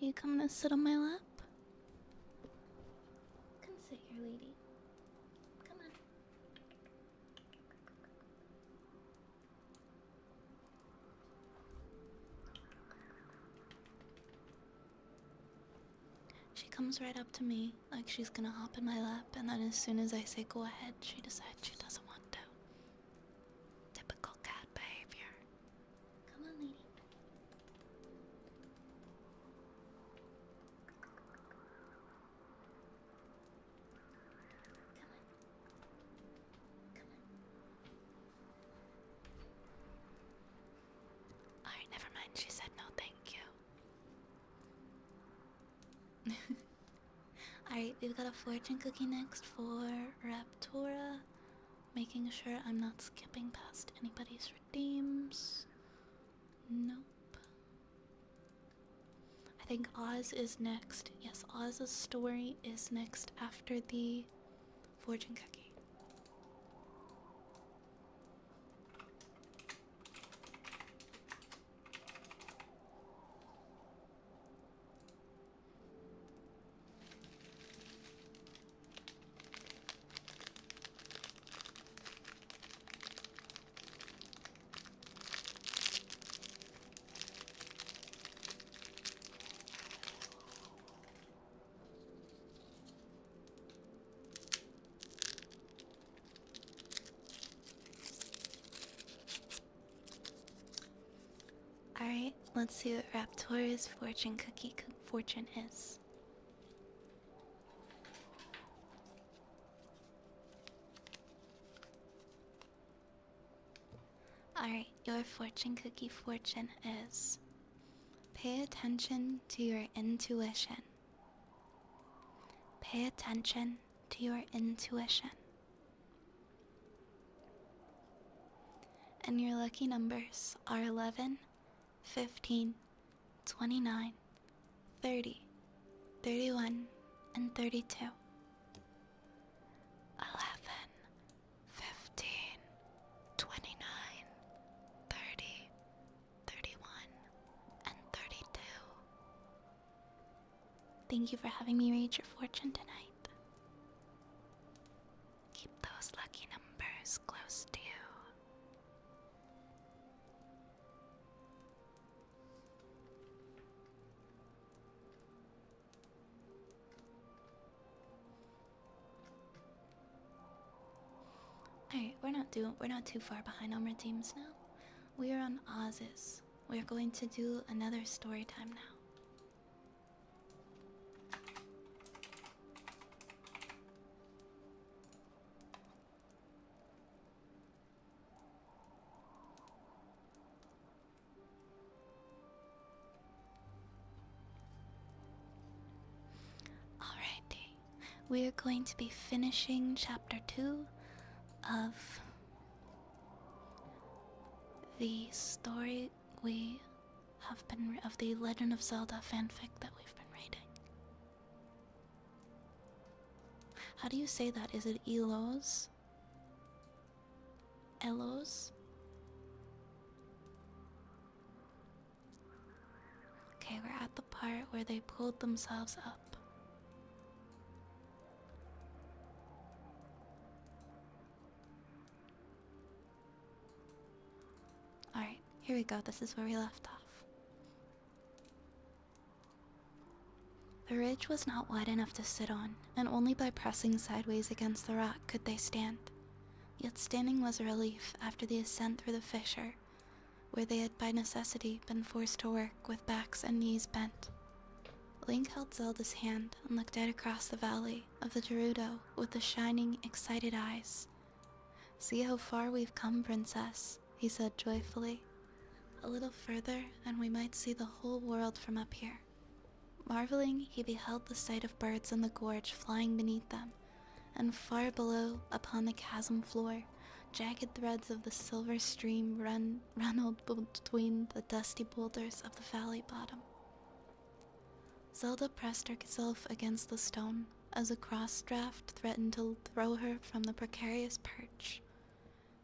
You come to sit on my lap? Come sit here, lady. Come on. She comes right up to me like she's gonna hop in my lap, and then as soon as I say go ahead, she decides she doesn't want to. Typical cat behavior. Come on, lady. Alright, never mind. She said no, thank you. Alright, we've got a fortune cookie next for Raptora. Making sure I'm not skipping past anybody's redeems. Nope. I think Oz is next. Yes, Oz's story is next after the fortune cookie. Alright, let's see what Raptora's fortune cookie fortune is. Alright, your fortune cookie fortune is: pay attention to your intuition. Pay attention to your intuition. And your lucky numbers are 11, 15, 29, 30, 31, and 32. 11, 15, 29, 30, 31, and 32. Thank you for having me read your fortune tonight. Keep those lucky numbers close to you. Alright, we're not too far behind on redeems now. We are on Oz's. We're going to do another story time now. Alrighty, we are going to be finishing chapter 2 of the story we have been of the Legend of Zelda fanfic that we've been reading. How do you say that? Is it Elos? Elos? Okay, we're at the part where they pulled themselves up. Alright, here we go. This is where we left off. The ridge was not wide enough to sit on, and only by pressing sideways against the rock could they stand. Yet standing was a relief after the ascent through the fissure, where they had by necessity been forced to work with backs and knees bent. Link held Zelda's hand and looked out across the valley of the Gerudo with the shining, excited eyes. "See how far we've come, Princess," he said joyfully. "A little further and we might see the whole world from up here." Marveling, he beheld the sight of birds in the gorge flying beneath them, and far below, upon the chasm floor, jagged threads of the silver stream runneled between the dusty boulders of the valley bottom. Zelda pressed herself against the stone as a cross draft threatened to throw her from the precarious perch.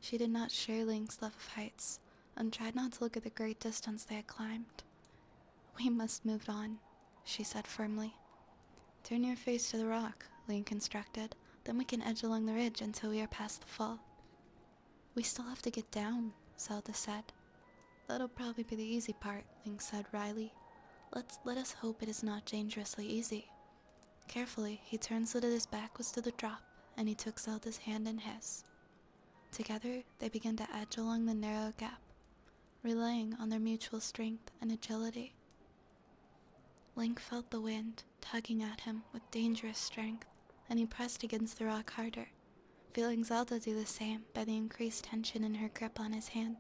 She did not share Link's love of heights, and tried not to look at the great distance they had climbed. We must move on, she said firmly. Turn your face to the rock, Link instructed. Then we can edge along the ridge until we are past the fall. We still have to get down, Zelda said. That'll probably be the easy part, Link said wryly. Let us hope it is not dangerously easy. Carefully, he turned so that his back was to the drop, and he took Zelda's hand in his. Together, they began to edge along the narrow gap, relying on their mutual strength and agility. Link felt the wind tugging at him with dangerous strength, and he pressed against the rock harder, feeling Zelda do the same by the increased tension in her grip on his hand.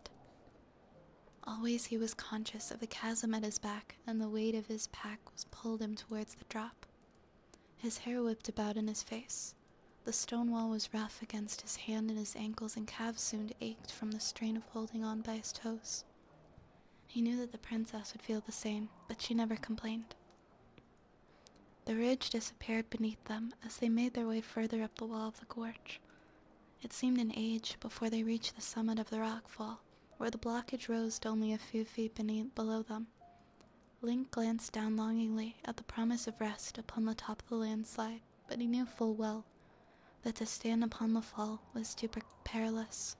Always he was conscious of the chasm at his back, and the weight of his pack was pulled him towards the drop. His hair whipped about in his face. The stone wall was rough against his hand, and his ankles and calves soon ached from the strain of holding on by his toes. He knew that the princess would feel the same, but she never complained. The ridge disappeared beneath them as they made their way further up the wall of the gorge. It seemed an age before they reached the summit of the rockfall, where the blockage rose to only a few feet below them. Link glanced down longingly at the promise of rest upon the top of the landslide, but he knew full well that to stand upon the fall was too perilous.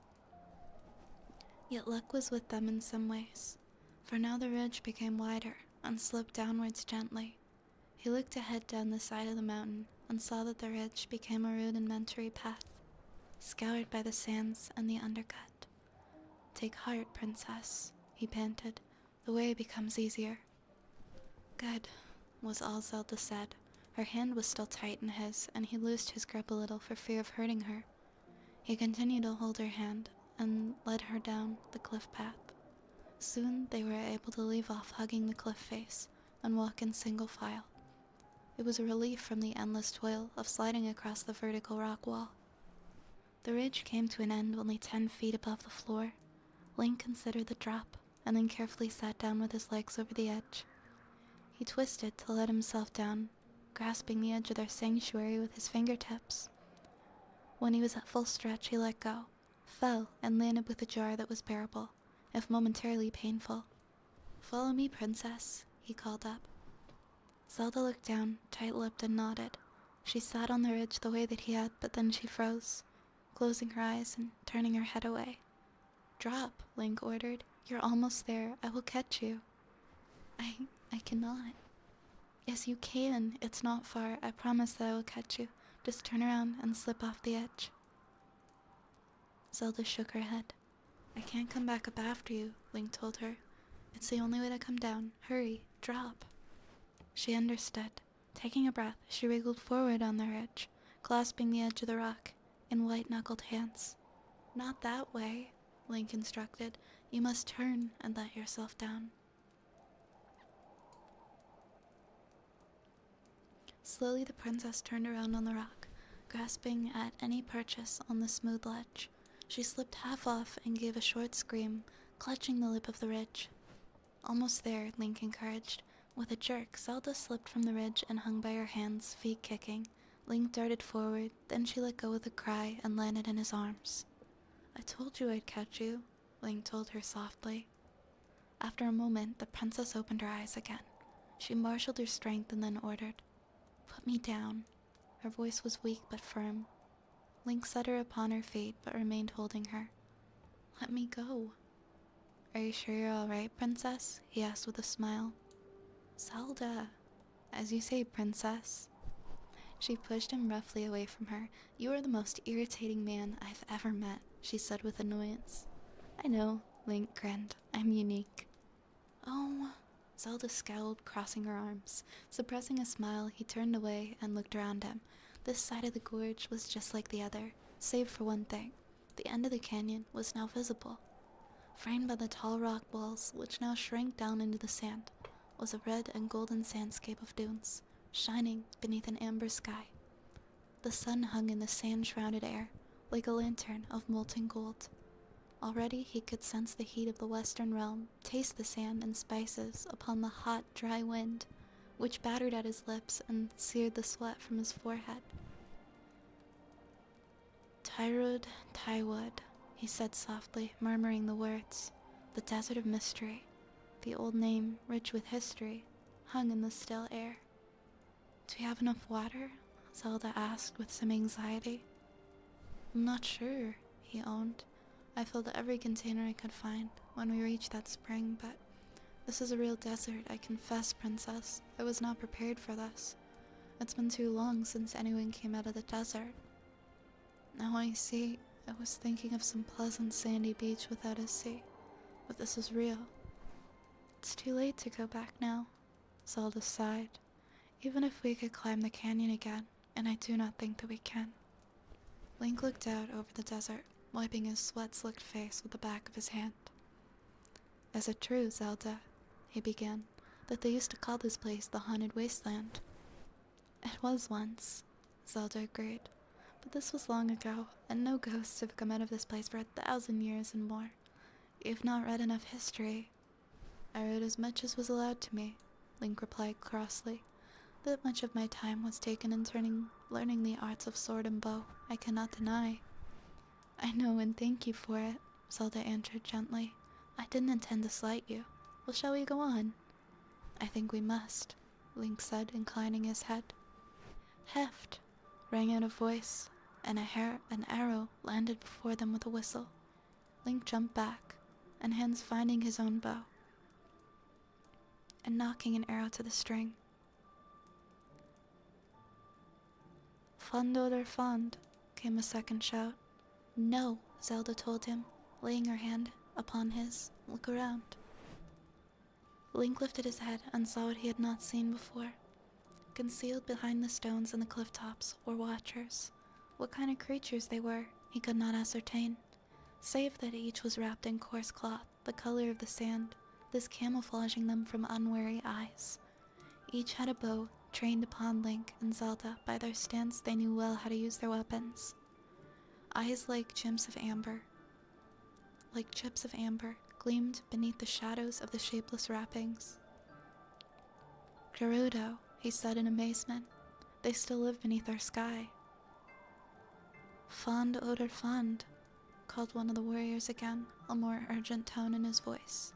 Yet luck was with them in some ways, for now the ridge became wider and sloped downwards gently. He looked ahead down the side of the mountain and saw that the ridge became a rudimentary path, scoured by the sands and the undercut. Take heart, princess, he panted. The way becomes easier. Good, was all Zelda said. Her hand was still tight in his, and he loosed his grip a little for fear of hurting her. He continued to hold her hand and led her down the cliff path. Soon they were able to leave off hugging the cliff face and walk in single file. It was a relief from the endless toil of sliding across the vertical rock wall. The ridge came to an end only 10 feet above the floor. Link considered the drop, and then carefully sat down with his legs over the edge. He twisted to let himself down, grasping the edge of their sanctuary with his fingertips. When he was at full stretch, he let go, fell, and landed with a jar that was bearable, if momentarily painful. Follow me, princess, he called up. Zelda looked down, tight-lipped, and nodded. She sat on the ridge the way that he had, but then she froze, closing her eyes and turning her head away. Drop, Link ordered. You're almost there. I will catch you. I cannot. Yes, you can. It's not far. I promise that I will catch you. Just turn around and slip off the edge. Zelda shook her head. I can't come back up after you, Link told her. It's the only way to come down. Hurry, drop. She understood. Taking a breath, she wriggled forward on the ridge, clasping the edge of the rock in white-knuckled hands. Not that way, Link instructed. You must turn and let yourself down. Slowly the princess turned around on the rock, grasping at any purchase on the smooth ledge. She slipped half off and gave a short scream, clutching the lip of the ridge. Almost there, Link encouraged. With a jerk, Zelda slipped from the ridge and hung by her hands, feet kicking. Link darted forward, then she let go with a cry and landed in his arms. I told you I'd catch you, Link told her softly. After a moment, the princess opened her eyes again. She marshaled her strength and then ordered, Put me down. Her voice was weak but firm. Link set her upon her feet but remained holding her. Let me go. Are you sure you're all right, princess? He asked with a smile. Zelda. As you say, princess. She pushed him roughly away from her. You are the most irritating man I've ever met, she said with annoyance. I know, Link grinned. I'm unique. Oh, Zelda scowled, crossing her arms. Suppressing a smile, he turned away and looked around him. This side of the gorge was just like the other, save for one thing. The end of the canyon was now visible. Framed by the tall rock walls, which now shrank down into the sand, was a red and golden sandscape of dunes, shining beneath an amber sky. The sun hung in the sand-shrouded air, like a lantern of molten gold. Already he could sense the heat of the western realm, taste the sand and spices upon the hot, dry wind, which battered at his lips and seared the sweat from his forehead. Tyrud, Tywud, he said softly, murmuring the words. The desert of mystery. the old name, rich with history, hung in the still air. "Do we have enough water?" Zelda asked with some anxiety. "I'm not sure," he owned. "I filled every container I could find when we reached that spring, but this is a real desert, I confess, Princess. I was not prepared for this. It's been too long since anyone came out of the desert. Now I see. I was thinking of some pleasant sandy beach without a sea, but this is real. It's too late to go back now," Zelda sighed. "Even if we could climb the canyon again, and I do not think that we can." Link looked out over the desert, wiping his sweat-slicked face with the back of his hand. "Is it true, Zelda," he began, "that they used to call this place the Haunted Wasteland?" "It was once," Zelda agreed. "But this was long ago, and no ghosts have come out of this place for 1,000 years and more. You've not read enough history." "I read as much as was allowed to me," Link replied crossly. "That much of my time was taken in learning the arts of sword and bow, I cannot deny." "I know, and thank you for it," Zelda answered gently. "I didn't intend to slight you. Well, shall we go on?" "I think we must," Link said, inclining his head. "Heft!" rang out a voice, and an arrow landed before them with a whistle. Link jumped back, and hands finding his own bow, and knocking an arrow to the string. "Fond oder fond," came a second shout. "No," Zelda told him, laying her hand upon his. "Look around." Link lifted his head and saw what he had not seen before. Concealed behind the stones and the cliff tops were watchers. What kind of creatures they were, he could not ascertain, save that each was wrapped in coarse cloth, the color of the sand, this camouflaging them from unwary eyes. Each had a bow, trained upon Link and Zelda. By their stance, they knew well how to use their weapons. Eyes like chips of amber, gleamed beneath the shadows of the shapeless wrappings. "Gerudo," he said in amazement. "They still live beneath our sky." "Fond oder fond," called one of the warriors again, a more urgent tone in his voice.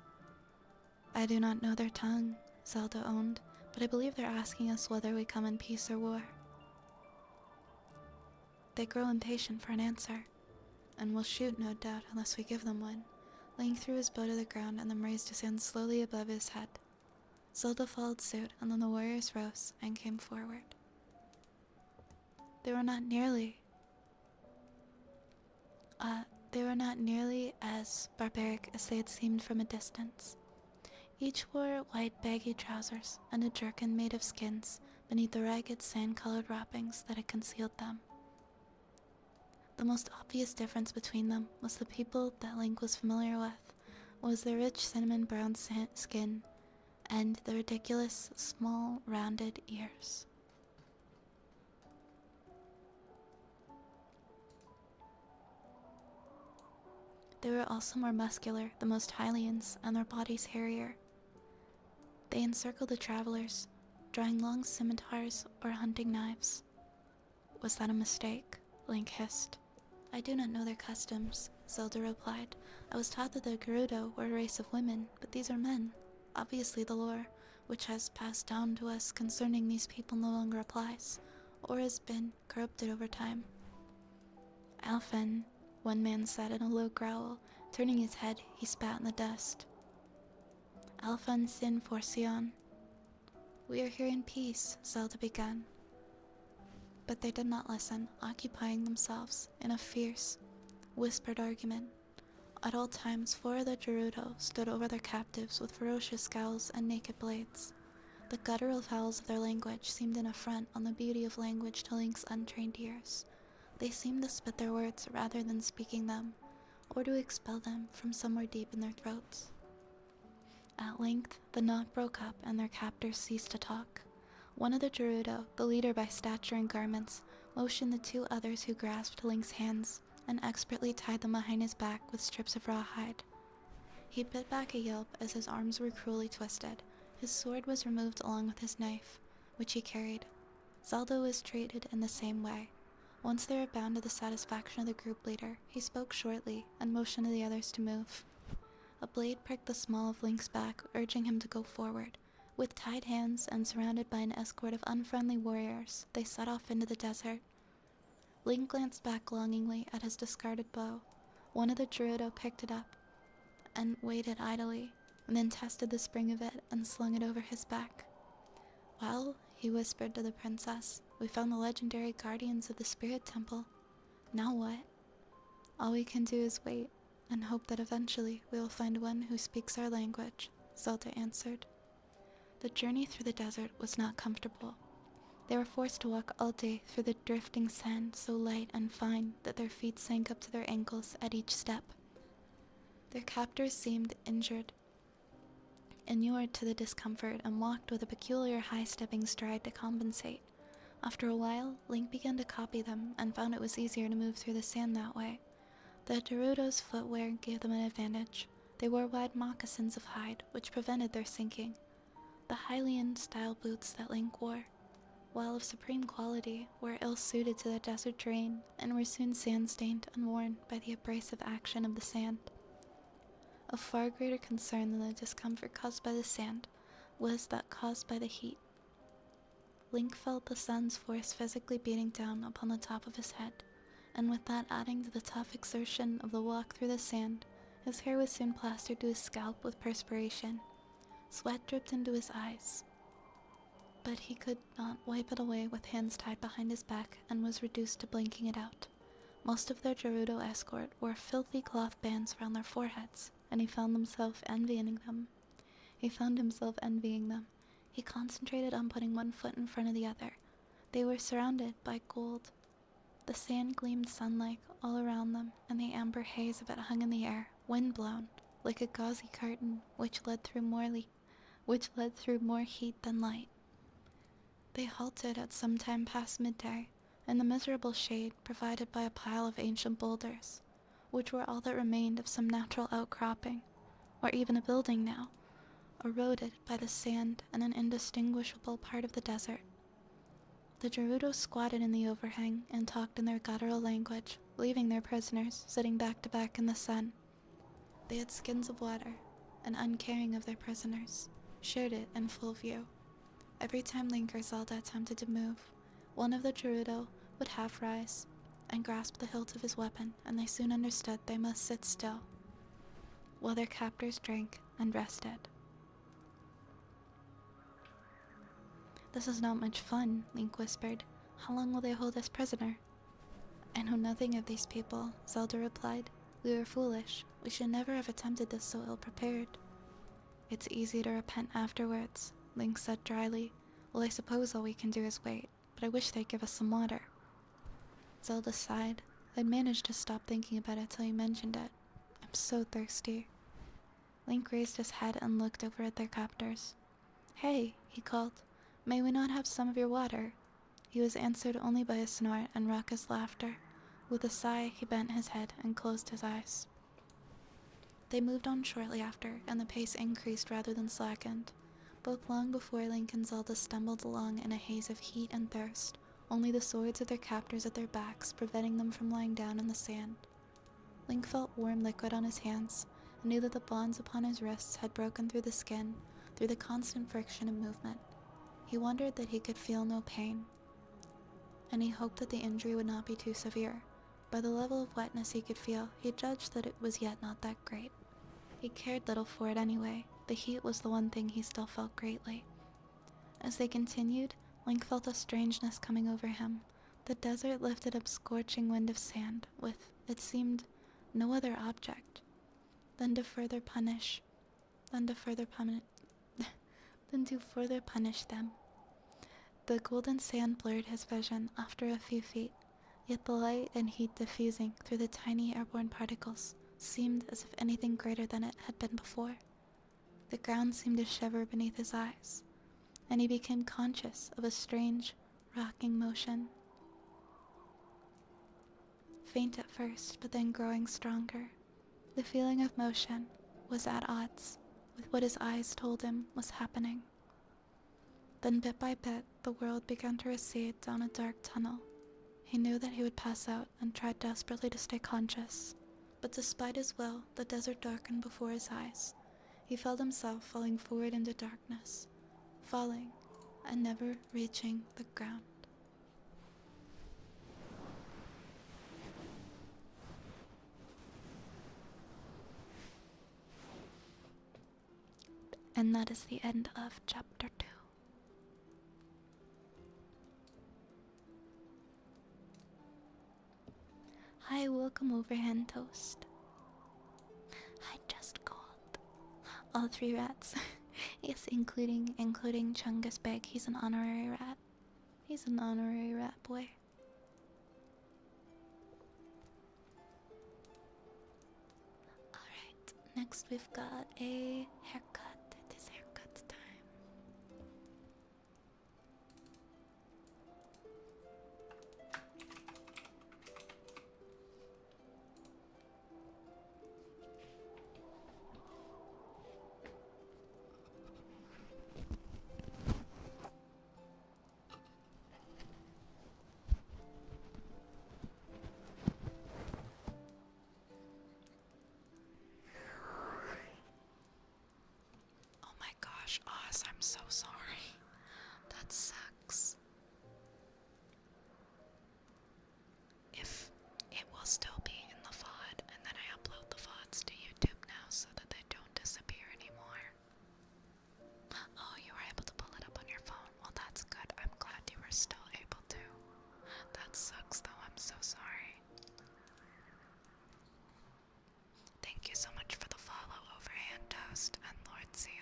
"I do not know their tongue," Zelda owned, "but I believe they're asking us whether we come in peace or war." "They grow impatient for an answer, and will shoot, no doubt, unless we give them one." Link threw his bow to the ground and then raised his hand slowly above his head. Zelda followed suit, and then the warriors rose and came forward. They were not nearly as barbaric as they had seemed from a distance. Each wore white baggy trousers and a jerkin made of skins beneath the ragged sand-colored wrappings that had concealed them. The most obvious difference between them was the people that Link was familiar with, was their rich cinnamon-brown skin and the ridiculous, small, rounded ears. They were also more muscular, the most Hylians, and their bodies hairier. They encircled the travelers, drawing long scimitars or hunting knives. "Was that a mistake?" Link hissed. "I do not know their customs," Zelda replied. "I was taught that the Gerudo were a race of women, but these are men. Obviously the lore, which has passed down to us concerning these people, no longer applies, or has been corrupted over time." "Alphen," one man said in a low growl. Turning his head, he spat in the dust. "Alphen sin forcion." "We are here in peace," Zelda began. But they did not listen, occupying themselves in a fierce, whispered argument. At all times, 4 of the Gerudo stood over their captives with ferocious scowls and naked blades. The guttural vowels of their language seemed an affront on the beauty of language to Link's untrained ears. They seemed to spit their words rather than speaking them, or to expel them from somewhere deep in their throats. At length, the knot broke up and their captors ceased to talk. One of the Gerudo, the leader by stature and garments, motioned the 2 others who grasped Link's hands and expertly tied them behind his back with strips of rawhide. He bit back a yelp as his arms were cruelly twisted. His sword was removed along with his knife, which he carried. Zelda was treated in the same way. Once they were bound to the satisfaction of the group leader, he spoke shortly and motioned to the others to move. A blade pricked the small of Link's back, urging him to go forward. With tied hands and surrounded by an escort of unfriendly warriors, they set off into the desert. Link glanced back longingly at his discarded bow. One of the Gerudo picked it up and waited idly, and then tested the spring of it and slung it over his back. "Well," he whispered to the princess, "we found the legendary guardians of the spirit temple. Now what?" "All we can do is wait, and hope that eventually we will find one who speaks our language," Zelda answered. The journey through the desert was not comfortable. They were forced to walk all day through the drifting sand so light and fine that their feet sank up to their ankles at each step. Their captors seemed injured, inured to the discomfort, and walked with a peculiar high-stepping stride to compensate. After a while, Link began to copy them and found it was easier to move through the sand that way. The Gerudo's footwear gave them an advantage. They wore wide moccasins of hide, which prevented their sinking. The Hylian-style boots that Link wore, while of supreme quality, were ill-suited to the desert terrain and were soon sand-stained and worn by the abrasive action of the sand. Of far greater concern than the discomfort caused by the sand was that caused by the heat. Link felt the sun's force physically beating down upon the top of his head, and with that adding to the tough exertion of the walk through the sand, his hair was soon plastered to his scalp with perspiration. Sweat dripped into his eyes, but he could not wipe it away with hands tied behind his back and was reduced to blinking it out. Most of their Gerudo escort wore filthy cloth bands around their foreheads, and he found himself envying them. He concentrated on putting one foot in front of the other. They were surrounded by gold. The sand gleamed sun-like all around them, and the amber haze of it hung in the air, wind-blown, like a gauzy curtain which led through more heat than light. They halted at some time past midday, in the miserable shade provided by a pile of ancient boulders, which were all that remained of some natural outcropping, or even a building now, eroded by the sand and an indistinguishable part of the desert. The Gerudo squatted in the overhang and talked in their guttural language, leaving their prisoners sitting back to back in the sun. They had skins of water, and uncaring of their prisoners, shared it in full view. Every time Link or Zelda attempted to move, one of the Gerudo would half rise and grasp the hilt of his weapon, and they soon understood they must sit still, while their captors drank and rested. "This is not much fun," Link whispered. "How long will they hold us prisoner?" "I know nothing of these people," Zelda replied. "We were foolish. We should never have attempted this so ill-prepared." "It's easy to repent afterwards," Link said dryly. "Well, I suppose all we can do is wait, but I wish they'd give us some water." Zelda sighed. "I'd managed to stop thinking about it till you mentioned it. I'm so thirsty." Link raised his head and looked over at their captors. "Hey," he called. "May we not have some of your water?" He was answered only by a snort and raucous laughter. With a sigh, he bent his head and closed his eyes. They moved on shortly after, and the pace increased rather than slackened. Both long before Link and Zelda stumbled along in a haze of heat and thirst, only the swords of their captors at their backs preventing them from lying down in the sand. Link felt warm liquid on his hands, and knew that the bonds upon his wrists had broken through the skin, through the constant friction and movement. He wondered that he could feel no pain, and he hoped that the injury would not be too severe. By the level of wetness he could feel, he judged that it was yet not that great. He cared little for it anyway. The heat was the one thing he still felt greatly. As they continued, Link felt a strangeness coming over him. The desert lifted a scorching wind of sand, with, it seemed, no other object than to further punish them. The golden sand blurred his vision after a few feet, yet the light and heat diffusing through the tiny airborne particles seemed as if anything greater than it had been before. The ground seemed to shiver beneath his eyes, and he became conscious of a strange, rocking motion. Faint at first, but then growing stronger. The feeling of motion was at odds with what his eyes told him was happening. Then bit by bit, the world began to recede down a dark tunnel. He knew that he would pass out and tried desperately to stay conscious, But despite his will, the desert darkened before his eyes. He felt himself falling forward into darkness, falling and never reaching the ground. And that is the end of chapter 2. Hi, welcome over, Hen Toast. I just called. All 3 rats. Yes, including Chungus Beg. He's an honorary rat. He's an honorary rat boy. Alright, next we've got a haircut. It is haircut time. Oh my gosh, Oz, I'm so sorry. That sucks. If it will still be in the VOD, and then I upload the VODs to YouTube now so that they don't disappear anymore. Oh, you were able to pull it up on your phone. Well, that's good. I'm glad you were still able to. That sucks though, I'm so sorry. Thank you so much for the follow, Overhand Toast and Lord Sion.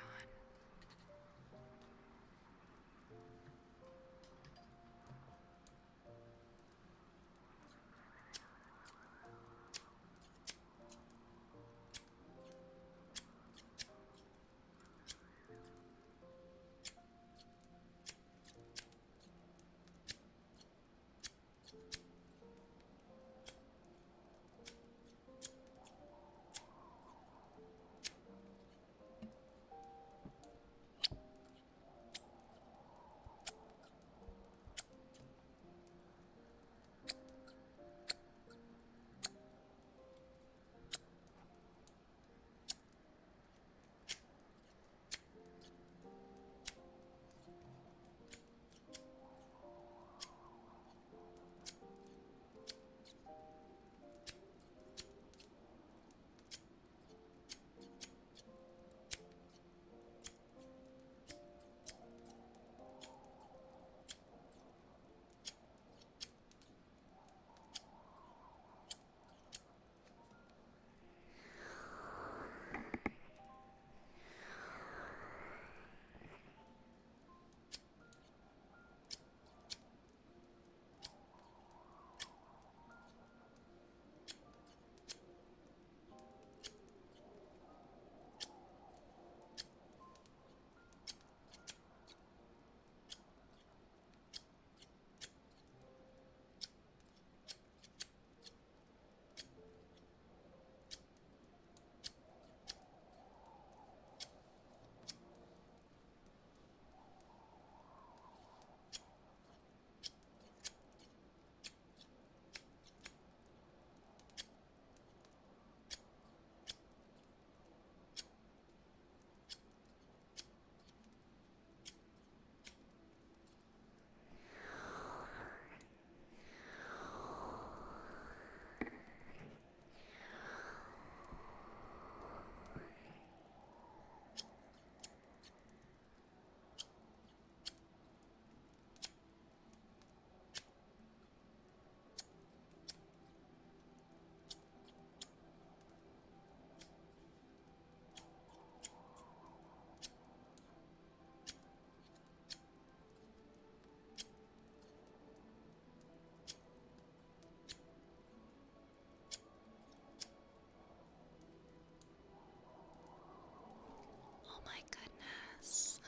Oh my goodness.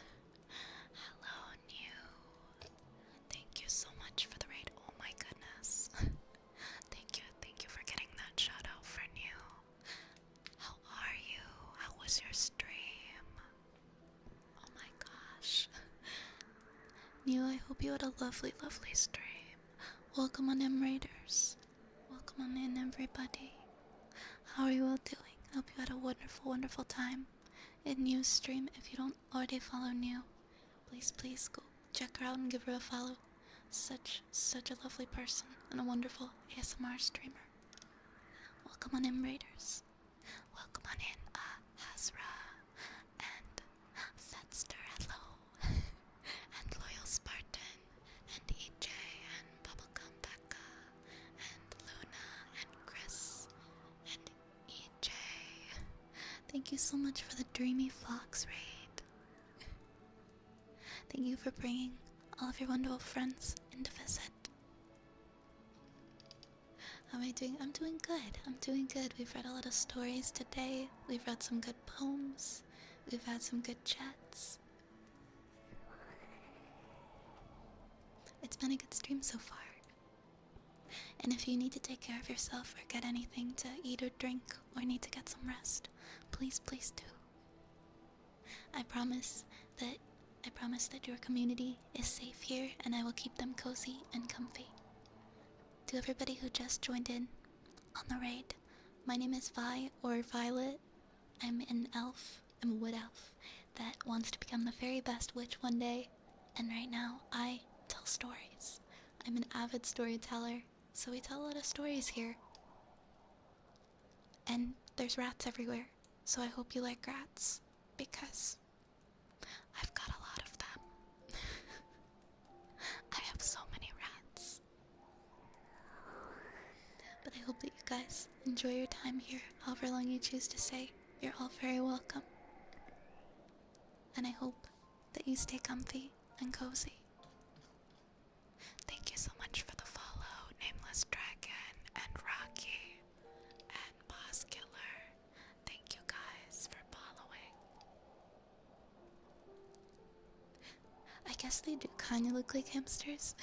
Hello, New. Thank you so much for the raid. Oh my goodness. Thank you for getting that shout out for New. How are you? How was your stream? Oh my gosh. New, I hope you had a lovely, lovely stream. Welcome on in, Raiders. Welcome on in, everybody. How are you all doing? I hope you had a wonderful, wonderful time in New's stream. If you don't already follow New, please go check her out and give her a follow. Such a lovely person and a wonderful ASMR streamer. Welcome on in, Raiders. Welcome on in, Hazra and Fetster, hello, and Loyal Spartan, and EJ, and Bubblegum Becca, and Luna, and Chris, and EJ. Thank you so much for the Dreamy Fox raid. Thank you for bringing all of your wonderful friends in to visit. How am I doing? I'm doing good. I'm doing good. We've read a lot of stories today. We've read some good poems. We've had some good chats. It's been a good stream so far. And if you need to take care of yourself or get anything to eat or drink or need to get some rest, please do. I promise that your community is safe here, and I will keep them cozy and comfy. To everybody who just joined in on the raid, my name is Vi, or Violet. I'm an elf. I'm a wood elf that wants to become the very best witch one day, and right now I tell stories. I'm an avid storyteller, so we tell a lot of stories here. And there's rats everywhere, so I hope you like rats, because I've got a lot of them. I have so many rats. But I hope that you guys enjoy your time here, however long you choose to stay. You're all very welcome. And I hope that you stay comfy and cozy. Thank you so much for the follow, Nameless Dragon, and Rocky, and Boss Killer. Thank you guys for following. I guess they do kind of look like hamsters.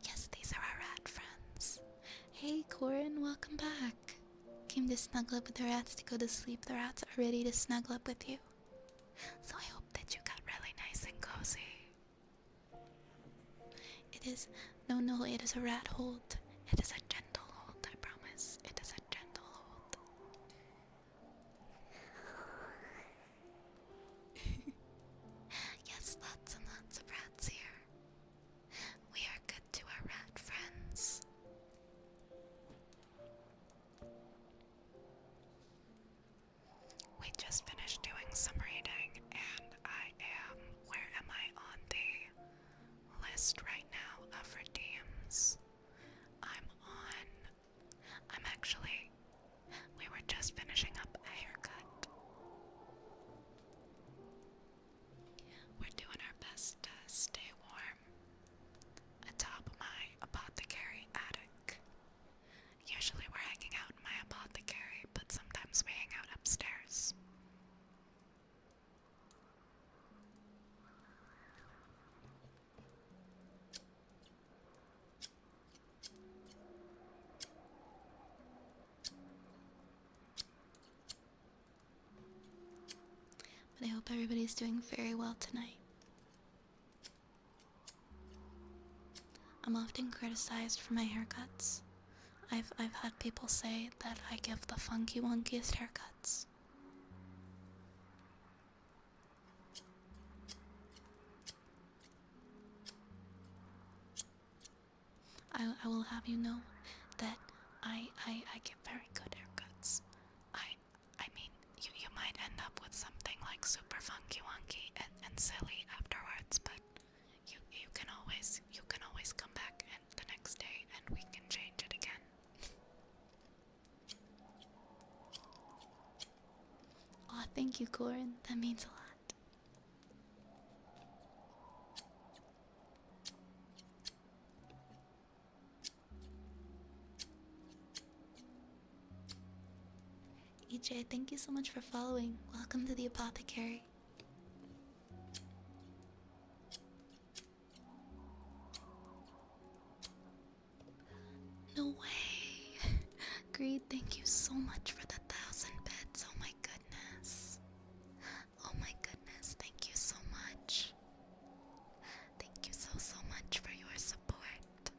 Yes, these are our rat friends. Hey, Corin, welcome back. Came to snuggle up with the rats to go to sleep. The rats are ready to snuggle up with you. So I hope that you got really nice and cozy. It is, no, it is a rat hold. It is a gentle hold, I promise. It is a gentle hold. Yes, lots and lots of rats here. We are good to our rat friends. We just finished doing some reading, and where am I on the list right now of redeems? We were just finishing up a haircut. We're doing our best to stay warm atop my apothecary attic. Usually we're hanging out in my apothecary, but sometimes we hang out upstairs. But I hope everybody's doing very well tonight. I'm often criticized for my haircuts. I've had people say that I give the funky wonkiest haircuts. I will have you know that I get very good haircuts. I mean, you might end up with something like super funky wonky and silly afterwards, but you can always come back and the next day and we can change it again. Aw, thank you, Corin. That means a lot. EJ, thank you so much for following. Welcome to the apothecary. No way. Greed, thank you so much for the 1,000 bits. Oh my goodness. Oh my goodness, thank you so much. Thank you so much for your support.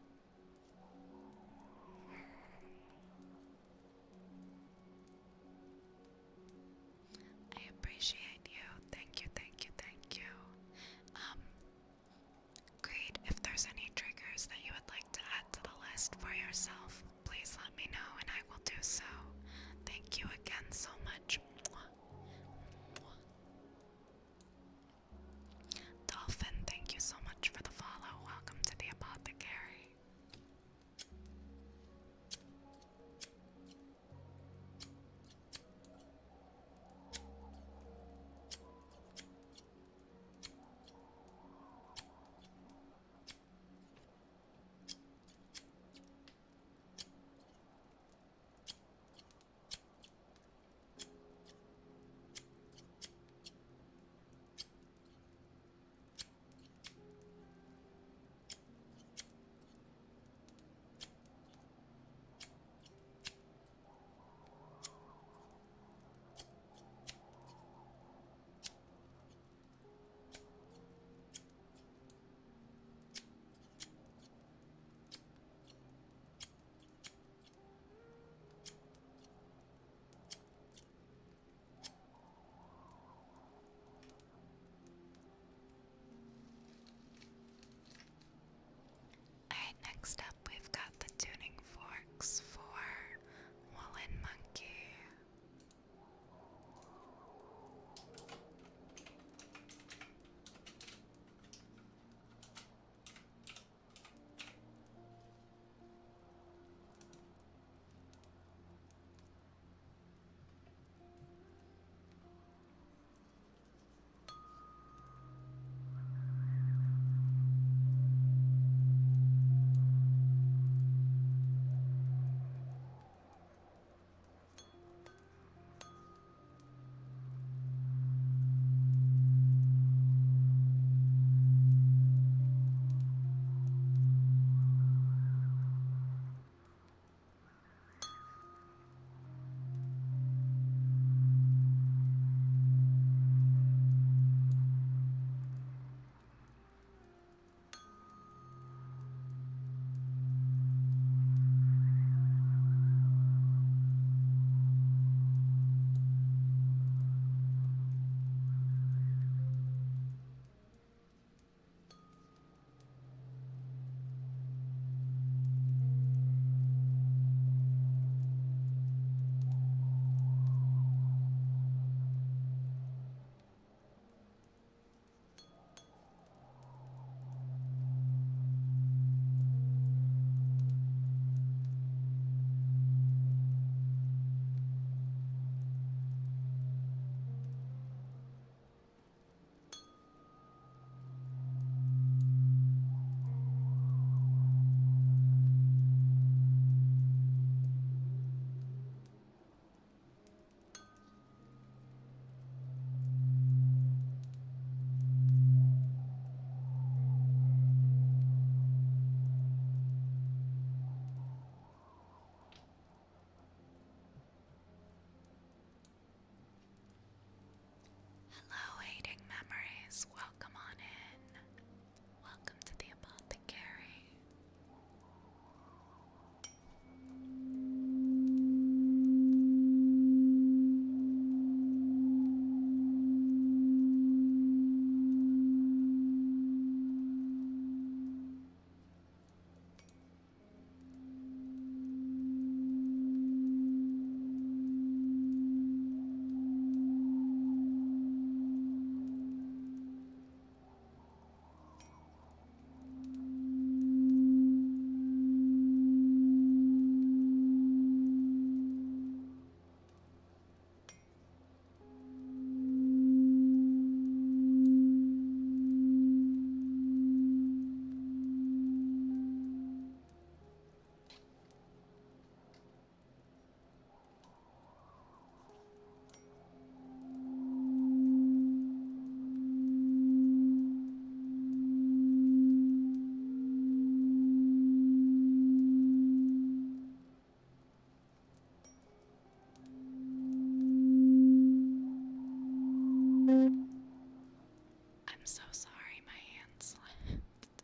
I'm so sorry my hand slipped.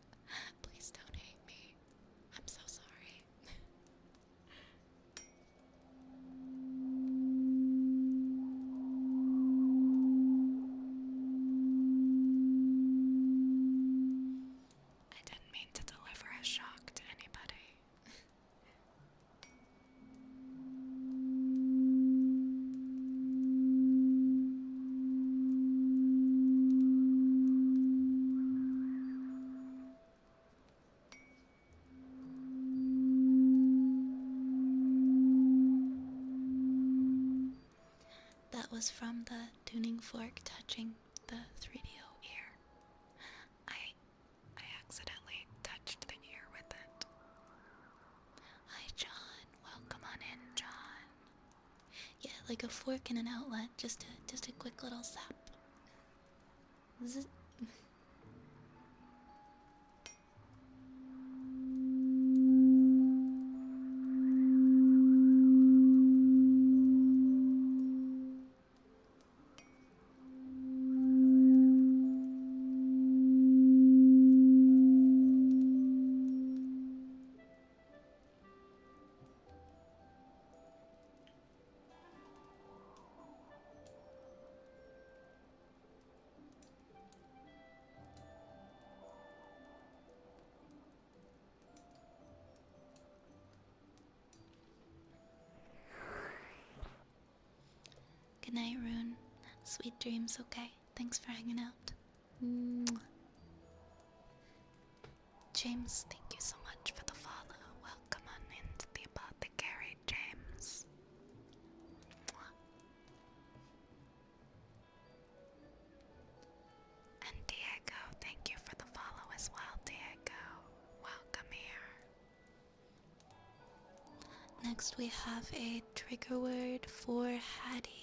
Please don't hate me. I'm so sorry. I didn't mean to deliver a shock to anybody. That was from the tuning fork touching the 3DO ear. I accidentally touched the ear with it. Hi John, welcome on in, John. Yeah, like a fork and an outlet, just a quick little zap. Zzz. Good night, Rune. Sweet dreams, okay? Thanks for hanging out. Mwah. James, thank you so much for the follow. Welcome on into the apothecary, James. Mwah. And Diego, thank you for the follow as well, Diego. Welcome here. Next we have a trigger word for Hattie.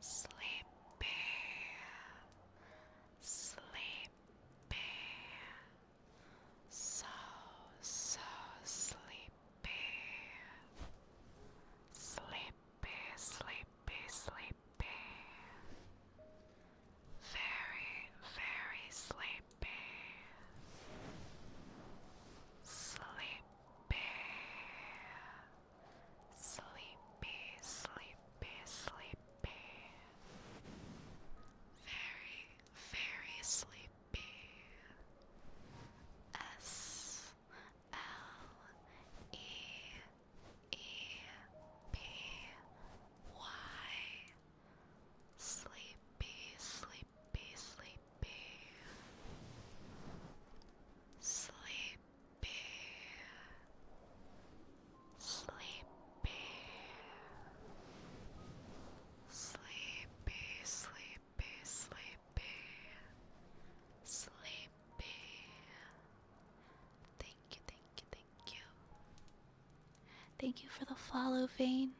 Sleepy, sleepy, so sleepy, sleepy, sleepy, sleepy, very sleepy, sleepy, sleepy, sleepy. Very sleepy. SLEEPY. Sleepy, sleepy, sleepy. Sleepy. Sleepy. Sleepy, sleepy, sleepy. Sleepy. Thank you, thank you, thank you. Thank you for the follow, Vane,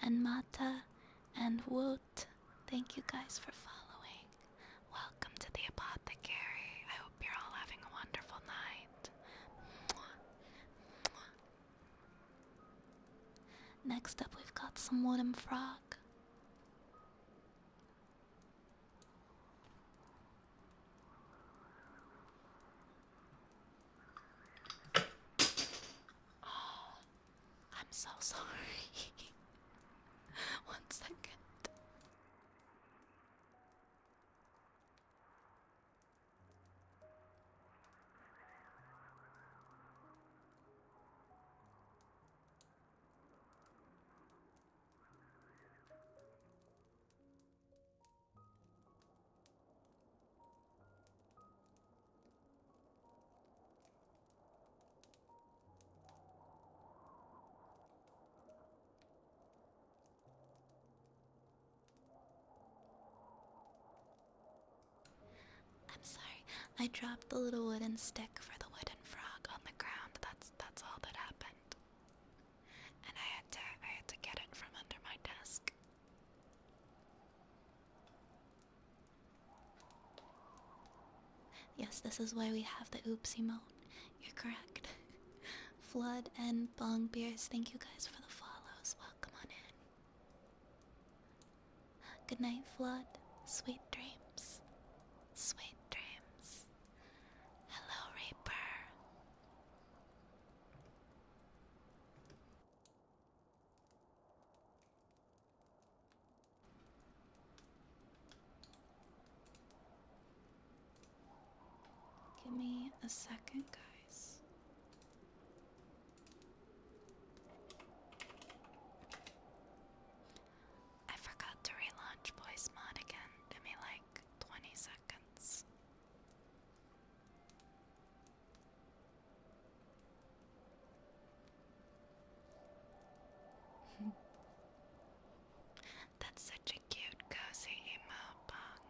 and Mata, and Woot. Thank you guys for following. Welcome to the apothecary. I hope you're all having a wonderful night. Mwah. Mwah. Next up, we've got some wooden frog. Oh, I'm so sorry. 1 second. I dropped the little wooden stick for the wooden frog on the ground. That's all that happened. And I had to get it from under my desk. Yes, this is why we have the oops emote. You're correct. Flood and Bong Beers, thank you guys for the follows. Welcome on in. Good night, Flood. Sweet dreams. Sweet dreams. Hello, Reaper. Give me a second, guys. I forgot to relaunch voice mod again. Give me like 20 seconds. That's such a cute, cozy emote, Bong.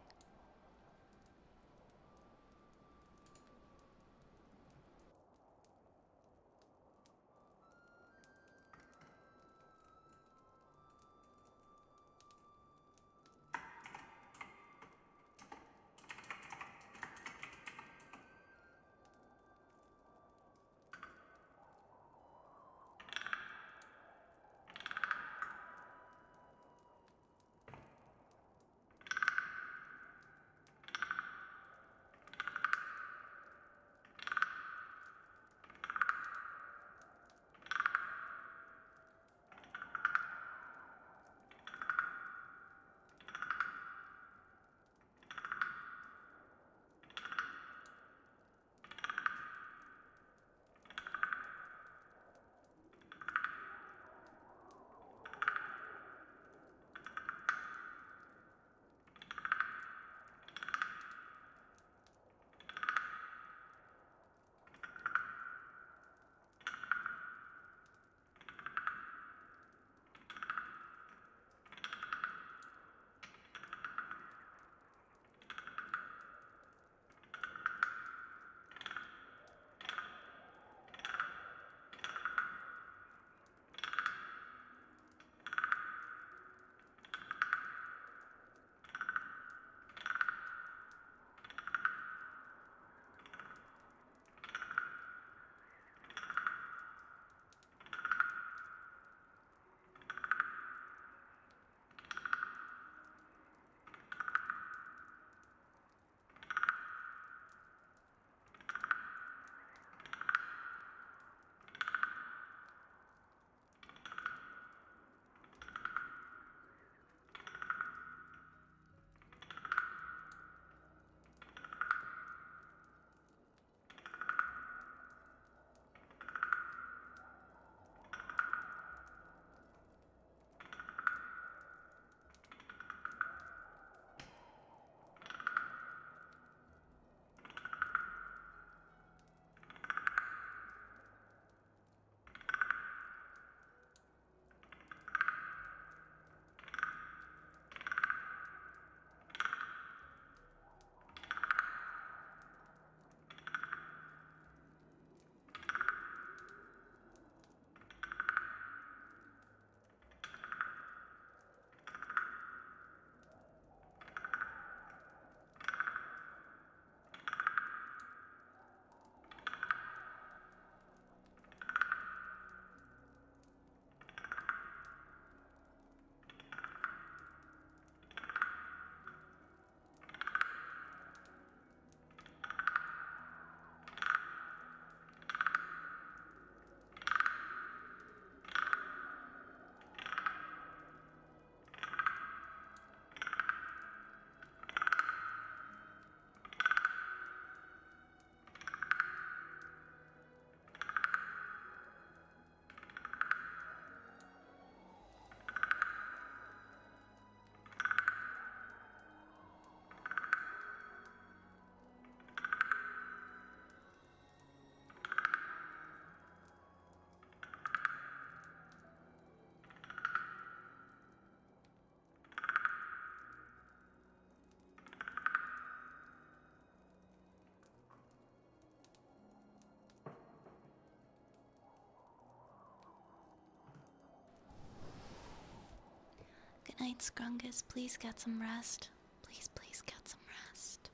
Good night, Scrungus. Please get some rest. Please, please get some rest.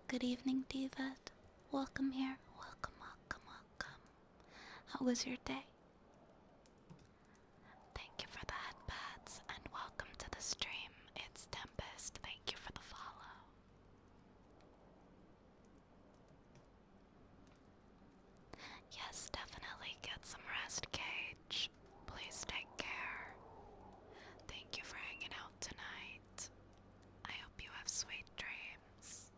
Good evening, Divet. Welcome here. Welcome, welcome, welcome. How was your day? Thank you for the headpads and welcome to the stream. It's Tempest. Thank you for the follow. Yes, definitely get some rest, Cage. Please take care. Thank you for hanging out tonight. I hope you have sweet dreams.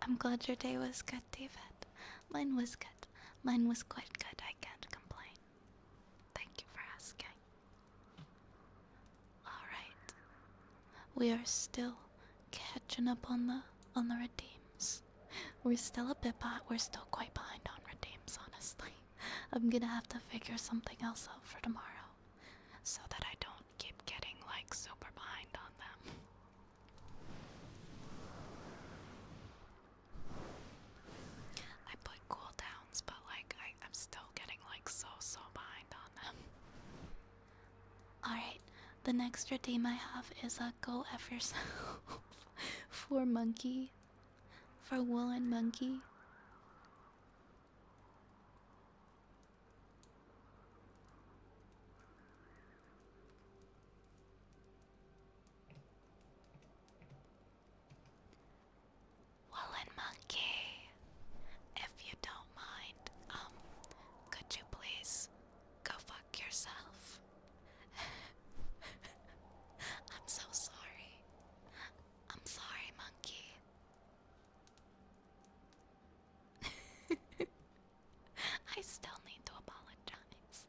I'm glad your day was good, David. Mine was good. Mine was quite good. I can't complain. Thank you for asking. Alright. We are still catching up on the redeems. We're still a bit behind. We're still quite behind on redeems, honestly. I'm gonna have to figure something else out for tomorrow so that I don't keep getting like super behind on them. I put cooldowns, but like I'm still getting like so behind on them. Alright, the next redeem I have is a go F yourself for monkey. For woolen monkey. Woolen monkey, if you don't mind, could you please go fuck yourself? I'm so sorry. I'm sorry, monkey. I still need to apologize.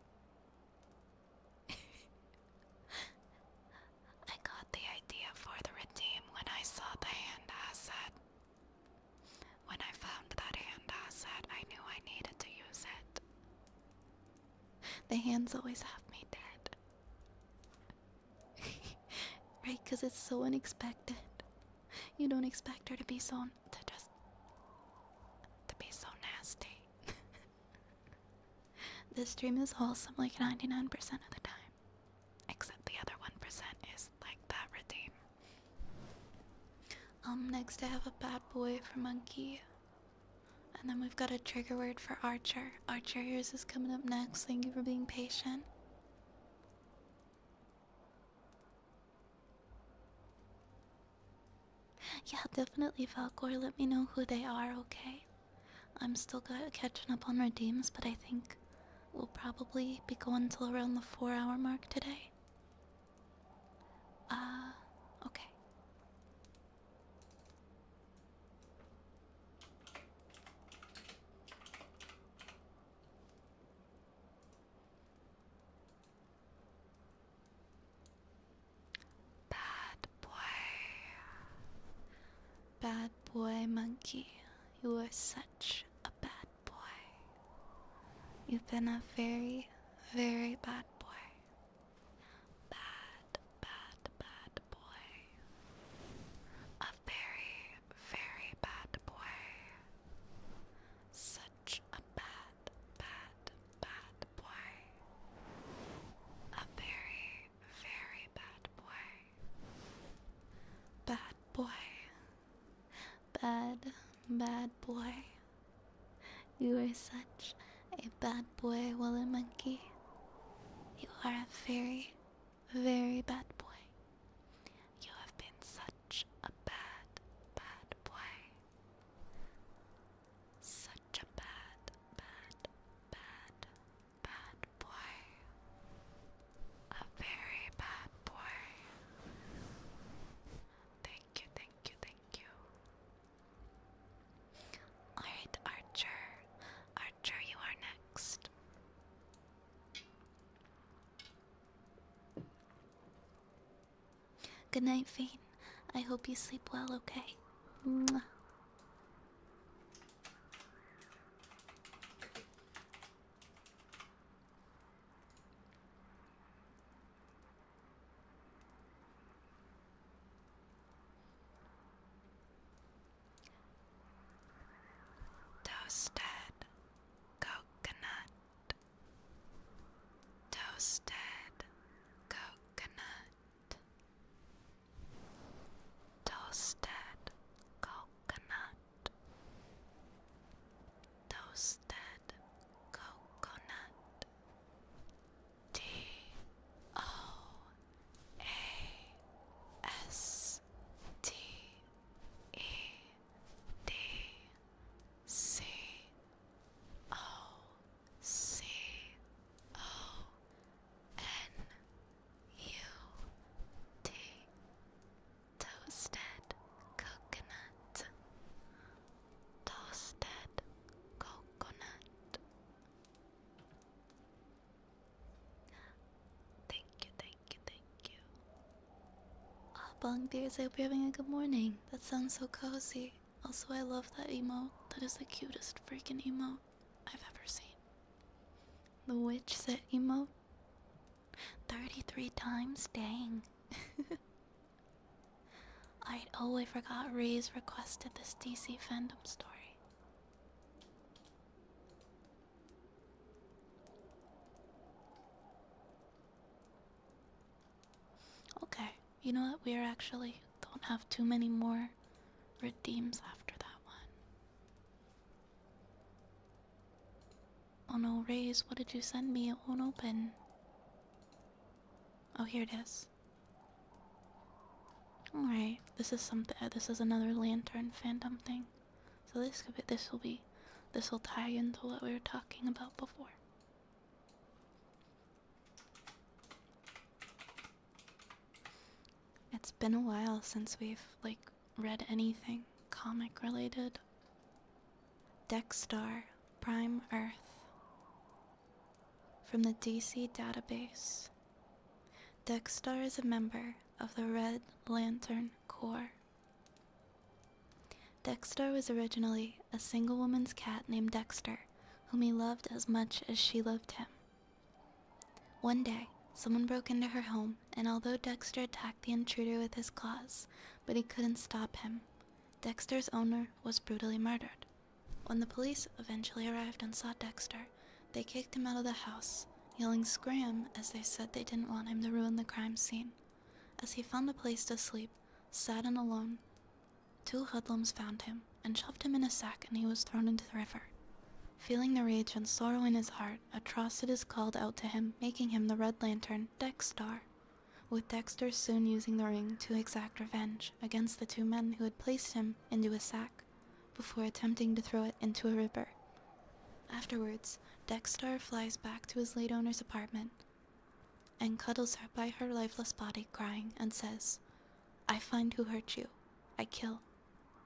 I got the idea for the redeem when I saw the hand asset. When I found that hand asset, I knew I needed to use it. The hands always have me dead. Right, because it's so unexpected. You don't expect her to be so nasty. This stream is wholesome like 99% of the time. Except the other 1% is like that redeem. Next I have a bad boy for monkey. And then we've got a trigger word for Archer. Archer, yours is coming up next. Thank you for being patient. Yeah, definitely, Falcor. Let me know who they are, okay? I'm still catching up on redeems, but I think we'll probably be going till around the 4-hour mark today. Okay. Bad boy. Bad boy monkey. You are such a bad boy. You've been a very, very bad boy. Bad, bad, bad boy. A very, very bad boy. Such a bad, bad, bad boy. A very, very bad boy. Bad boy. Bad, bad boy. You are such a bad boy, woolen monkey. You are a very, very bad boy. You have been such a bad, bad boy. Such a bad, bad, bad, bad boy. A very bad boy. Thank you, thank you, thank you. Alright, Archer. Archer, you are next. Good night, Fane. I hope you sleep well, okay? Mwah. Toasted coconut. Toasted Bong Deers, I hope you're having a good morning. That sounds so cozy. Also, I love that emote. That is the cutest freaking emote I've ever seen. The witch sit emote. 33 times? Dang. Alright, oh, I forgot Ray's requested this DC fandom story. Okay, you know what? We actually don't have too many more redeems after that one. Oh no, Ray's, what did you send me? It won't open. Oh, here it is. Alright, this is something. This is another lantern fandom thing. So this will tie into what we were talking about before. It's been a while since we've, read anything comic related. Dexstar, Prime Earth. From the DC database. Dexstar is a member of the Red Lantern Corps. Dexstar was originally a single woman's cat named Dexter, whom he loved as much as she loved him. One day, someone broke into her home, and although Dexter attacked the intruder with his claws, but he couldn't stop him, Dexter's owner was brutally murdered. When the police eventually arrived and saw Dexter, they kicked him out of the house, yelling "Scram!" as they said they didn't want him to ruin the crime scene. As he found a place to sleep, sad and alone, two hoodlums found him and shoved him in a sack, and he was thrown into the river. Feeling the rage and sorrow in his heart, atrocities called out to him, making him the Red Lantern, Dexstar, with Dexter soon using the ring to exact revenge against the two men who had placed him into a sack before attempting to throw it into a river. Afterwards, Dexstar flies back to his late owner's apartment and cuddles her by her lifeless body, crying, and says, "I find who hurt you. I kill.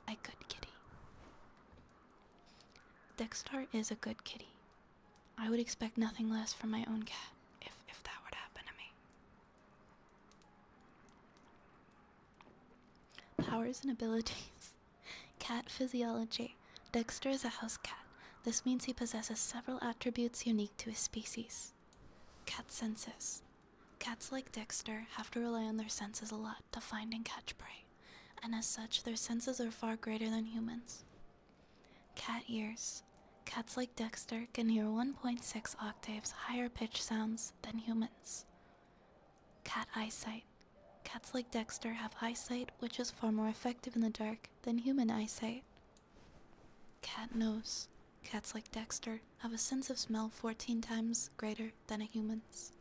I good kitty." Dexstar is a good kitty. I would expect nothing less from my own cat if that were to happen to me. Powers and abilities. Cat physiology. Dexter is a house cat. This means he possesses several attributes unique to his species. Cat senses. Cats like Dexter have to rely on their senses a lot to find and catch prey, and as such, their senses are far greater than humans. Cat ears. Cats like Dexter can hear 1.6 octaves higher pitch sounds than humans. Cat eyesight. Cats like Dexter have eyesight which is far more effective in the dark than human eyesight. Cat nose. Cats like Dexter have a sense of smell 14 times greater than a human's.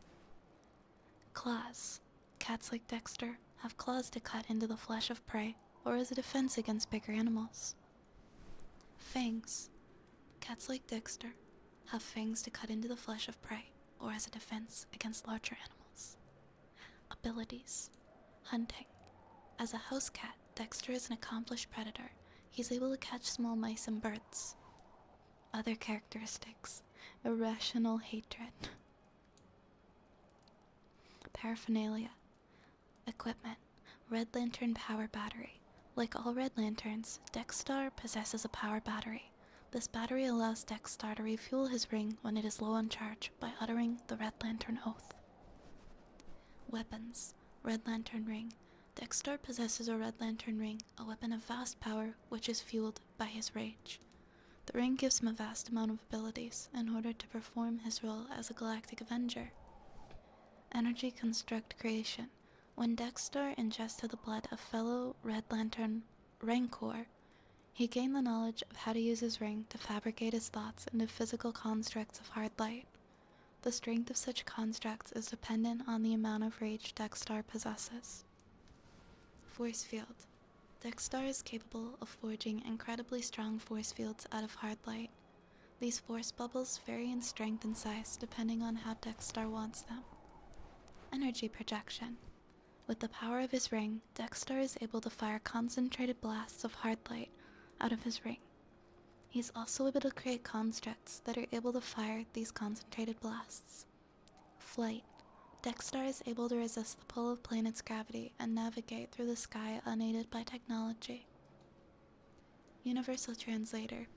Claws. Cats like Dexter have claws to cut into the flesh of prey or as a defense against bigger animals. Fangs. Cats like Dexter have fangs to cut into the flesh of prey or as a defense against larger animals. Abilities. Hunting. As a house cat, Dexter is an accomplished predator. He's able to catch small mice and birds. Other characteristics. Irrational hatred. Paraphernalia. Equipment. Red Lantern power battery. Like all Red Lanterns, Dexstar possesses a power battery. This battery allows Dexstar to refuel his ring when it is low on charge by uttering the Red Lantern Oath. Weapons. Red Lantern Ring. Dexstar possesses a Red Lantern Ring, a weapon of vast power which is fueled by his rage. The ring gives him a vast amount of abilities in order to perform his role as a galactic avenger. Energy construct creation. When Dexstar ingested the blood of fellow Red Lantern Rancor, he gained the knowledge of how to use his ring to fabricate his thoughts into physical constructs of hard light. The strength of such constructs is dependent on the amount of rage Dexstar possesses. Force field. Dexstar is capable of forging incredibly strong force fields out of hard light. These force bubbles vary in strength and size depending on how Dexstar wants them. Energy projection. With the power of his ring, Dexstar is able to fire concentrated blasts of hard light out of his ring. He's also able to create constructs that are able to fire these concentrated blasts. Flight. Dexter is able to resist the pull of planet's gravity and navigate through the sky unaided by technology. Universal Translator.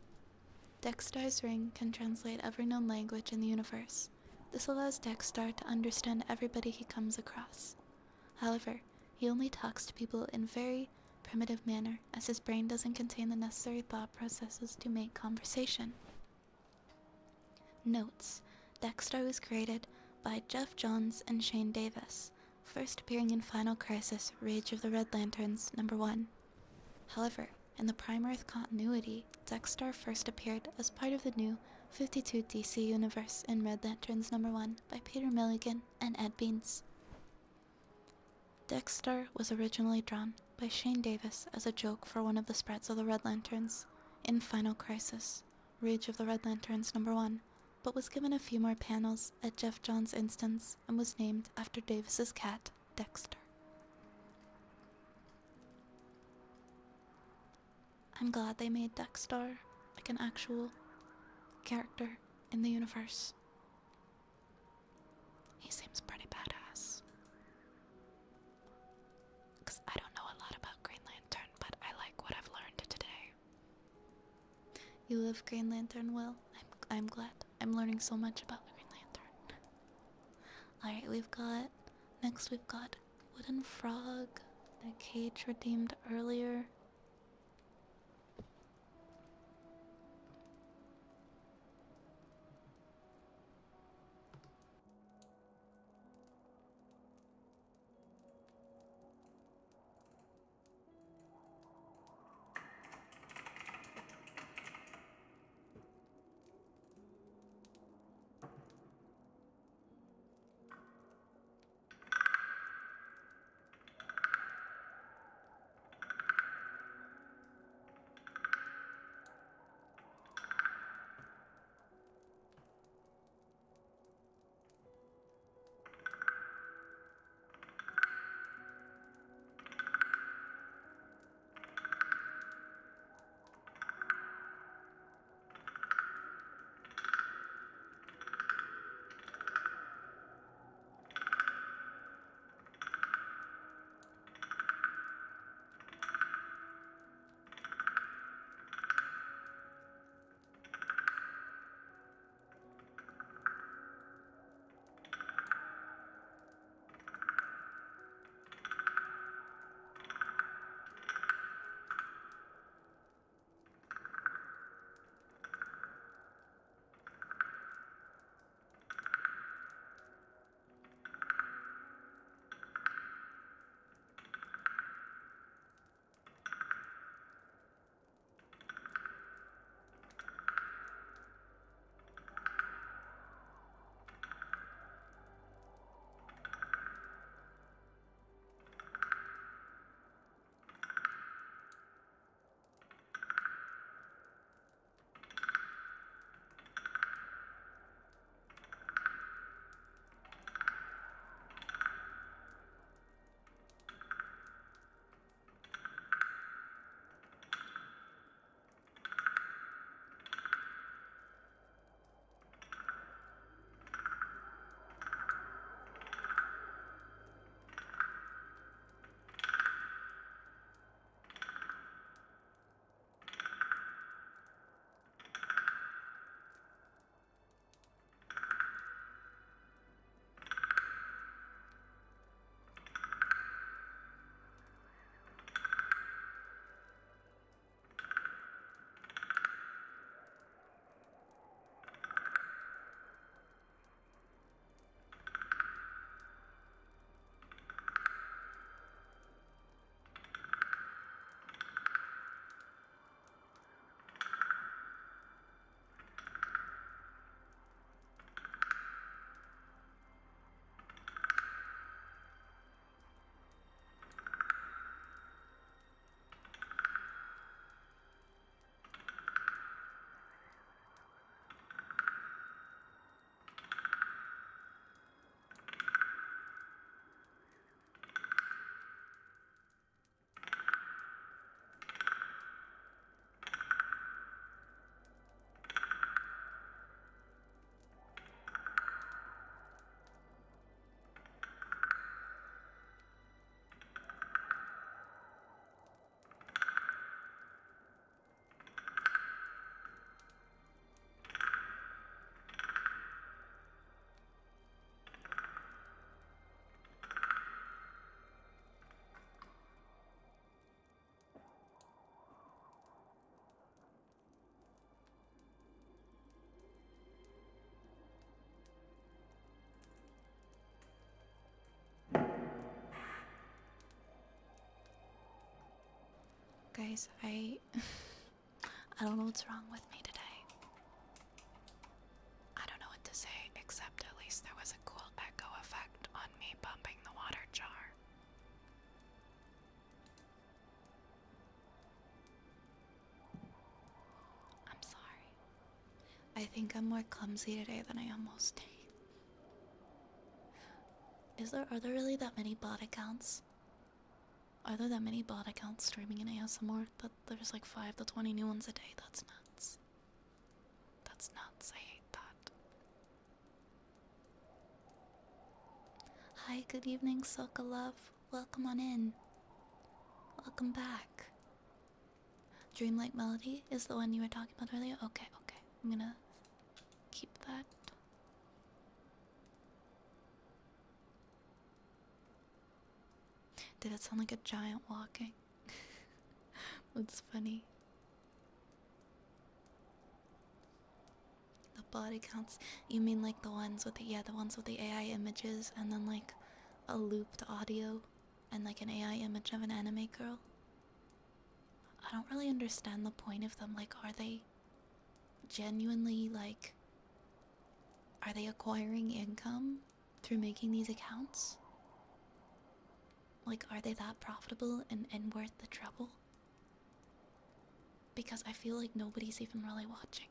Dexter's ring can translate every known language in the universe. This allows Dexter to understand everybody he comes across. However, he only talks to people in very primitive manner, as his brain doesn't contain the necessary thought processes to make conversation. Notes: Dexter was created by Jeff Johns and Shane Davis, first appearing in Final Crisis: Rage of the Red Lanterns #1. However, in the Prime Earth continuity, Dexter first appeared as part of the new 52 DC universe in Red Lanterns #1 by Peter Milligan and Ed Beans. Dexter was originally drawn by Shane Davis as a joke for one of the spreads of the Red Lanterns in Final Crisis: Rage of the Red Lanterns #1, but was given a few more panels at Jeff Johns' instance and was named after Davis's cat, Dexter. I'm glad they made Dexter like an actual character in the universe. He seems pretty badass. Because I don't know a lot about Green Lantern, but I like what I've learned today. You love Green Lantern, Will? I'm glad. I'm learning so much about the Green Lantern. Alright, next we've got Wooden Frog that Cage redeemed earlier. guys, I don't know what's wrong with me today. I don't know what to say, except at least there was a cool echo effect on me bumping the water jar. I'm sorry. I think I'm more clumsy today than I am most days. Are there really that many bot accounts? Are there that many bot accounts streaming in ASMR? That there's like 5 to 20 new ones a day. That's nuts. That's nuts. I hate that. Hi, good evening, Soka Love. Welcome on in. Welcome back. Dreamlike Melody is the one you were talking about earlier? Okay, okay. I'm gonna keep that. Did it sound like a giant walking? That's funny. The body counts. You mean like the ones with the ones with the AI images and then like a looped audio and like an AI image of an anime girl? I don't really understand the point of them. Like, are they genuinely like, are they acquiring income through making these accounts? Like, are they that profitable and worth the trouble? Because I feel like nobody's even really watching.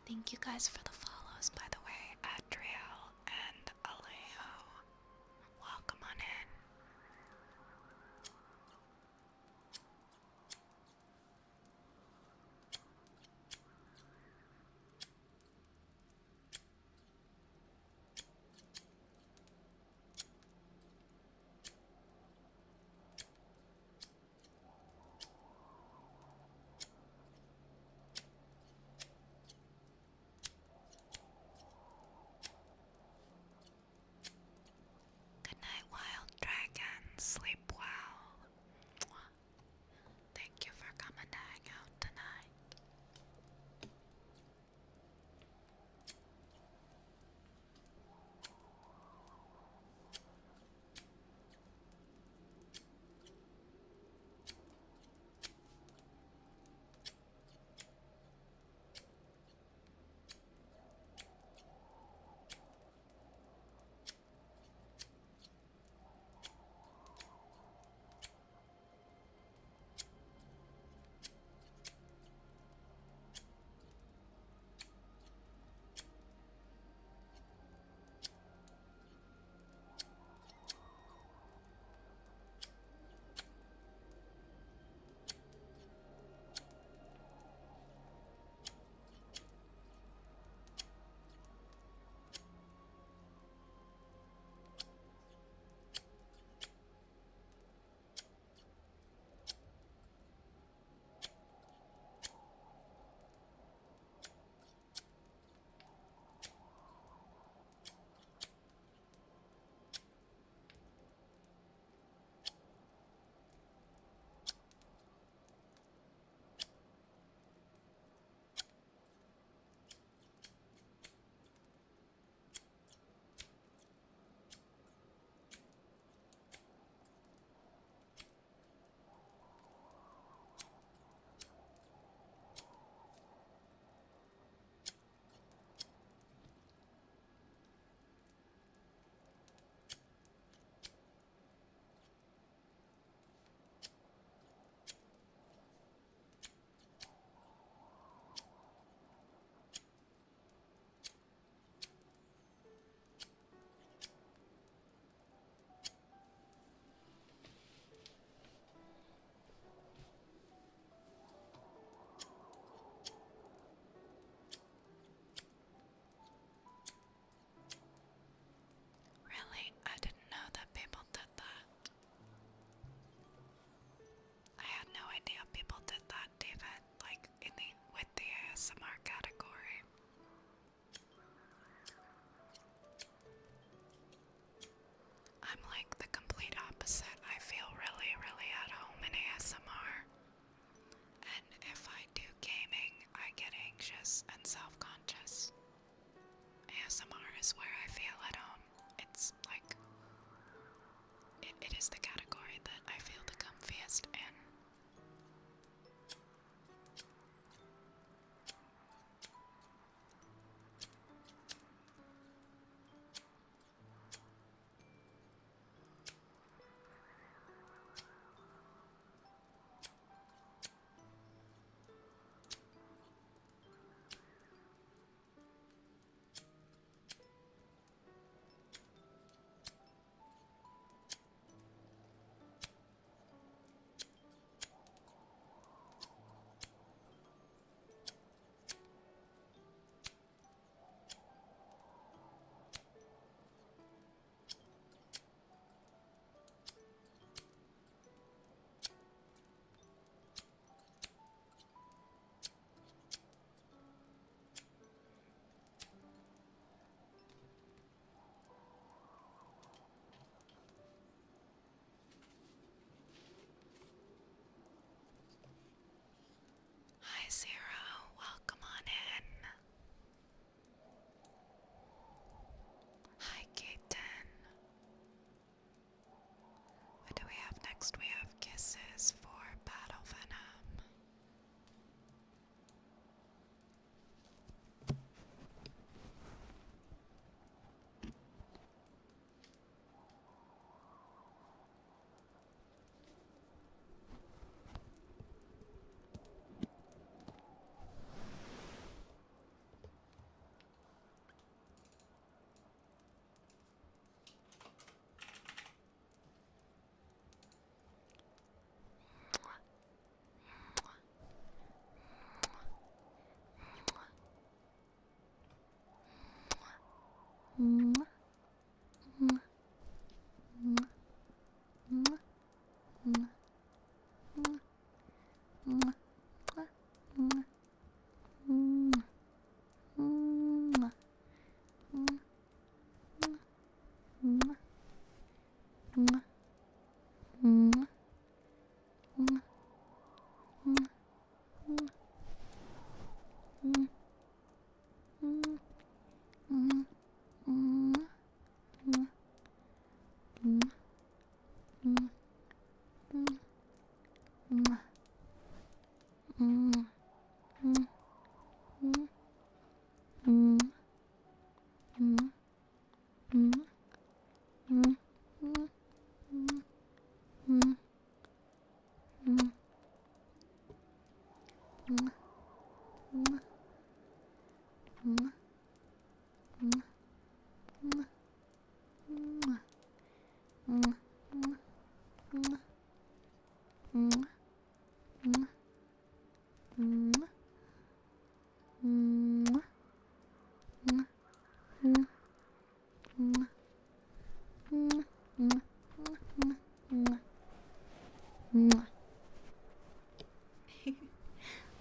Thank you guys for the follows, by the way, Adriel and Alejo. Welcome on in.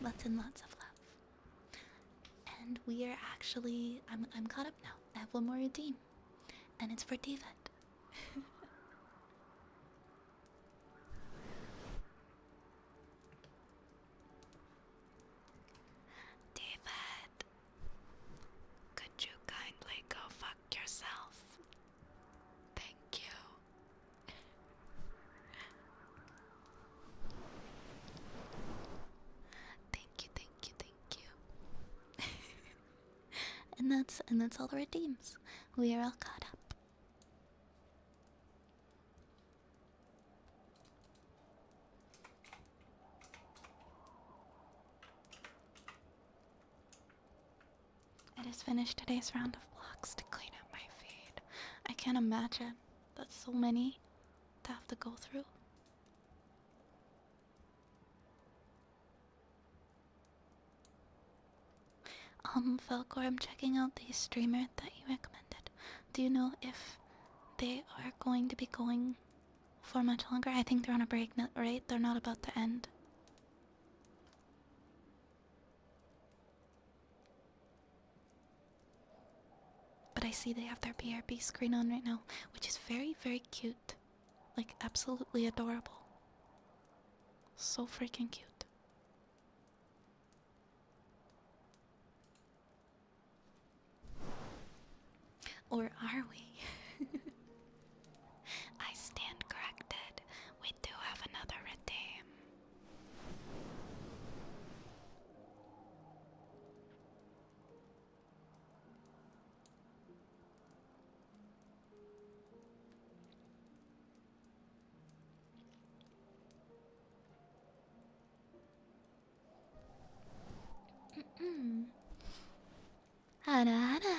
Lots and lots of love. And we are actually I'm caught up now. I have one more redeem. And it's for David. David, could you kindly go fuck yourself? Thank you. Thank you, thank you, thank you. and that's all the redeems. We are all caught up. I just finished today's round of blocks to clean up my feed. I can't imagine that's so many to have to go through. Falcor, I'm checking out the streamer that you recommended. Do you know if they are going to be going for much longer? I think they're on a break, right? They're not about to end. But I see they have their BRB screen on right now, which is very, very cute. Like, absolutely adorable. So freaking cute. Or are we? I stand corrected. We do have another redeem. Hada hada.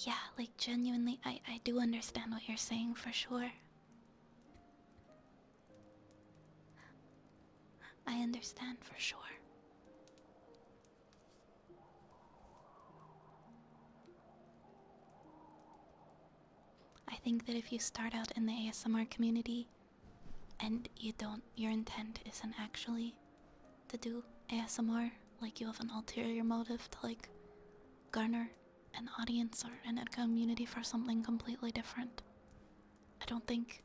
Yeah, like genuinely, I do understand what you're saying for sure. I understand for sure. I think that if you start out in the ASMR community and your intent isn't actually to do ASMR, like you have an ulterior motive to like garner an audience or a community for something completely different, I don't think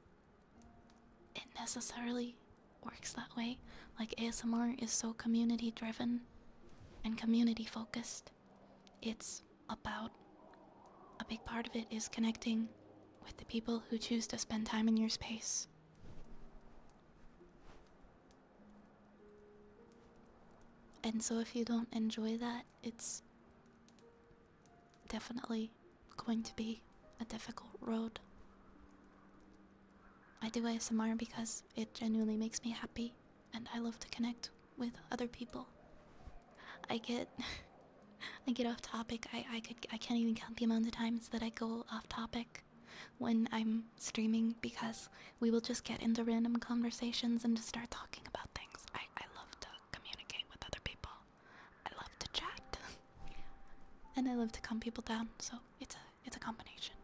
it necessarily works that way. Like ASMR is so community driven and community focused. It's about, a big part of it is connecting with the people who choose to spend time in your space. And so if you don't enjoy that, it's definitely going to be a difficult road. I do ASMR because it genuinely makes me happy, and I love to connect with other people. I get off topic. I can't even count the amount of times that I go off topic when I'm streaming, because we will just get into random conversations and just start talking about things. I love to communicate with other people. I love to chat. And I love to calm people down, so it's a combination.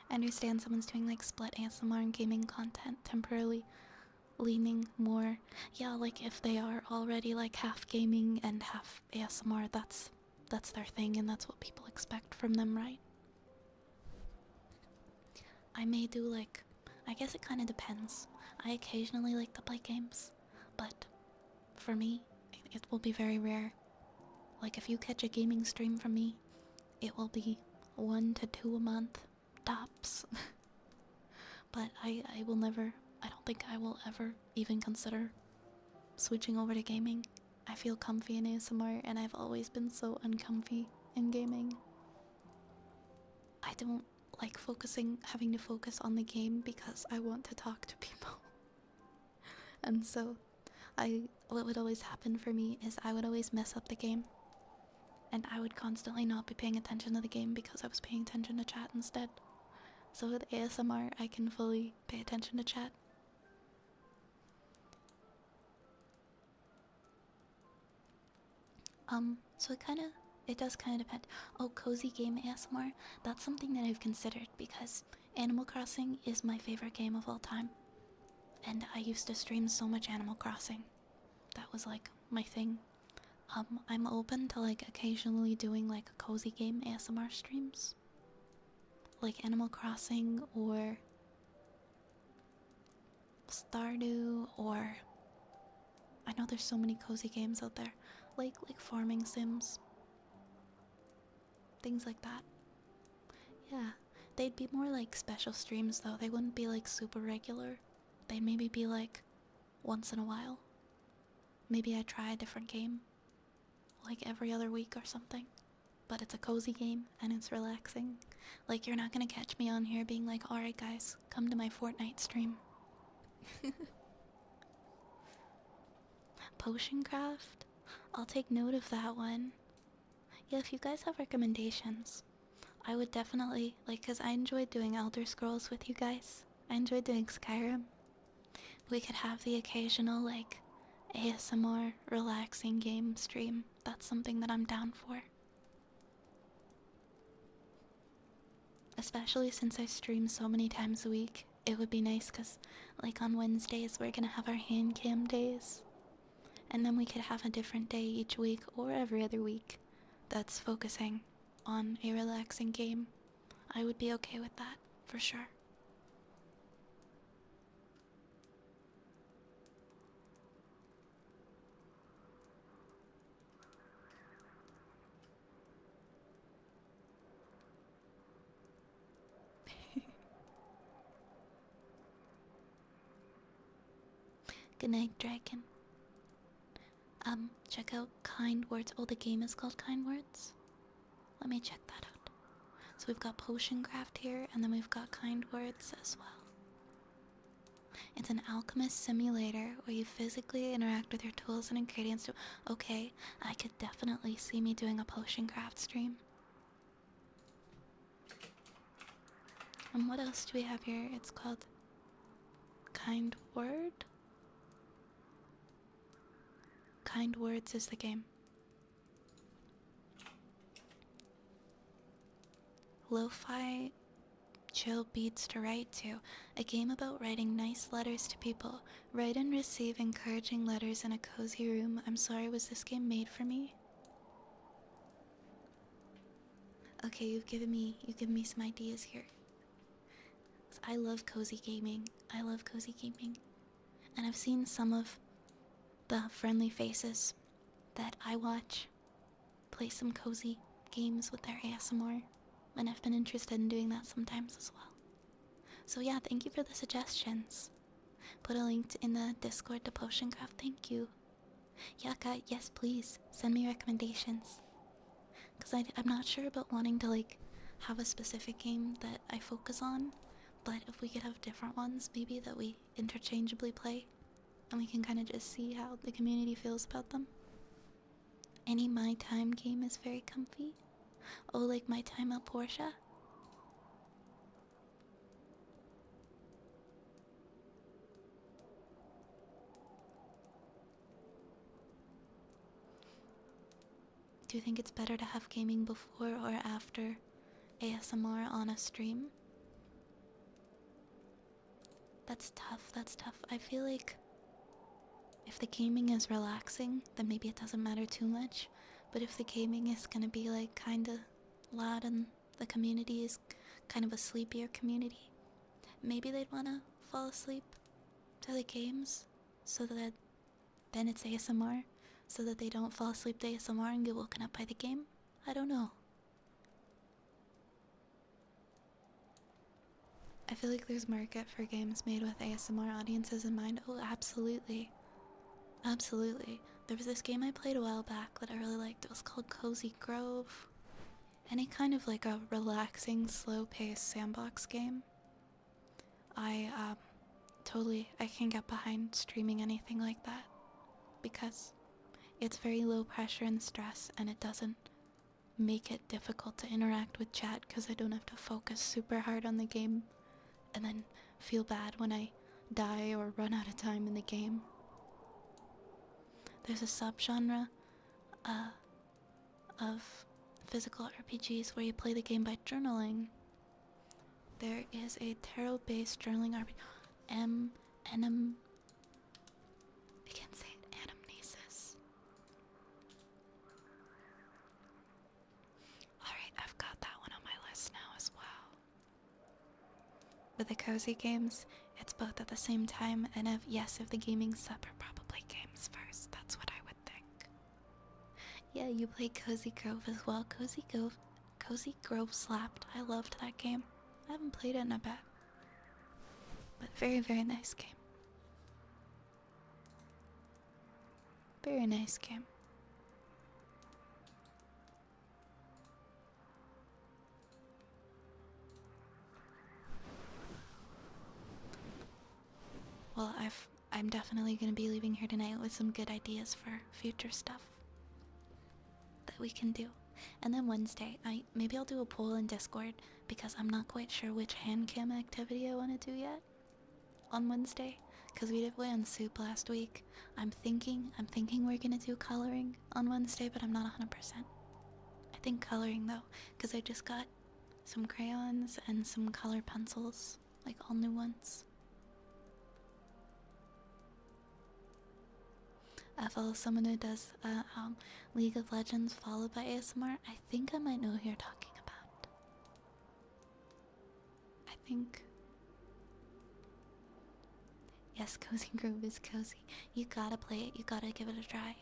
I understand someone's doing like split ASMR and gaming content, temporarily leaning more. Yeah, like if they are already like half gaming and half ASMR, that's their thing, and that's what people expect from them, right? I may do like, I guess it kind of depends. I occasionally like to play games, but for me, it will be very rare. Like if you catch a gaming stream from me, it will be 1 to 2 a month, tops. But I will never, I don't think I will ever even consider switching over to gaming. I feel comfy in ASMR, and I've always been so uncomfy in gaming. I don't like having to focus on the game because I want to talk to people. And so, what would always happen for me is I would always mess up the game. And I would constantly not be paying attention to the game because I was paying attention to chat instead. So with ASMR, I can fully pay attention to chat. So it does kind of depend. Oh, cozy game ASMR, that's something that I've considered because Animal Crossing is my favorite game of all time. And I used to stream so much Animal Crossing. That was like my thing. I'm open to like occasionally doing like cozy game ASMR streams. Like Animal Crossing or Stardew, or I know there's so many cozy games out there. Like farming sims. Things like that. Yeah. They'd be more like special streams though. They wouldn't be like super regular. They'd maybe be like once in a while. Maybe I try a different game. Like every other week or something. But it's a cozy game and it's relaxing. Like you're not gonna catch me on here being like, alright guys, come to my Fortnite stream. Potion craft? I'll take note of that one. Yeah, if you guys have recommendations, I would definitely, like, cause I enjoyed doing Elder Scrolls with you guys. I enjoyed doing Skyrim. We could have the occasional, like, ASMR relaxing game stream. That's something that I'm down for. Especially since I stream so many times a week, it would be nice cause, like, on Wednesdays we're gonna have our hand cam days. And then we could have a different day each week or every other week that's focusing on a relaxing game. I would be okay with that, for sure. Good night, Dragon. Check out Kind Words. Oh, the game is called Kind Words? Let me check that out. So we've got Potion Craft here, and then we've got Kind Words as well. It's an alchemist simulator where you physically interact with your tools and ingredients to... Okay, I could definitely see me doing a Potion Craft stream. And what else do we have here? It's called Kind Word? Kind Words is the game. Lo-fi chill beats to write to. A game about writing nice letters to people. Write and receive encouraging letters in a cozy room. I'm sorry, was this game made for me? Okay, you've given me some ideas here. I love cozy gaming. I love cozy gaming. And I've seen some of the friendly faces that I watch play some cozy games with their ASMR. And I've been interested in doing that sometimes as well. So yeah, thank you for the suggestions. Put a link in the Discord to Potion Craft, thank you. Yaka, yes please, send me recommendations. Because I'm not sure about wanting to like have a specific game that I focus on. But if we could have different ones, maybe that we interchangeably play. And we can kind of just see how the community feels about them. Any My Time game is very comfy. Oh, like My Time at Portia? Do you think it's better to have gaming before or after ASMR on a stream? That's tough, that's tough. I feel like if the gaming is relaxing, then maybe it doesn't matter too much. But if the gaming is gonna be like kinda loud and the community is kind of a sleepier community, maybe they'd wanna fall asleep to the games so that then it's ASMR, so that they don't fall asleep to ASMR and get woken up by the game. I don't know. I feel like there's market for games made with ASMR audiences in mind. Oh, absolutely. Absolutely. There was this game I played a while back that I really liked. It was called Cozy Grove. Any kind of like a relaxing, slow-paced sandbox game. I I can get behind streaming anything like that because it's very low pressure and stress, and it doesn't make it difficult to interact with chat because I don't have to focus super hard on the game and then feel bad when I die or run out of time in the game. There's a subgenre of physical RPGs where you play the game by journaling. There is a tarot-based journaling RPG. I can't say it. Anamnesis. Alright, I've got that one on my list now as well. With the cozy games, it's both at the same time, and if the gaming's separate, probably games first. That's what I would think. Yeah, you play Cozy Grove as well. Cozy Grove slapped. I loved that game. I haven't played it in a bit. But very, very nice game. Very nice game. Well, I'm definitely going to be leaving here tonight with some good ideas for future stuff that we can do. And then Wednesday, maybe I'll do a poll in Discord because I'm not quite sure which hand cam activity I want to do yet on Wednesday. Because we did play on Soup last week. I'm thinking we're gonna do coloring on Wednesday, but I'm not 100%. I think coloring though, because I just got some crayons and some color pencils, like all new ones. I follow someone who does League of Legends followed by ASMR. I think I might know who you're talking about. I think. Yes, Cozy Grove is cozy. You gotta play it, you gotta give it a try.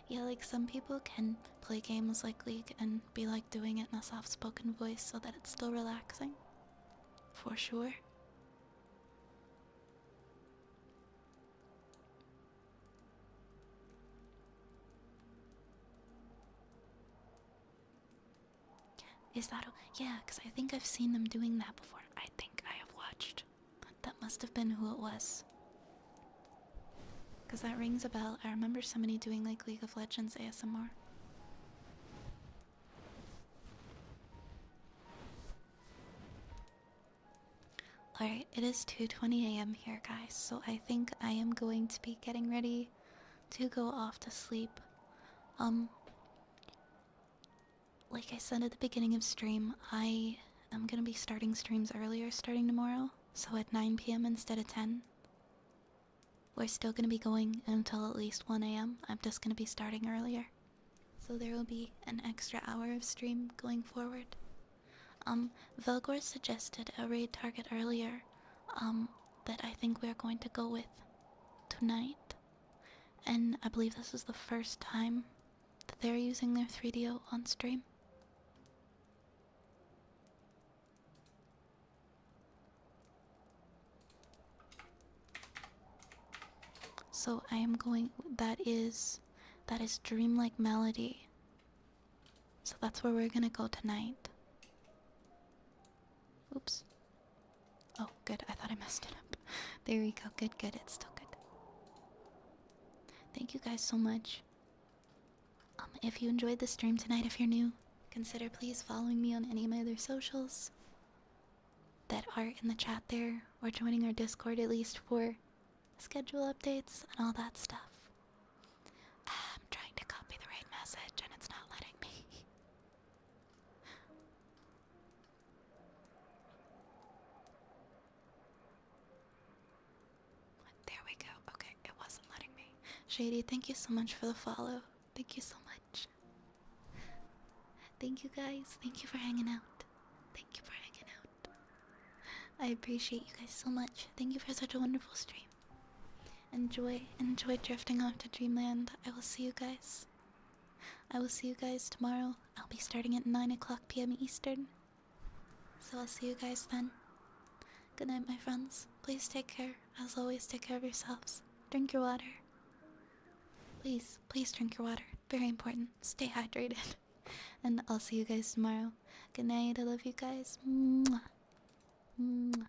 Yeah, like some people can play games like League and be like doing it in a soft spoken voice so that it's still relaxing. For sure. Is that yeah, because I think I've seen them doing that before. I think I have watched. That must have been who it was. Because that rings a bell. I remember somebody doing like League of Legends ASMR. Alright, it is 2:20 a.m. here, guys, so I think I am going to be getting ready to go off to sleep. Like I said at the beginning of stream, I am gonna be starting streams earlier starting tomorrow, so at 9 p.m. instead of 10. We're still gonna be going until at least 1 a.m. I'm just gonna be starting earlier. So there will be an extra hour of stream going forward. Velgor suggested a raid target earlier, that I think we're going to go with tonight. And I believe this is the first time that they're using their 3DO on stream. So I am going, that is Dreamlike Melody. So that's where we're gonna go tonight. Oops. Oh, good, I thought I messed it up. There we go, good, it's still good. Thank you guys so much. If you enjoyed the stream tonight, if you're new, consider please following me on any of my other socials that are in the chat there, or joining our Discord at least for schedule updates and all that stuff. I'm trying to copy the right message and it's not letting me. There we go. Okay, it wasn't letting me. Shady, thank you so much for the follow. Thank you so much. Thank you guys. Thank you for hanging out. Thank you for hanging out. I appreciate you guys so much. Thank you for such a wonderful stream. Enjoy drifting off to Dreamland. I will see you guys. I will see you guys tomorrow. I'll be starting at 9 o'clock p.m. Eastern. So I'll see you guys then. Good night, my friends. Please take care. As always, take care of yourselves. Drink your water. Please, please drink your water. Very important. Stay hydrated. And I'll see you guys tomorrow. Good night. I love you guys. Mwah. Mwah.